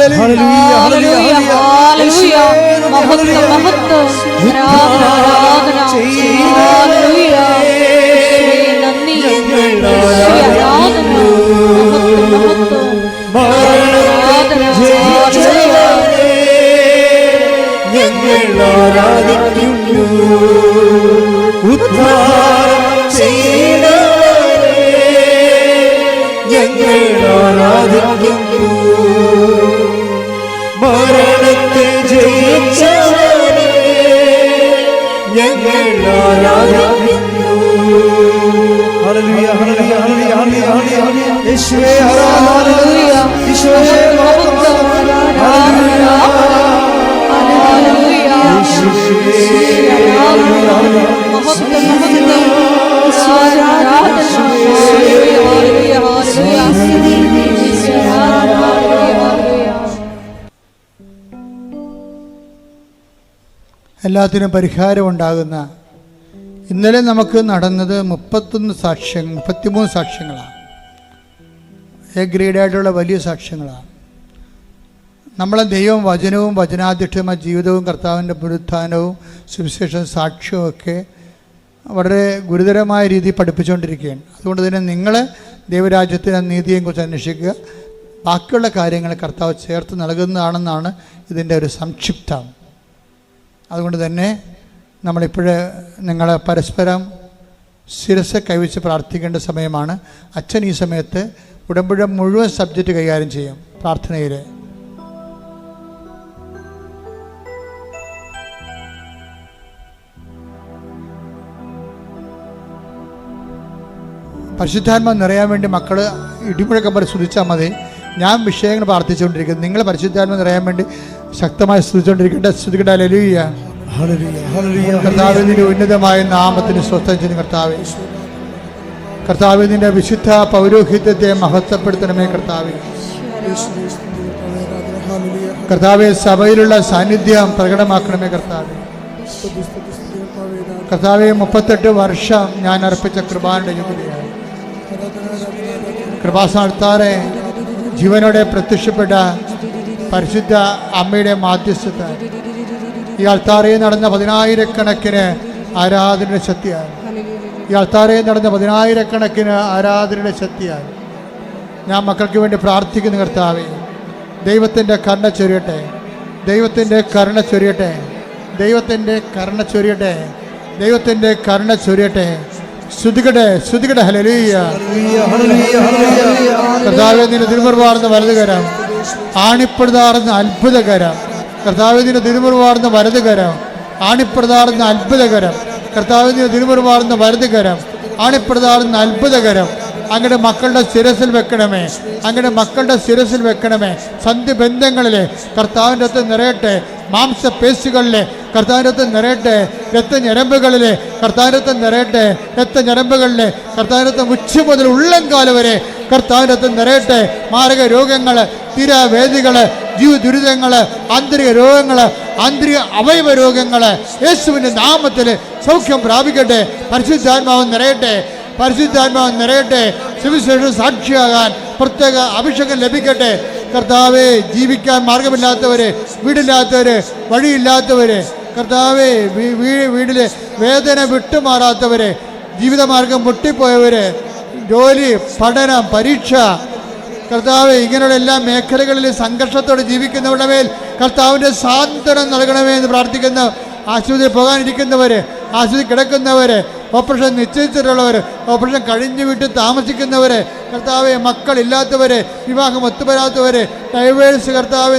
S3: ആരാധിക്കുന്നു. ഉദ്ധാരം ചെയ്തവരെ ഞങ്ങൾ ആരാധിക്കുന്നു. മരണത്തെ ജയിച്ചവരെ ഞങ്ങൾ ആരാധിക്കുന്നു. ഹല്ലേലൂയ ഹല്ലേലൂയ ഹല്ലേലൂയ ഹല്ലേലൂയ ഹല്ലേലൂയ. യേശുവേ ആരാധന. യേശുവേ മഹത്വം. ഹല്ലേലൂയ
S1: എല്ലാത്തിനും പരിഹാരമുണ്ടാകുന്ന ഇന്നലെ നമുക്ക് നടന്നത് 33 സാക്ഷ്യങ്ങളാണ്. എ ഗ്രേഡായിട്ടുള്ള വലിയ സാക്ഷ്യങ്ങളാണ്. നമ്മളെ ദൈവം വചനവും വചനാധിഷ്ഠിതമായ ജീവിതവും കർത്താവിൻ്റെ പുനരുത്ഥാനവും സുവിശേഷ സാക്ഷ്യവും ഒക്കെ വളരെ ഗുരുതരമായ രീതിയിൽ പഠിപ്പിച്ചുകൊണ്ടിരിക്കുകയാണ്. അതുകൊണ്ട് തന്നെ നിങ്ങൾ ദൈവരാജ്യത്തിൻ്റെ നീതിയെയും കുറിച്ച് അന്വേഷിക്കുക. ബാക്കിയുള്ള കാര്യങ്ങൾ കർത്താവ് ചേർത്ത് നൽകുന്നതാണെന്നാണ് ഇതിൻ്റെ ഒരു സംക്ഷിപ്തം. അതുകൊണ്ട് തന്നെ നമ്മളിപ്പോഴേ നിങ്ങളെ പരസ്പരം ശിരസ് കൈവച്ച് പ്രാർത്ഥിക്കേണ്ട സമയമാണ്. അച്ഛൻ ഈ സമയത്ത് ഉടമ്പടി മുഴുവൻ സബ്ജക്റ്റ് കൈകാര്യം ചെയ്യും പ്രാർത്ഥനയിൽ. പരിശുദ്ധാത്മാവ് നിറയാൻ വേണ്ടി മക്കൾ ഇടിമുഴക്കം പോലെ സ്തുതിച്ചാൽ മതി. ഞാൻ വിഷയങ്ങൾ പ്രാർത്ഥിച്ചുകൊണ്ടിരിക്കുന്നത്, നിങ്ങൾ പരിശുദ്ധാത്മാവ് നിറയാൻ വേണ്ടി ശക്തമായി സ്തുതിച്ചുകൊണ്ടിരിക്കട്ടെ. സ്തുതിക്കട്ടെ. ഹല്ലേലൂയ ഹല്ലേലൂയ ഹല്ലേലൂയ. കർത്താവിന്റെ ഉന്നതമായ നാമത്തിന് സ്വസ്ഥം ചെയ്യുന്ന കർത്താവേ, കർത്താവേ, നിന്റെ വിശുദ്ധ പൗരോഹിത്യത്തെ മഹത്വപ്പെടുത്തണമേ കർത്താവേ. കർത്താവെ, സഭയിലുള്ള സാന്നിധ്യം പ്രകടമാക്കണമേ കർത്താവെ. കർത്താവെ, 38 വർഷം ഞാൻ അർപ്പിച്ച കൃപാന്റെ ജൂബിലിയാണ്. കൃപാസ്ഥാനത്താറെ ജീവനോടെ പ്രത്യക്ഷപ്പെട്ട പരിശുദ്ധ അമ്മയുടെ മാധ്യസ്ഥത ഈ അൾത്താറയിൽ നടന്ന 10,000-കണക്കിന് ആരാധനയുടെ ശക്തിയാണ്. ഈ അൾത്താറയിൽ നടന്ന 10,000-കണക്കിന് ആരാധനയുടെ ശക്തിയാണ്. ഞാൻ മക്കൾക്ക് വേണ്ടി പ്രാർത്ഥിക്കുന്നു കർത്താവെ. ദൈവത്തിൻ്റെ കരുണ ചൊരിയട്ടെ, ദൈവത്തിൻ്റെ കരുണ ചൊരിയട്ടെ, ദൈവത്തിൻ്റെ കരുണ ചൊരിയട്ടെ, ദൈവത്തിൻ്റെ കരുണ ചൊരിയട്ടെ. സ്തുതിക്കട്ടെ, സ്തുതിക്കട്ടെ. ഹല്ലേലൂയ. കർത്താവേ, നിന്റെ തിരുമുറിവാർന്ന വലതുകരം, ആണിപ്പെടുതാർന്ന അത്ഭുതകരം. കർത്താവേ, നിന്റെ തിരുമുറിവാർന്ന വലതുകരം, ആണിപ്പെടുതാർന്ന അത്ഭുതകരം. കർത്താവേ, നിന്റെ തിരുമുറിവാർന്ന വലതുകരം, ആണിപ്പെടുതാർന്ന അത്ഭുതകരം അങ്ങയുടെ മക്കളുടെ ശിരസിൽ വെക്കണമേ, അങ്ങയുടെ മക്കളുടെ ശിരസിൽ വെക്കണമേ. സന്ധിബന്ധങ്ങളിലെ കർത്താവിൻ്റെ അകത്ത് നിറയട്ടെ, മാംസപേശികളിലെ കർത്താവിൻ്റെ അകത്ത് നിറയട്ടെ, രക്തഞരമ്പുകളിലെ കർത്താവിൻ്റെ അകത്ത് നിറയട്ടെ, രക്തഞരമ്പുകളിലെ കർത്താവിൻ്റെ അകത്ത് ഉച്ച മുതൽ ഉള്ളംകാല വരെ കർത്താവിൻ്റെ അകത്ത് നിറയട്ടെ. മാരക രോഗങ്ങൾ, തീരാവേദികൾ, ജീവദുരിതങ്ങൾ, ആന്തരിക രോഗങ്ങൾ, ആന്തരിക അവയവ രോഗങ്ങൾ യേശുവിൻ്റെ നാമത്തിൽ സൗഖ്യം പ്രാപിക്കട്ടെ. പരിശുദ്ധാത്മാവ് നിറയട്ടെ, പരിശുദ്ധാത്മാവ് നിറയട്ടെ. സുവിശേഷ സാക്ഷിയാകാൻ പ്രത്യേക അഭിഷേകം ലഭിക്കട്ടെ. കർത്താവെ, ജീവിക്കാൻ മാർഗമില്ലാത്തവര്, വീടില്ലാത്തവര്, വഴിയില്ലാത്തവര്, കർത്താവെ, വീടിലെ വേദന വിട്ടുമാറാത്തവര്, ജീവിതമാർഗം പൊട്ടിപ്പോയവര്, ജോലി, പഠനം, പരീക്ഷ, കർത്താവെ, ഇങ്ങനെയുള്ള എല്ലാ മേഖലകളിൽ സംഘർഷത്തോടെ ജീവിക്കുന്നവരുടെ മേൽ കർത്താവിൻ്റെ സാന്ത്വനം നൽകണമേ എന്ന് പ്രാർത്ഥിക്കുന്ന, ആശുപത്രിയിൽ പോകാനിരിക്കുന്നവര്, ആശുപത്രി കിടക്കുന്നവര്, ഓപ്പറേഷൻ നിശ്ചയിച്ചിട്ടുള്ളവർ, ഓപ്പറേഷൻ കഴിഞ്ഞു വിട്ട് താമസിക്കുന്നവര്, കർത്താവെ, മക്കളില്ലാത്തവര്, വിവാഹം ഒത്തുവരാത്തവര്, ഡൈവേഴ്സ്, കർത്താവെ,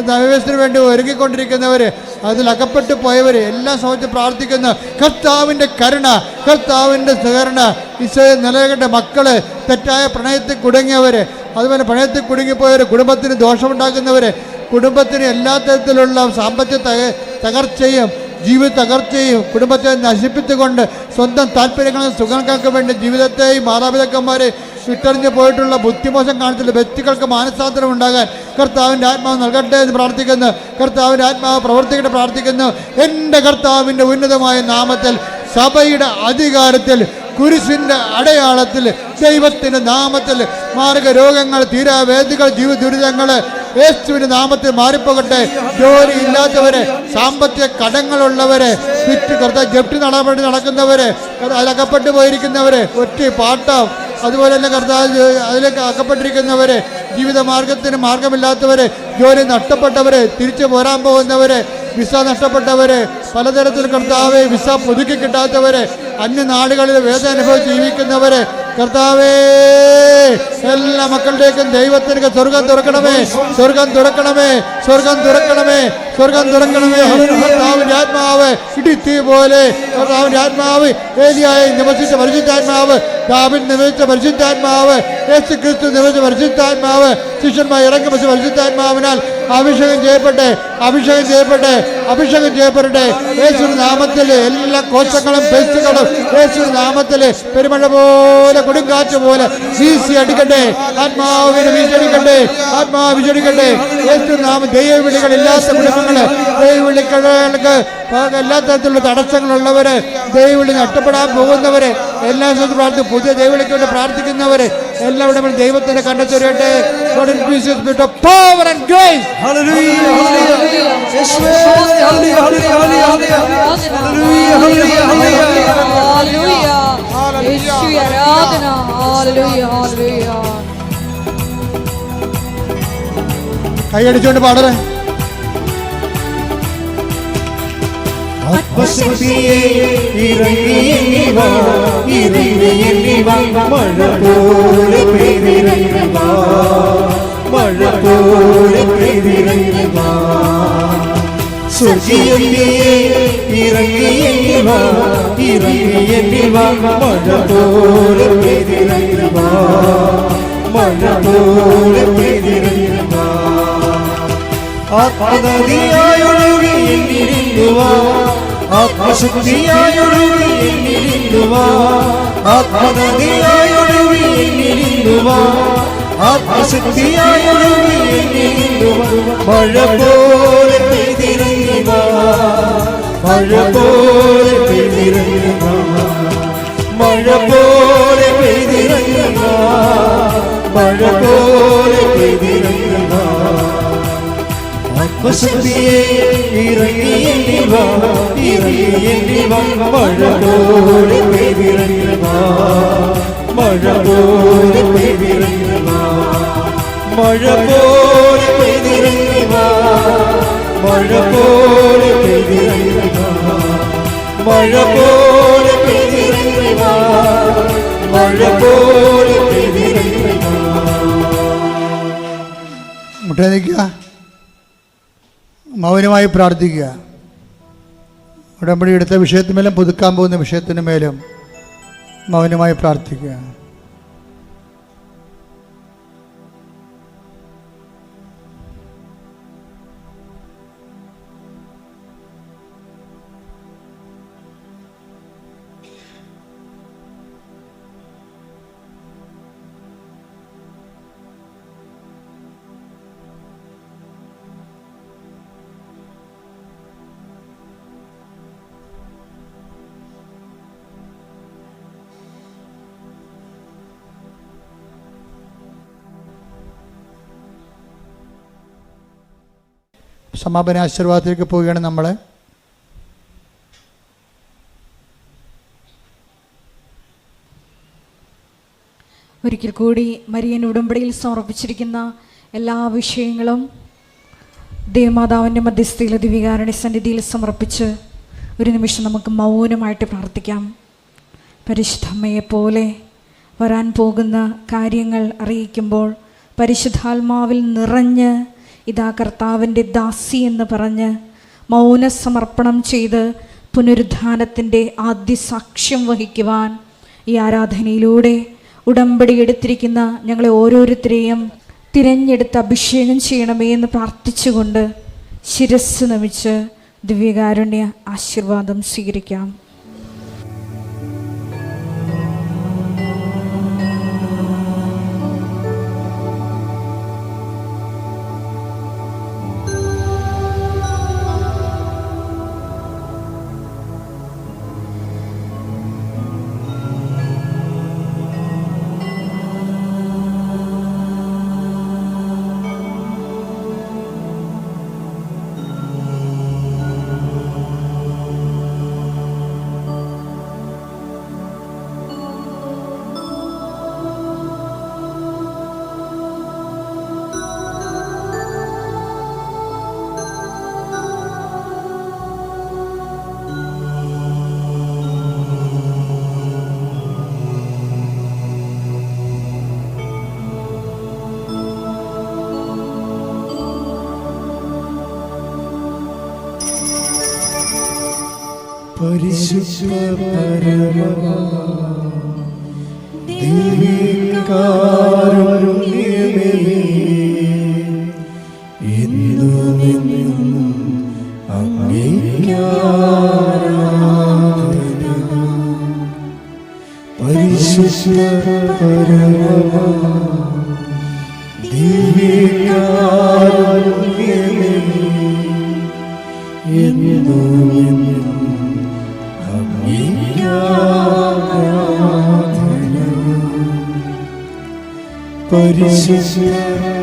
S1: ഡൈവേഴ്സിന് വേണ്ടി ഒരുങ്ങിക്കൊണ്ടിരിക്കുന്നവര്, അതിൽ അകപ്പെട്ടു പോയവര് എല്ലാം സമയത്ത് പ്രാർത്ഥിക്കുന്ന കർത്താവിൻ്റെ കരുണ, കർത്താവിൻ്റെ സഹകരണ ഈശോയെ നിലനിൽക്കട്ടെ. മക്കള് തെറ്റായ പ്രണയത്തിൽ കുടുങ്ങിയവര്, അതുപോലെ പ്രണയത്തിൽ കുടുങ്ങിപ്പോയവര്, കുടുംബത്തിന് ദോഷമുണ്ടാക്കുന്നവര്, കുടുംബത്തിന് എല്ലാ തരത്തിലുള്ള സാമ്പത്തിക തകർച്ചയും ജീവിത തകർച്ചയും കുടുംബത്തെ നശിപ്പിച്ചുകൊണ്ട് സ്വന്തം താല്പര്യങ്ങളും സുഖങ്ങൾക്ക് വേണ്ടി ജീവിതത്തെയും മാതാപിതാക്കന്മാരെ വിട്ടെറിഞ്ഞു പോയിട്ടുള്ള ബുദ്ധിമോശം കാണിച്ചുള്ള വ്യക്തികൾക്ക് മാനസാന്തരം ഉണ്ടാകാൻ കർത്താവിൻ്റെ ആത്മാവ് നൽകട്ടെ എന്ന് പ്രാർത്ഥിക്കുന്നു. കർത്താവിൻ്റെ ആത്മാവ് പ്രവർത്തിക്കട്ടെ പ്രാർത്ഥിക്കുന്നു. എൻ്റെ കർത്താവിൻ്റെ ഉന്നതമായ നാമത്തിൽ, സഭയുടെ അധികാരത്തിൽ, കുരിശിൻ്റെ അടയാളത്തിൽ, ദൈവത്തിൻ്റെ നാമത്തിൽ മാർഗരോഗങ്ങൾ, തീരാവേദികൾ, ജീവദുരിതങ്ങൾ യേശുവിൻ്റെ നാമത്തിൽ മാറിപ്പോകട്ടെ. ജോലി ഇല്ലാത്തവരെ, സാമ്പത്തിക കടങ്ങളുള്ളവരെ, ജപ്തി നടപടി നടക്കുന്നവരെ, അതിലകപ്പെട്ടു പോയിരിക്കുന്നവരെ, ഒറ്റ പാട്ടം, അതുപോലെ തന്നെ കർത്താവ് അതിലേക്ക് അകപ്പെട്ടിരിക്കുന്നവരെ, ജീവിതമാർഗത്തിന് മാർഗമില്ലാത്തവരെ, ജോലി നഷ്ടപ്പെട്ടവരെ, തിരിച്ചു പോരാൻ പോകുന്നവരെ, വിസ നഷ്ടപ്പെട്ടവരെ, പലതരത്തിൽ കർത്താവെ വിസ പുതുക്കി കിട്ടാത്തവരെ, അന്യനാടുകളിൽ വേദന അനുഭവിച്ച് ജീവിക്കുന്നവരെ, കർത്താവേ, എല്ലാ മക്കളുടേക്കും ദൈവത്തിന് സ്വർഗം തുറക്കണമേ, സ്വർഗം തുറക്കണമേ, സ്വർഗം തുറക്കണമേ, സ്വർഗം തുറക്കണമേ. കർത്താവിൻ്റെ ആത്മാവ് ഇടിത്തീ പോലെ, കർത്താവിൻ്റെ ആത്മാവ് ഏലിയായി നിവസിച്ച പരിശുദ്ധാത്മാവ്, ദാവീദ് നിവസിച്ച പരിശുദ്ധാത്മാവ്, യേശു ക്രിസ്തു നിവസിച്ച പരിശുദ്ധാത്മാവ്, ശിഷ്യന്മാർ ഇറങ്ങി വെച്ച പരിശുദ്ധാത്മാവിനാൽ അഭിഷേകം ചെയ്യപ്പെട്ടെ, അഭിഷേകം ചെയ്യപ്പെട്ടെ, അഭിഷേകം ചെയ്യപ്പെടട്ടെ. യേശുവിന്റെ നാമത്തിൽ എല്ലാ കോശങ്ങളും പേശികളും യേശുവിന്റെ നാമത്തിൽ പെരുമഴ പോലെ, കൊടുങ്കാറ്റ് പോലെ വീശി അടിക്കട്ടെ. ആത്മാവിനെ വീശടിക്കട്ടെ, ആത്മാവ് വീശടിക്കട്ടെ. യേശുവിന്റെ നാമം ദൈവവിളികൾ ഇല്ലാത്ത കുടുംബങ്ങള്, ദൈവവിളികൾക്ക് എല്ലാ തരത്തിലുള്ള തടസ്സങ്ങളുള്ളവര്, ദൈവവിളി നഷ്ടപ്പെടാൻ പോകുന്നവര്, എല്ലാ സ്ഥലത്തും പ്രാർത്ഥിക്കും. പുതിയ ദൈവവിളിക്ക് വേണ്ടി പ്രാർത്ഥിക്കുന്നവര് എല്ലാവരുടെ ദൈവത്തിന്റെ കണ്ടെത്തുവരട്ടെ. Power and grace.
S3: Hallelujah, hallelujah. യേശുവേ, hallelujah, hallelujah, hallelujah, hallelujah.
S2: യേശുവേ ആരാധന. Hallelujah, hallelujah.
S1: കൈയടിച്ചുകൊണ്ട് പാടറേ.
S3: ആത്മശക്തിയെ ഇറങ്ങി വാ, ഇറങ്ങി വാ, മഴ പോലെ പെയ്തിറങ്ങി വാ, മഴ പോലെ പെയ്തിറങ്ങി വാ. സ്വർഗീയതയെ ഇറങ്ങി വാ, ഇറങ്ങി വാ, മഴ പോലെ പെയ്തിറങ്ങി വാ, മഴ പോലെ പെയ്തിറങ്ങി വാ. ആത്മനദിയായൊഴുകി എന്നിരുന്നുവാ, ആത്മശക്തിയായൊഴുകി എന്നിരുന്നുവാ, ആത്മനദിയായി ഒഴുകി എന്നിലിടുവാൻ, ആത്മശക്തിയായി ഒഴുകി എന്നിലിടുവാൻ, മഴ പോലെ പെയ്തിറങ്ങി വാ, മഴ പോലെ പെയ്തിറങ്ങി വാ, മഴ പോലെ പെയ്തിറങ്ങി വാ, മഴ പോലെ പെയ്തിറങ്ങി വാ. ആത്മശക്തിയെ ഇറങ്ങി എന്നിൽ വാ, ഇറങ്ങി എന്നിൽ വാ, മഴ പോലെ പെയ്തിറങ്ങി വാ, മഴ പോലെ പെയ്തിറങ്ങി വാ, മഴ പോലെ പെയ്തിറങ്ങി വാ, മഴ പോലെ പെയ്തിറങ്ങി വാ, മഴ പോലെ പെയ്തിറങ്ങി വാ, മഴ പോലെ പെയ്തിറങ്ങി വാ.
S1: മുട്ട നിൽക്കുക, മൗനമായി പ്രാർത്ഥിക്കുക. ഉടമ്പടി എടുത്ത വിഷയത്തിന്മേലും പുതുക്കാൻ പോകുന്ന വിഷയത്തിന് മേലും മൗനമായി പ്രാർത്ഥിക്കുക. സമാപന ആശീർവാദത്തിലേക്ക് പോവുകയാണ് നമ്മൾ.
S2: ഒരിക്കൽ കൂടി മരിയൻ ഉടമ്പടിയിൽ സമർപ്പിച്ചിരിക്കുന്ന എല്ലാ വിഷയങ്ങളും ദേവമാതാവിൻ്റെ മധ്യസ്ഥയിലെ ദിവ്യകാരുണ്യ സന്നിധിയിൽ സമർപ്പിച്ച് ഒരു നിമിഷം നമുക്ക് മൗനമായിട്ട് പ്രാർത്ഥിക്കാം. പരിശുദ്ധമ്മയെപ്പോലെ വരാൻ പോകുന്ന കാര്യങ്ങൾ അറിയിക്കുമ്പോൾ പരിശുദ്ധാത്മാവിൽ നിറഞ്ഞ് ഇതാ കർത്താവിൻ്റെ ദാസി എന്ന് പറഞ്ഞ് മൗനസമർപ്പണം ചെയ്ത് പുനരുദ്ധാനത്തിൻ്റെ ആദ്യ സാക്ഷ്യം വഹിക്കുവാൻ ഈ ആരാധനയിലൂടെ ഉടമ്പടി എടുത്തിരിക്കുന്ന ഞങ്ങളെ ഓരോരുത്തരെയും തിരഞ്ഞെടുത്ത് അഭിഷേകം ചെയ്യണമേ എന്ന് പ്രാർത്ഥിച്ചുകൊണ്ട് ശിരസ്സ് നമിച്ച് ദിവ്യകാരുണ്യ ആശീർവാദം സ്വീകരിക്കാം.
S3: പരിശുദ്ധ പരമ ദിവ്യകാരുണ്യമേ, എന്നുമെന്നും അങ്ങേയ്ക്ക് ആരാധന. പരിശുദ്ധ പരമ ദിവ്യകാരുണ്യമേ, എന്നുമെന്നും പരിശുദ്ധ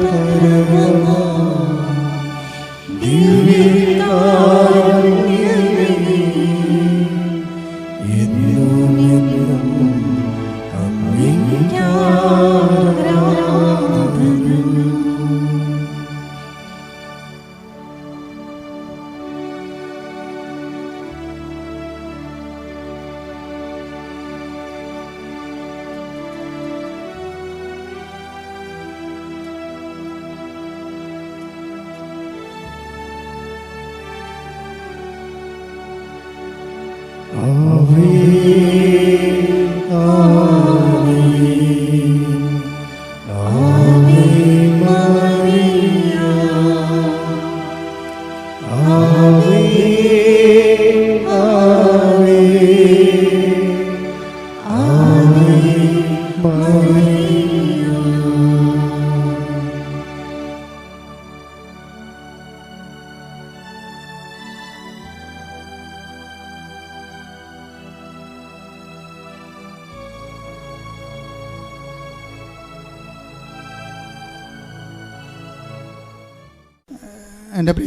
S3: പരമ ദിവ്യകാരുണ്യമേ, എന്നുമെന്നും അങ്ങേയ്ക്ക് ആരാധന. Ave, Ave, Ave Maria, Ave, Ave, Ave
S1: എൻ്റെ പ്രിയ